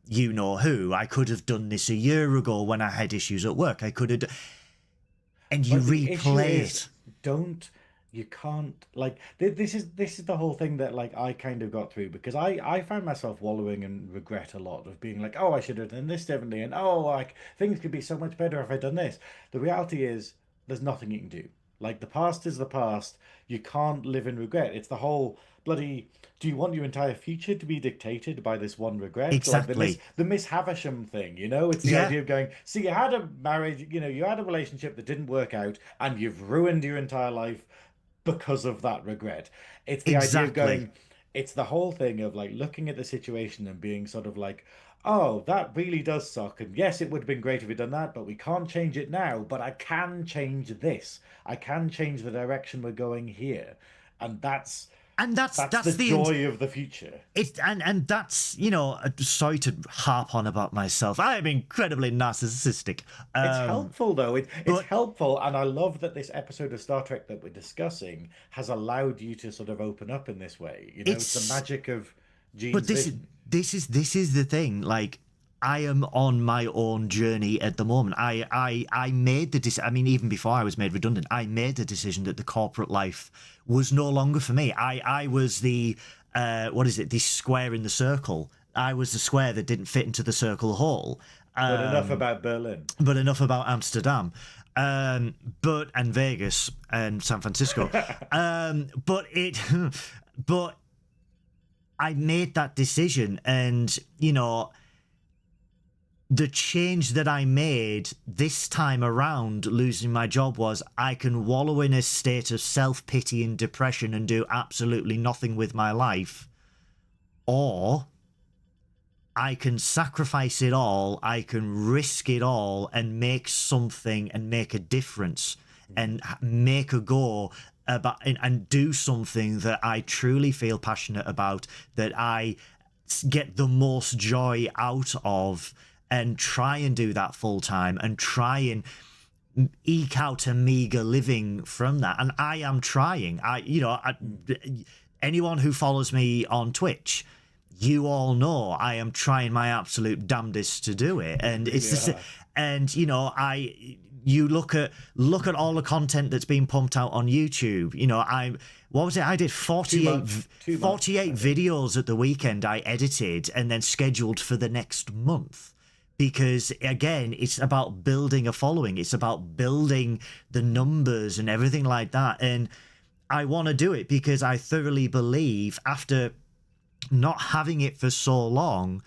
you know who. I could have done this a year ago when I had issues at work. I could have... And you replay it. You can't, like, this is the whole thing that, like, I kind of got through, because I found myself wallowing in regret a lot of being like, oh, I should have done this differently, and oh, like, things could be so much better if I'd done this. The reality is there's nothing you can do. Like, the past is the past. You can't live in regret. It's the whole bloody, do you want your entire future to be dictated by this one regret? Exactly. Like the Miss Havisham thing, you know? It's the idea of going, so you had a marriage, you know, you had a relationship that didn't work out, and you've ruined your entire life because of that regret. It's the idea of going, it's the whole thing of like looking at the situation and being sort of like, oh, that really does suck. And yes, it would have been great if we'd done that, but we can't change it now. But I can change this. I can change the direction we're going here. And that's the joy of the future. And that's, you know, sorry to harp on about myself. I am incredibly narcissistic. It's helpful, though. It's helpful. And I love that this episode of Star Trek that we're discussing has allowed you to sort of open up in this way. You know, it's the magic of Gene's vision. This is the thing. Like, I am on my own journey at the moment. I made the decision. I mean, even before I was made redundant, I made the decision that the corporate life was no longer for me. I was the the square in the circle. I was the square that didn't fit into the circle hole. But enough about Berlin. But enough about Amsterdam. And Vegas and San Francisco. But I made that decision, and you know, the change that I made this time around losing my job was I can wallow in a state of self-pity and depression and do absolutely nothing with my life, or I can sacrifice it all, I can risk it all and make something and make a difference and make a go about and do something that I truly feel passionate about, that I get the most joy out of, and try and do that full time and try and eke out a meager living from that. And I am trying. Anyone who follows me on Twitch, you all know I am trying my absolute damnedest to do it. And it's and you know, you look at all the content that's being pumped out on YouTube. You know, I did 48 videos at the weekend I edited and then scheduled for the next month. Because, again, it's about building a following. It's about building the numbers and everything like that. And I want to do it because I thoroughly believe, after not having it for so long,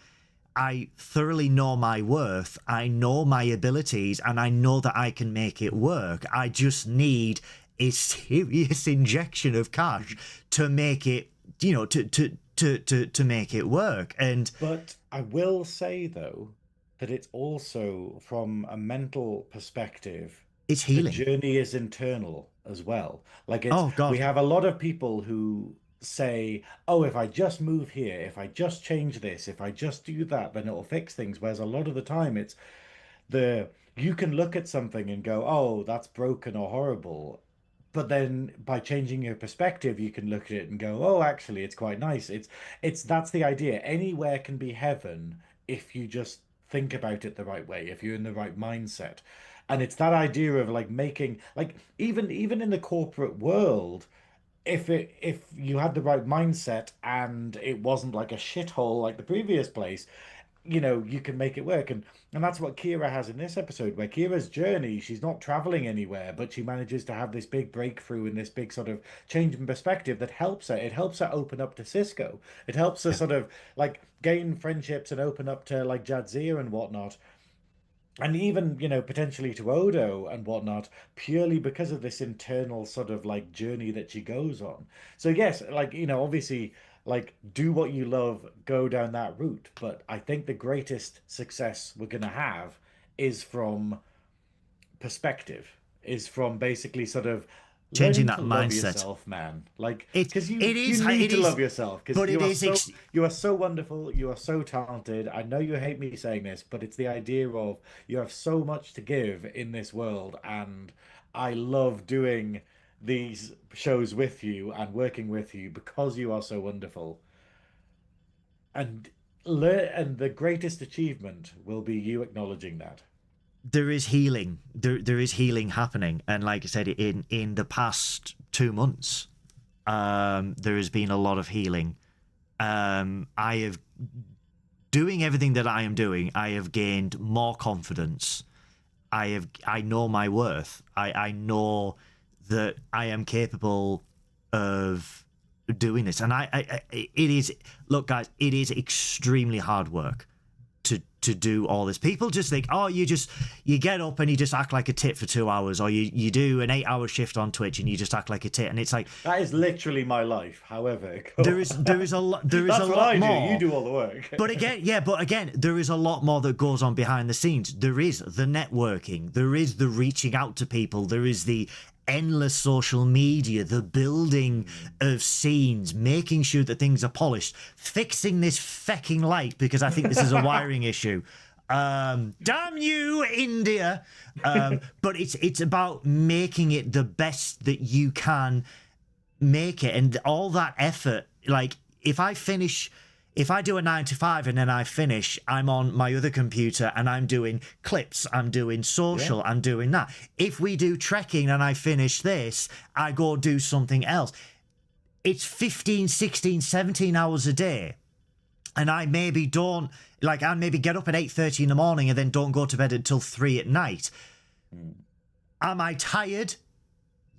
I thoroughly know my worth. I know my abilities, and I know that I can make it work. I just need a serious injection of cash to make it, you know, to make it work. But I will say, though, that it's also, from a mental perspective, it's healing. The journey is internal as well. Like, we have a lot of people who say, oh, if I just move here, if I just change this, if I just do that, then it'll fix things. Whereas a lot of the time it's the you can look at something and go, oh, that's broken or horrible. But then by changing your perspective, you can look at it and go, oh, actually, it's quite nice. It's that's the idea. Anywhere can be heaven if you just think about it the right way, if you're in the right mindset. And it's that idea of like making like even in the corporate world, if you had the right mindset and it wasn't like a shithole like the previous place, you can make it work. And that's what Kira has in this episode, where Kira's journey, she's not traveling anywhere, but she manages to have this big breakthrough and this big sort of change in perspective that helps her. It helps her open up to Cisco. It helps her Yeah. sort of like gain friendships and open up to like Jadzia and whatnot. And even, potentially to Odo and whatnot, purely because of this internal sort of like journey that she goes on. So yes, like, obviously, like do what you love, go down that route. But I think the greatest success we're gonna have is from perspective, is from basically sort of Changing learning that to love mindset. yourself, man. Like, It because you it you is need it to is, love yourself because but it is you are so wonderful, you are so talented. I know you hate me saying this, but it's the idea of you have so much to give in this world, and I love doing these shows with you and working with you because you are so wonderful. And and the greatest achievement will be you acknowledging that. there is healing. There is healing happening, and like I said, in the past 2 months, there has been a lot of healing. I have doing everything that I am doing. I have gained more confidence. I know my worth. I know that I am capable of doing this, and it is, look, guys, it is extremely hard work to do all this. People just think, oh, you get up and you just act like a tit for 2 hours, or you do an 8 hour shift on Twitch and you just act like a tit, and it's like That is literally my life. However, there is a lot that's what I do. You more. do all the work. But again, there is a lot more that goes on behind the scenes. There is the networking, there is the reaching out to people, there is the endless social media, the building of scenes, making sure that things are polished, fixing this fecking light because I think this is a wiring issue. Damn you, India! But it's about making it the best that you can make it, and all that effort. Like if I do a 9 to 5 and then I finish, I'm on my other computer and I'm doing clips, I'm doing social, I'm doing that. If we do trekking and I finish this, I go do something else. It's 15, 16, 17 hours a day. And I maybe don't, like, I maybe get up at 8:30 in the morning and then don't go to bed until 3 at night. Am I tired?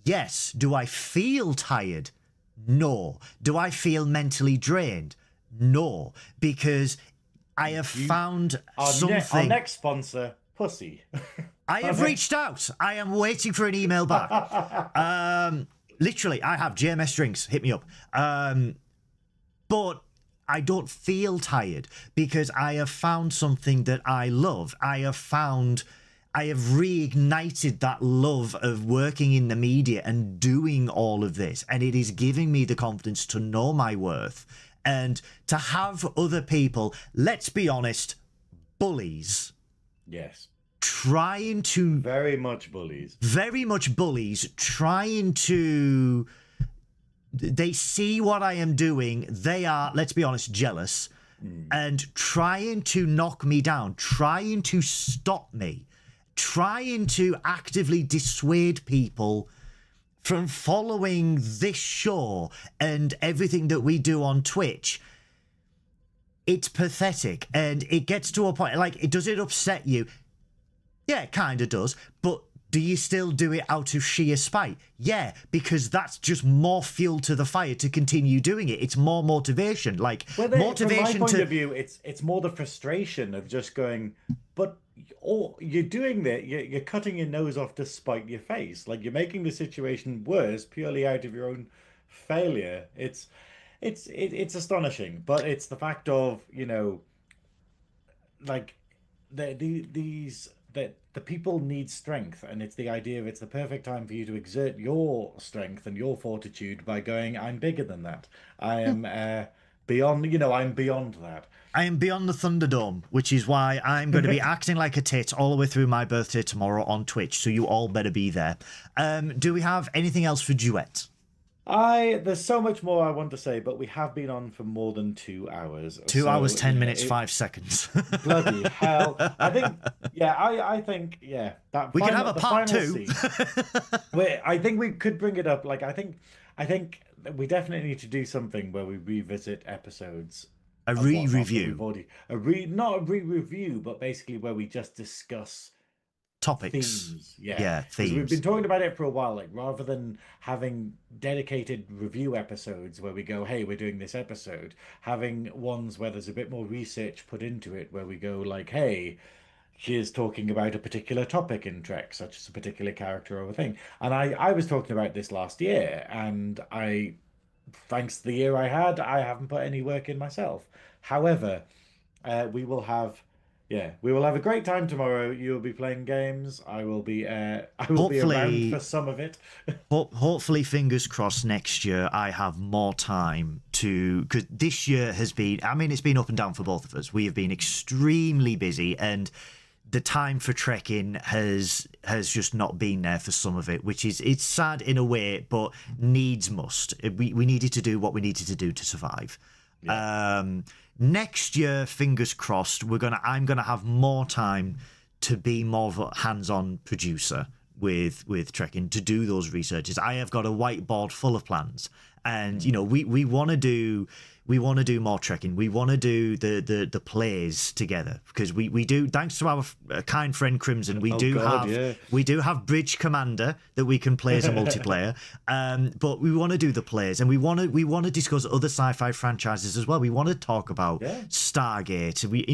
Yes. Do I feel tired? No. Do I feel mentally drained? No. Because I have found Our something. next sponsor, Pussy. I have reached out. I am waiting for an email back. Literally, I have JMS Drinks. Hit me up. But I don't feel tired because I have found something that I love. I have reignited that love of working in the media and doing all of this. And it is giving me the confidence to know my worth and to have other people, let's be honest, bullies. Yes. Trying to. Very much bullies. Very much bullies, trying to. They see what I am doing. They are, let's be honest, jealous and trying to knock me down, trying to stop me, trying to actively dissuade people from following this show and everything that we do on Twitch. It's pathetic, and it gets to a point, like, does it upset you? Yeah, it kind of does, but do you still do it out of sheer spite? Yeah, because that's just more fuel to the fire to continue doing it. It's more motivation, like motivation. From my point of view, it's more the frustration of just going, but you're doing that. You're cutting your nose off to spite your face. Like, you're making the situation worse purely out of your own failure. It's astonishing, but it's the fact of, like these that the people need strength, and it's the idea of it's the perfect time for you to exert your strength and your fortitude by going, I'm bigger than that. I am beyond, I'm beyond that. I am beyond the Thunderdome, which is why I'm going to be acting like a tit all the way through my birthday tomorrow on Twitch, so you all better be there. Do we have anything else for Duet? There's so much more I want to say, but we have been on for more than 2 hours. 2 hours, 10 minutes, 5 seconds. Bloody hell. I think, that we can have a part 2. I think we could bring it up. Like, I think that we definitely need to do something where we revisit episodes. A re-review. Not a re-review, but basically where we just discuss topics. Themes. Themes. We've been talking about it for a while, like rather than having dedicated review episodes where we go, hey, we're doing this episode, having ones where there's a bit more research put into it, where we go like, hey, she's talking about a particular topic in Trek, such as a particular character or a thing. And I was talking about this last year, and thanks to the year I had, I haven't put any work in myself. However, we will have a great time tomorrow. You'll be playing games. I will be be around for some of it. Hopefully, fingers crossed, next year I have more time because this year has been, it's been up and down for both of us. We have been extremely busy, and the time for Trekkin has just not been there for some of it, which it's sad in a way, but needs must. We needed to do what we needed to do to survive. Yeah. Next year, fingers crossed, I'm gonna have more time to be more of a hands-on producer with Trekkin, to do those researches. I have got a whiteboard full of plans, and we want to do more Trekking. We want to do the plays together, because we do, thanks to our kind friend Crimson, we do have Bridge Commander that we can play as a multiplayer. But we want to do the plays, and we want to discuss other sci-fi franchises as well. We want to talk about Stargate. We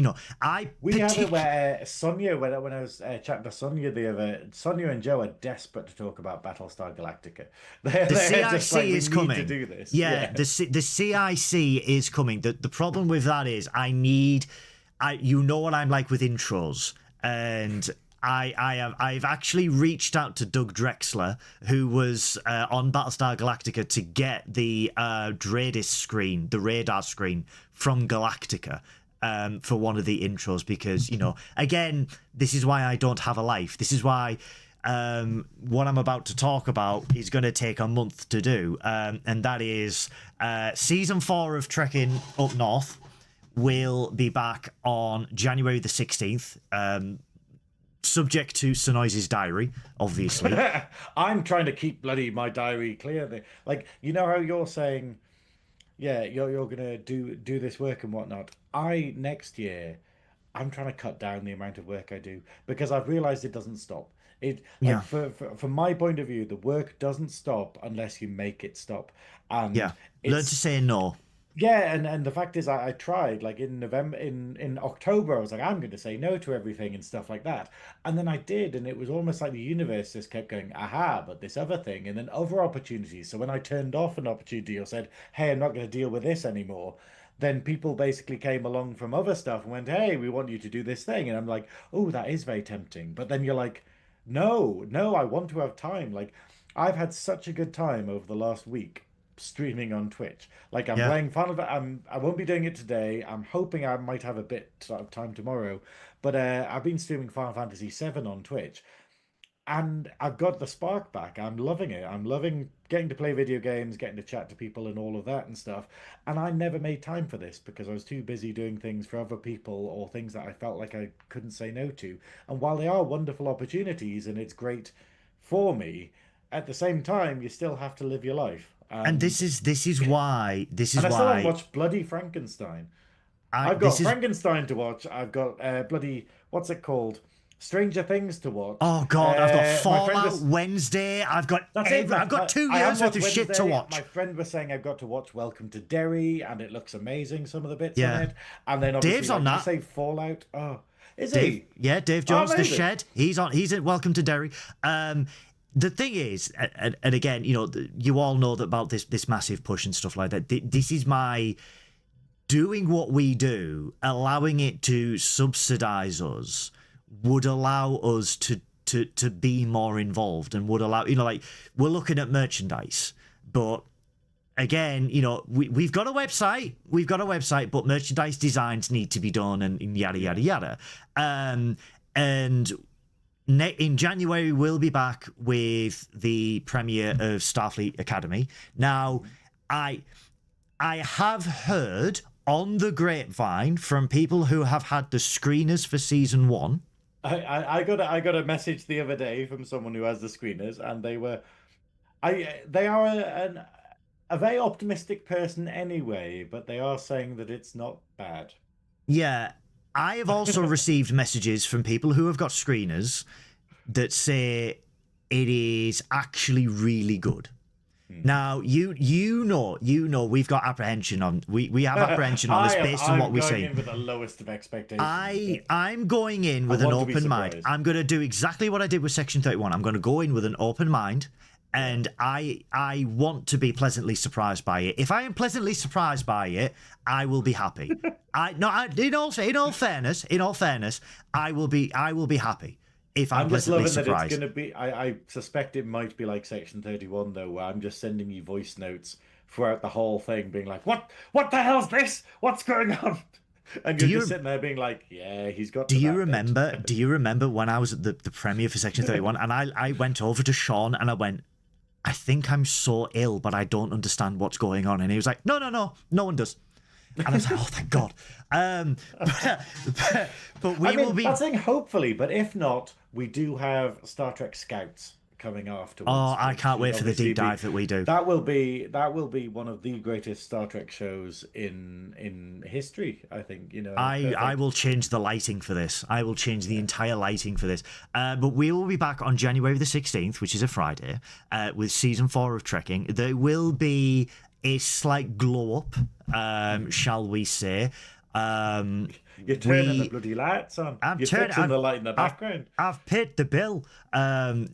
have it where Sonia, when I was chatting to Sonia Sonia and Joe are desperate to talk about Battlestar Galactica. The CIC is coming. To do this. The CIC is coming. The problem with that is you know what I'm like with intros, and I've actually reached out to Doug Drexler, who was on Battlestar Galactica, to get the the radar screen from Galactica for one of the intros, because again, this is why I don't have a life. This is why what I'm about to talk about is going to take a month to do, and that is season 4 of Trekking Up North will be back on January the 16th, subject to Synoiz's diary, obviously. I'm trying to keep my diary clear. Like, how you're saying, you're gonna do this work and whatnot. Next year, I'm trying to cut down the amount of work I do, because I've realized it doesn't stop. From my point of view, the work doesn't stop unless you make it stop. And learn to say no. Yeah, and the fact is, I tried, like in November, in October, I was like, I'm going to say no to everything and stuff like that. And then I did, and it was almost like the universe just kept going, aha, but this other thing, and then other opportunities. So when I turned off an opportunity or said, hey, I'm not going to deal with this anymore, then people basically came along from other stuff and went, hey, we want you to do this thing. And I'm like, oh, that is very tempting. But then you're like, no, I want to have time. Like, I've had such a good time over the last week streaming on Twitch. Like, I'm playing Final Fantasy. I won't be doing it today. I'm hoping I might have a bit of time tomorrow. But I've been streaming Final Fantasy 7 on Twitch, and I've got the spark back. I'm loving it. I'm loving getting to play video games, getting to chat to people and all of that and stuff. And I never made time for this because I was too busy doing things for other people, or things that I felt like I couldn't say no to. And while they are wonderful opportunities and it's great for me, at the same time, you still have to live your life. And this is why I still haven't watched bloody Frankenstein. I've got Frankenstein to watch. I've got bloody, what's it called? Stranger Things to watch. Oh God, I've got Fallout Wednesday. I've got 2 years worth of shit to watch. My friend was saying I've got to watch Welcome to Derry, and it looks amazing, some of the bits on it. And then obviously, Dave's on that. You say Fallout. Oh, is Dave, he? Yeah, Dave Jones, The Shed. He's at Welcome to Derry. The thing is, and again, you all know that about this massive push and stuff like that. This is my doing what we do, allowing it to subsidize us would allow us to be more involved and would allow, like, we're looking at merchandise, but again, we've got a website, but merchandise designs need to be done and yada yada yada. And in January we'll be back with the premiere of Starfleet Academy. Now, I have heard on the grapevine from people who have had the screeners for season 1. I got a message the other day from someone who has the screeners, and they are a very optimistic person anyway, but they are saying that it's not bad. Yeah, I have also received messages from people who have got screeners that say it is actually really good. Now, you know, we've got apprehension on. We have apprehension on this based on what we see. I'm going in with the lowest of expectations. I'm going in with an open mind. I'm going to do exactly what I did with Section 31. I'm going to go in with an open mind, and I want to be pleasantly surprised by it. If I am pleasantly surprised by it, I will be happy. In all fairness, I will be happy. If I'm just loving surprised. That it's going to be. I suspect it might be like Section 31 though, where I'm just sending you voice notes throughout the whole thing, being like, "What the hell's this? What's going on?" And you're just sitting there being like, "Yeah, he's got." Do you remember when I was at the premiere for Section 31, and I went over to Sean and I went, "I think I'm so ill, but I don't understand what's going on," and he was like, "No one does." And I was like, "Oh, thank God." But we will be. I'm saying hopefully, but if not, we do have Star Trek Scouts coming afterwards. Oh, I can't wait for the deep dive that we do. That will be one of the greatest Star Trek shows in history. I think I will change the lighting for this. I will change the entire lighting for this. But we will be back on January the 16th, which is a Friday, with season 4 of Trekking. There will be a slight glow up, shall we say. You're turning the bloody lights on. You're fixing the light in the background. I've paid the bill. But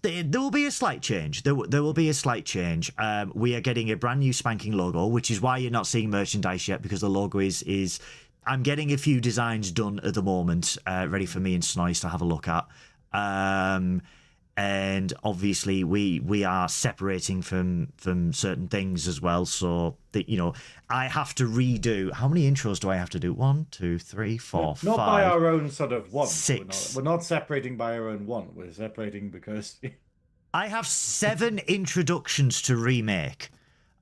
there will be a slight change. There will be a slight change. We are getting a brand new spanking logo, which is why you're not seeing merchandise yet, because the logo is I'm getting a few designs done at the moment, ready for me and Synoiz to have a look at. And obviously we are separating from certain things as well, so that I have to redo. How many intros do I have to do? 1, 2, 3, 4, 5. Not by our own sort of want. 6. We're not separating by our own want. We're separating because I have 7 introductions to remake.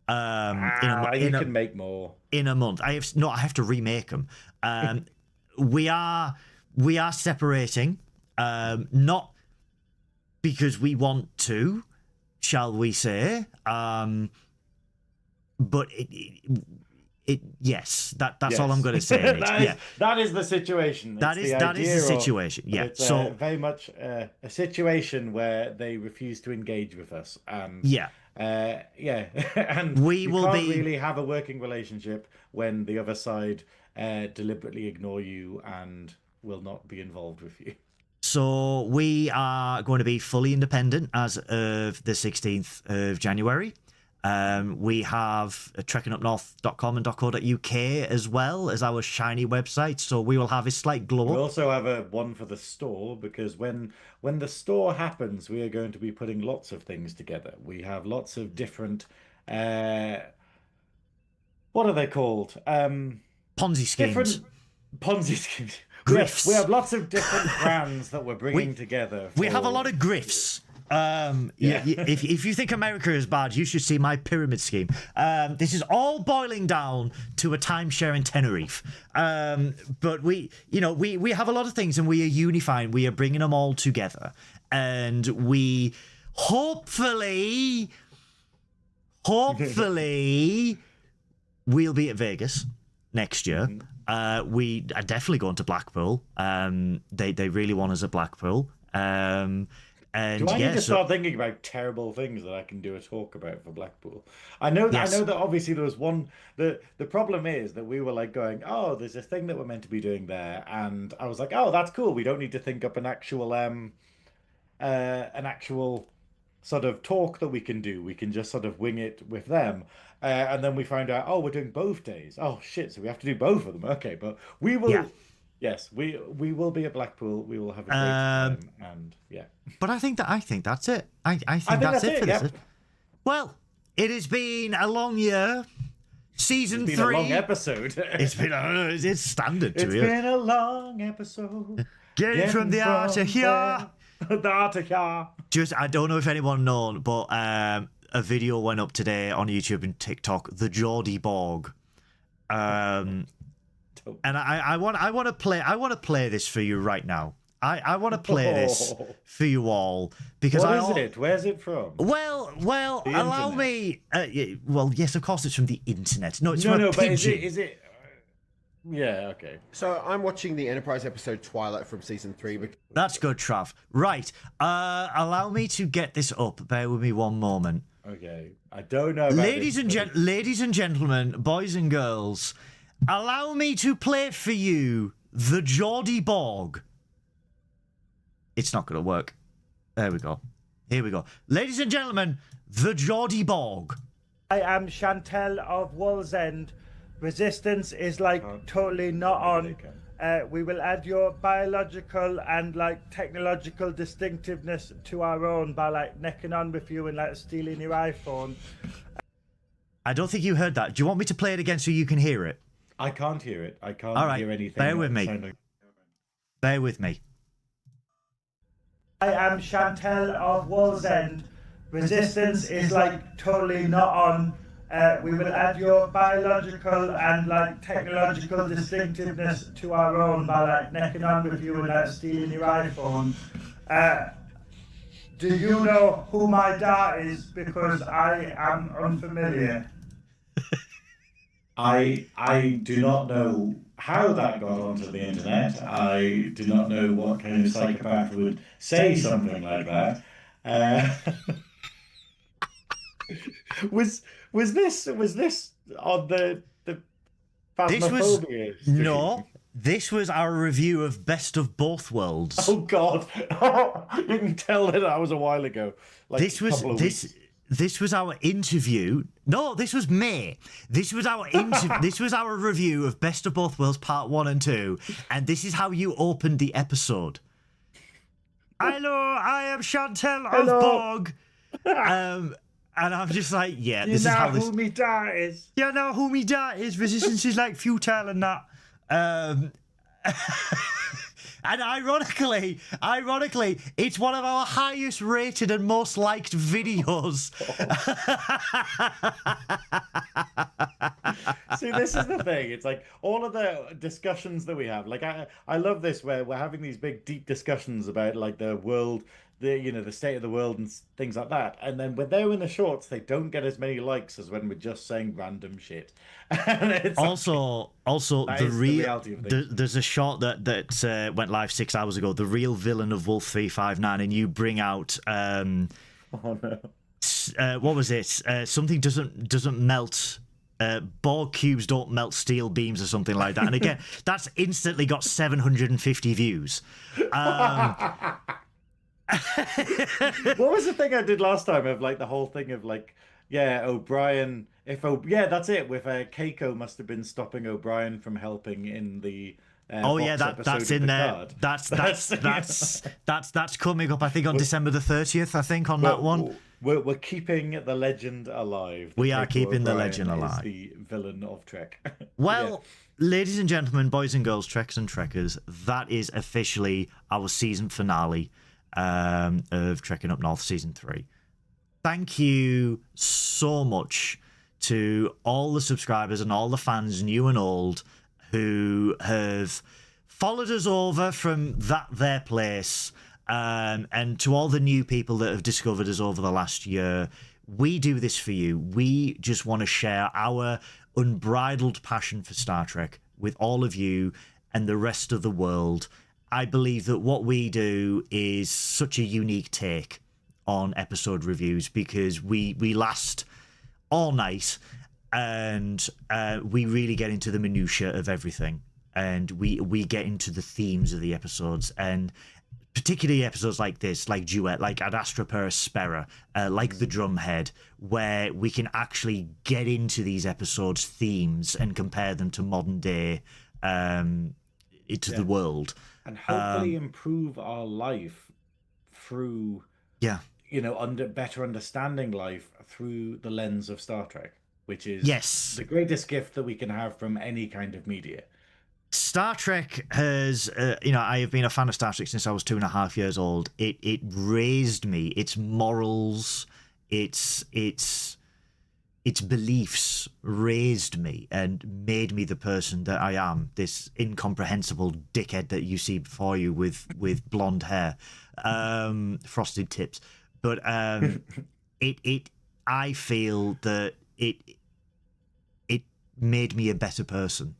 You can make more in a month. I have to remake them. We are separating, not because we want to, shall we say? But yes, that's all I'm going to say. That is the situation. That is the situation. Yeah. It's very much a situation where they refuse to engage with us, and and we will can't really have a working relationship when the other side deliberately ignore you and will not be involved with you. So we are going to be fully independent as of the 16th of January. We have trekkinupnorth.com and .co.uk as well as our shiny website, so we will have a slight glow up. We also have one for the store, because when the store happens, we are going to be putting lots of things together. We have lots of different what are they called? Ponzi schemes. Ponzi schemes. Grifts. We have lots of different brands that we're bringing together. We have a lot of grifts. If you think America is bad, you should see my pyramid scheme. This is all boiling down to a timeshare in Tenerife. But we have a lot of things, and we are unifying. We are bringing them all together, and we hopefully we'll be at Vegas next year. We are definitely going to Blackpool. They really want us at Blackpool. And do I need to start thinking about terrible things that I can do a talk about for Blackpool? I know that obviously there was one. The problem is that we were like going, oh, there's this thing that we're meant to be doing there, and I was like, oh, that's cool. We don't need to think up an actual sort of talk that we can do. We can just sort of wing it with them. And then we found out, oh, we're doing both days. Oh shit! So we have to do both of them. Okay, but we will. Yes, we will be at Blackpool. We will have a great time, and yeah. But I think that's it. I think think that's it for yep. this. Well, it has been a long year. Season It's been 3. a long episode. It's standard to It's me. been a long episode. Getting from the art to here. The art to here. Just, I don't know if anyone knows, but a video went up today on YouTube and TikTok, the Geordie Borg. And I want to play this for you right now. I want to play this for you all because what is it? Where's it from? Well, allow me. Well, yes, of course, it's from the internet. No, it's from a but pigeon. is it? Yeah, okay. So I'm watching the Enterprise episode Twilight from season 3. That's good, Trav. Right. Allow me to get this up. Bear with me one moment. Okay. I don't know about Ladies and gentlemen, boys and girls, allow me to play for you the Geordie Borg. It's not going to work. There we go. Here we go. Ladies and gentlemen, the Geordie Borg. I am Chantel of Wallsend. Resistance is like totally not on. We will add your biological and like technological distinctiveness to our own by like necking on with you and like stealing your iPhone. I don't think you heard that. Do you want me to play it again so you can hear it? I can't hear it. I can't All right, hear anything. bear with me. Bear with me. I am Chantel of Wallsend. Resistance is like totally not on. We will add your biological and like technological distinctiveness to our own by like necking on with you and like stealing your iPhone. Do you know who my dad is? Because I am unfamiliar. I do not know how that got onto the internet. I do not know what kind of psychopath would say something like that. Was this on the Phasmophobia stream? No. This was our review of Best of Both Worlds. Oh God! You can tell that was a while ago. Like This was our interview. No, this was May. This was our This was our review of Best of Both Worlds Part 1 and 2, and this is how you opened the episode. Hello, I am Chantel of Borg. And I'm just like, yeah, this is how this. You know who me dad is. You know who me dad is. Resistance is like futile and that. And ironically, it's one of our highest rated and most liked videos. See, this is the thing. It's like all of the discussions that we have. Like I love this where we're having these big, deep discussions about like the world, the state of the world and things like that. And then when they're in the shorts, they don't get as many likes as when we're just saying random shit. And it's also the reality of things. There's a shot that went live 6 hours ago. The real villain of Wolf 359, and you bring out oh no. What was it? Something doesn't melt. Borg cubes don't melt steel beams or something like that. And again, that's instantly got 750 views. What was the thing I did last time of like the whole thing of like, yeah, O'Brien. That's it. With Keiko must have been stopping O'Brien from helping in the. That's in there. That's coming up. I think on December the 30th. I think on that one. We're keeping the legend alive. We are keeping the legend O'Brien alive. Is the villain of Trek. Well, ladies and gentlemen, boys and girls, Treks and Trekkers, that is officially our season finale of Trekking Up North season 3. Thank you so much to all the subscribers and all the fans, new and old, who have followed us over from their place, and to all the new people that have discovered us over the last year. We do this for you. We just want to share our unbridled passion for Star Trek with all of you and the rest of the world. I believe that what we do is such a unique take on episode reviews because we last all night and we really get into the minutiae of everything, and we get into the themes of the episodes, and particularly episodes like this, like Duet, like Ad Astra Per Aspera, like The Drumhead, where we can actually get into these episodes' themes and compare them to modern day into the world. And hopefully improve our life through, Yeah. better understanding life through the lens of Star Trek, which is Yes. the greatest gift that we can have from any kind of media. Star Trek has, I have been a fan of Star Trek since I was 2.5 years old. It raised me. Its morals, its beliefs raised me and made me the person that I am. This incomprehensible dickhead that you see before you with blonde hair, frosted tips. But I feel that it made me a better person.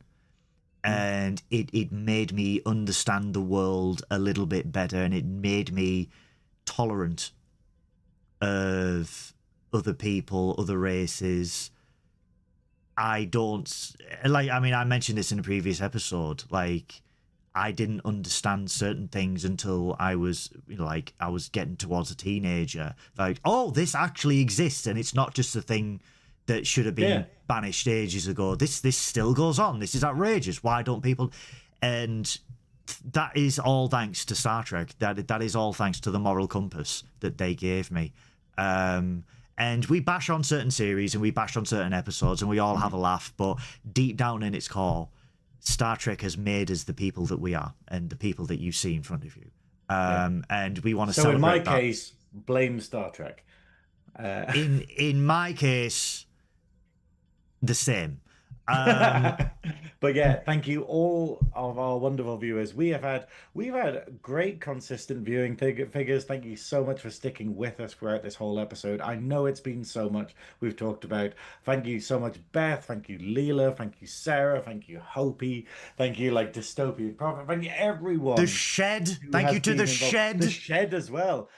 And it made me understand the world a little bit better, and it made me tolerant of other people, other races. I mentioned this in a previous episode, like, I didn't understand certain things until I was getting towards a teenager. Like, oh, this actually exists, and it's not just a thing that should have been banished ages ago. This still goes on. This is outrageous. Why don't people? And that is all thanks to Star Trek. That is all thanks to the moral compass that they gave me. And we bash on certain series and we bash on certain episodes and we all have a laugh, but deep down in its core, Star Trek has made us the people that we are and the people that you see in front of you. And we want to celebrate that. So in my case, blame Star Trek. In my case, the same. But yeah, thank you all of our wonderful viewers. We've had great consistent viewing figures. Thank you so much for sticking with us throughout this whole episode. I know it's been so much we've talked about. Thank you so much, Beth. Thank you, Leela. Thank you, Sarah. Thank you, Hopi. Thank you, Dystopian Prophet. Thank you, everyone. The Shed. Thank you to the Shed. The Shed as well.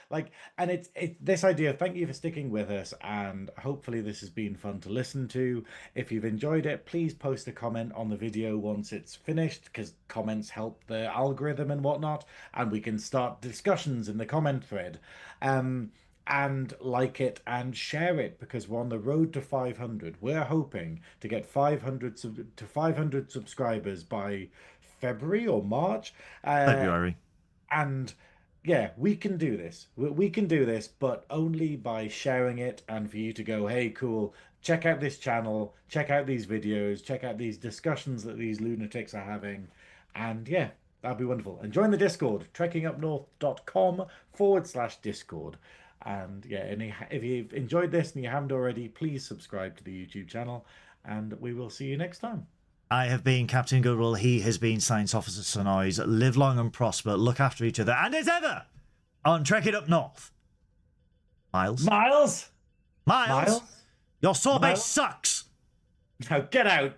And it's this idea. Thank you for sticking with us, and hopefully this has been fun to listen to. If you've enjoyed it, please post a comment on the video once it's finished, because comments help the algorithm and whatnot, and we can start discussions in the comment thread. And like it and share it, because we're on the road to 500. We're hoping to get 500 subscribers by February or March. February. And yeah, we can do this. We can do this, but only by sharing it and for you to go, hey, cool, check out this channel, check out these videos, check out these discussions that these lunatics are having. And yeah, that'd be wonderful. And join the Discord, trekkingupnorth.com/Discord. And yeah, and if you've enjoyed this and you haven't already, please subscribe to the YouTube channel, and we will see you next time. I have been Captain Goodwill. He has been Science Officer Synoiz. Live long and prosper. Look after each other. And as ever, on Trekking Up North, Miles. Your sorbet sucks. Now get out.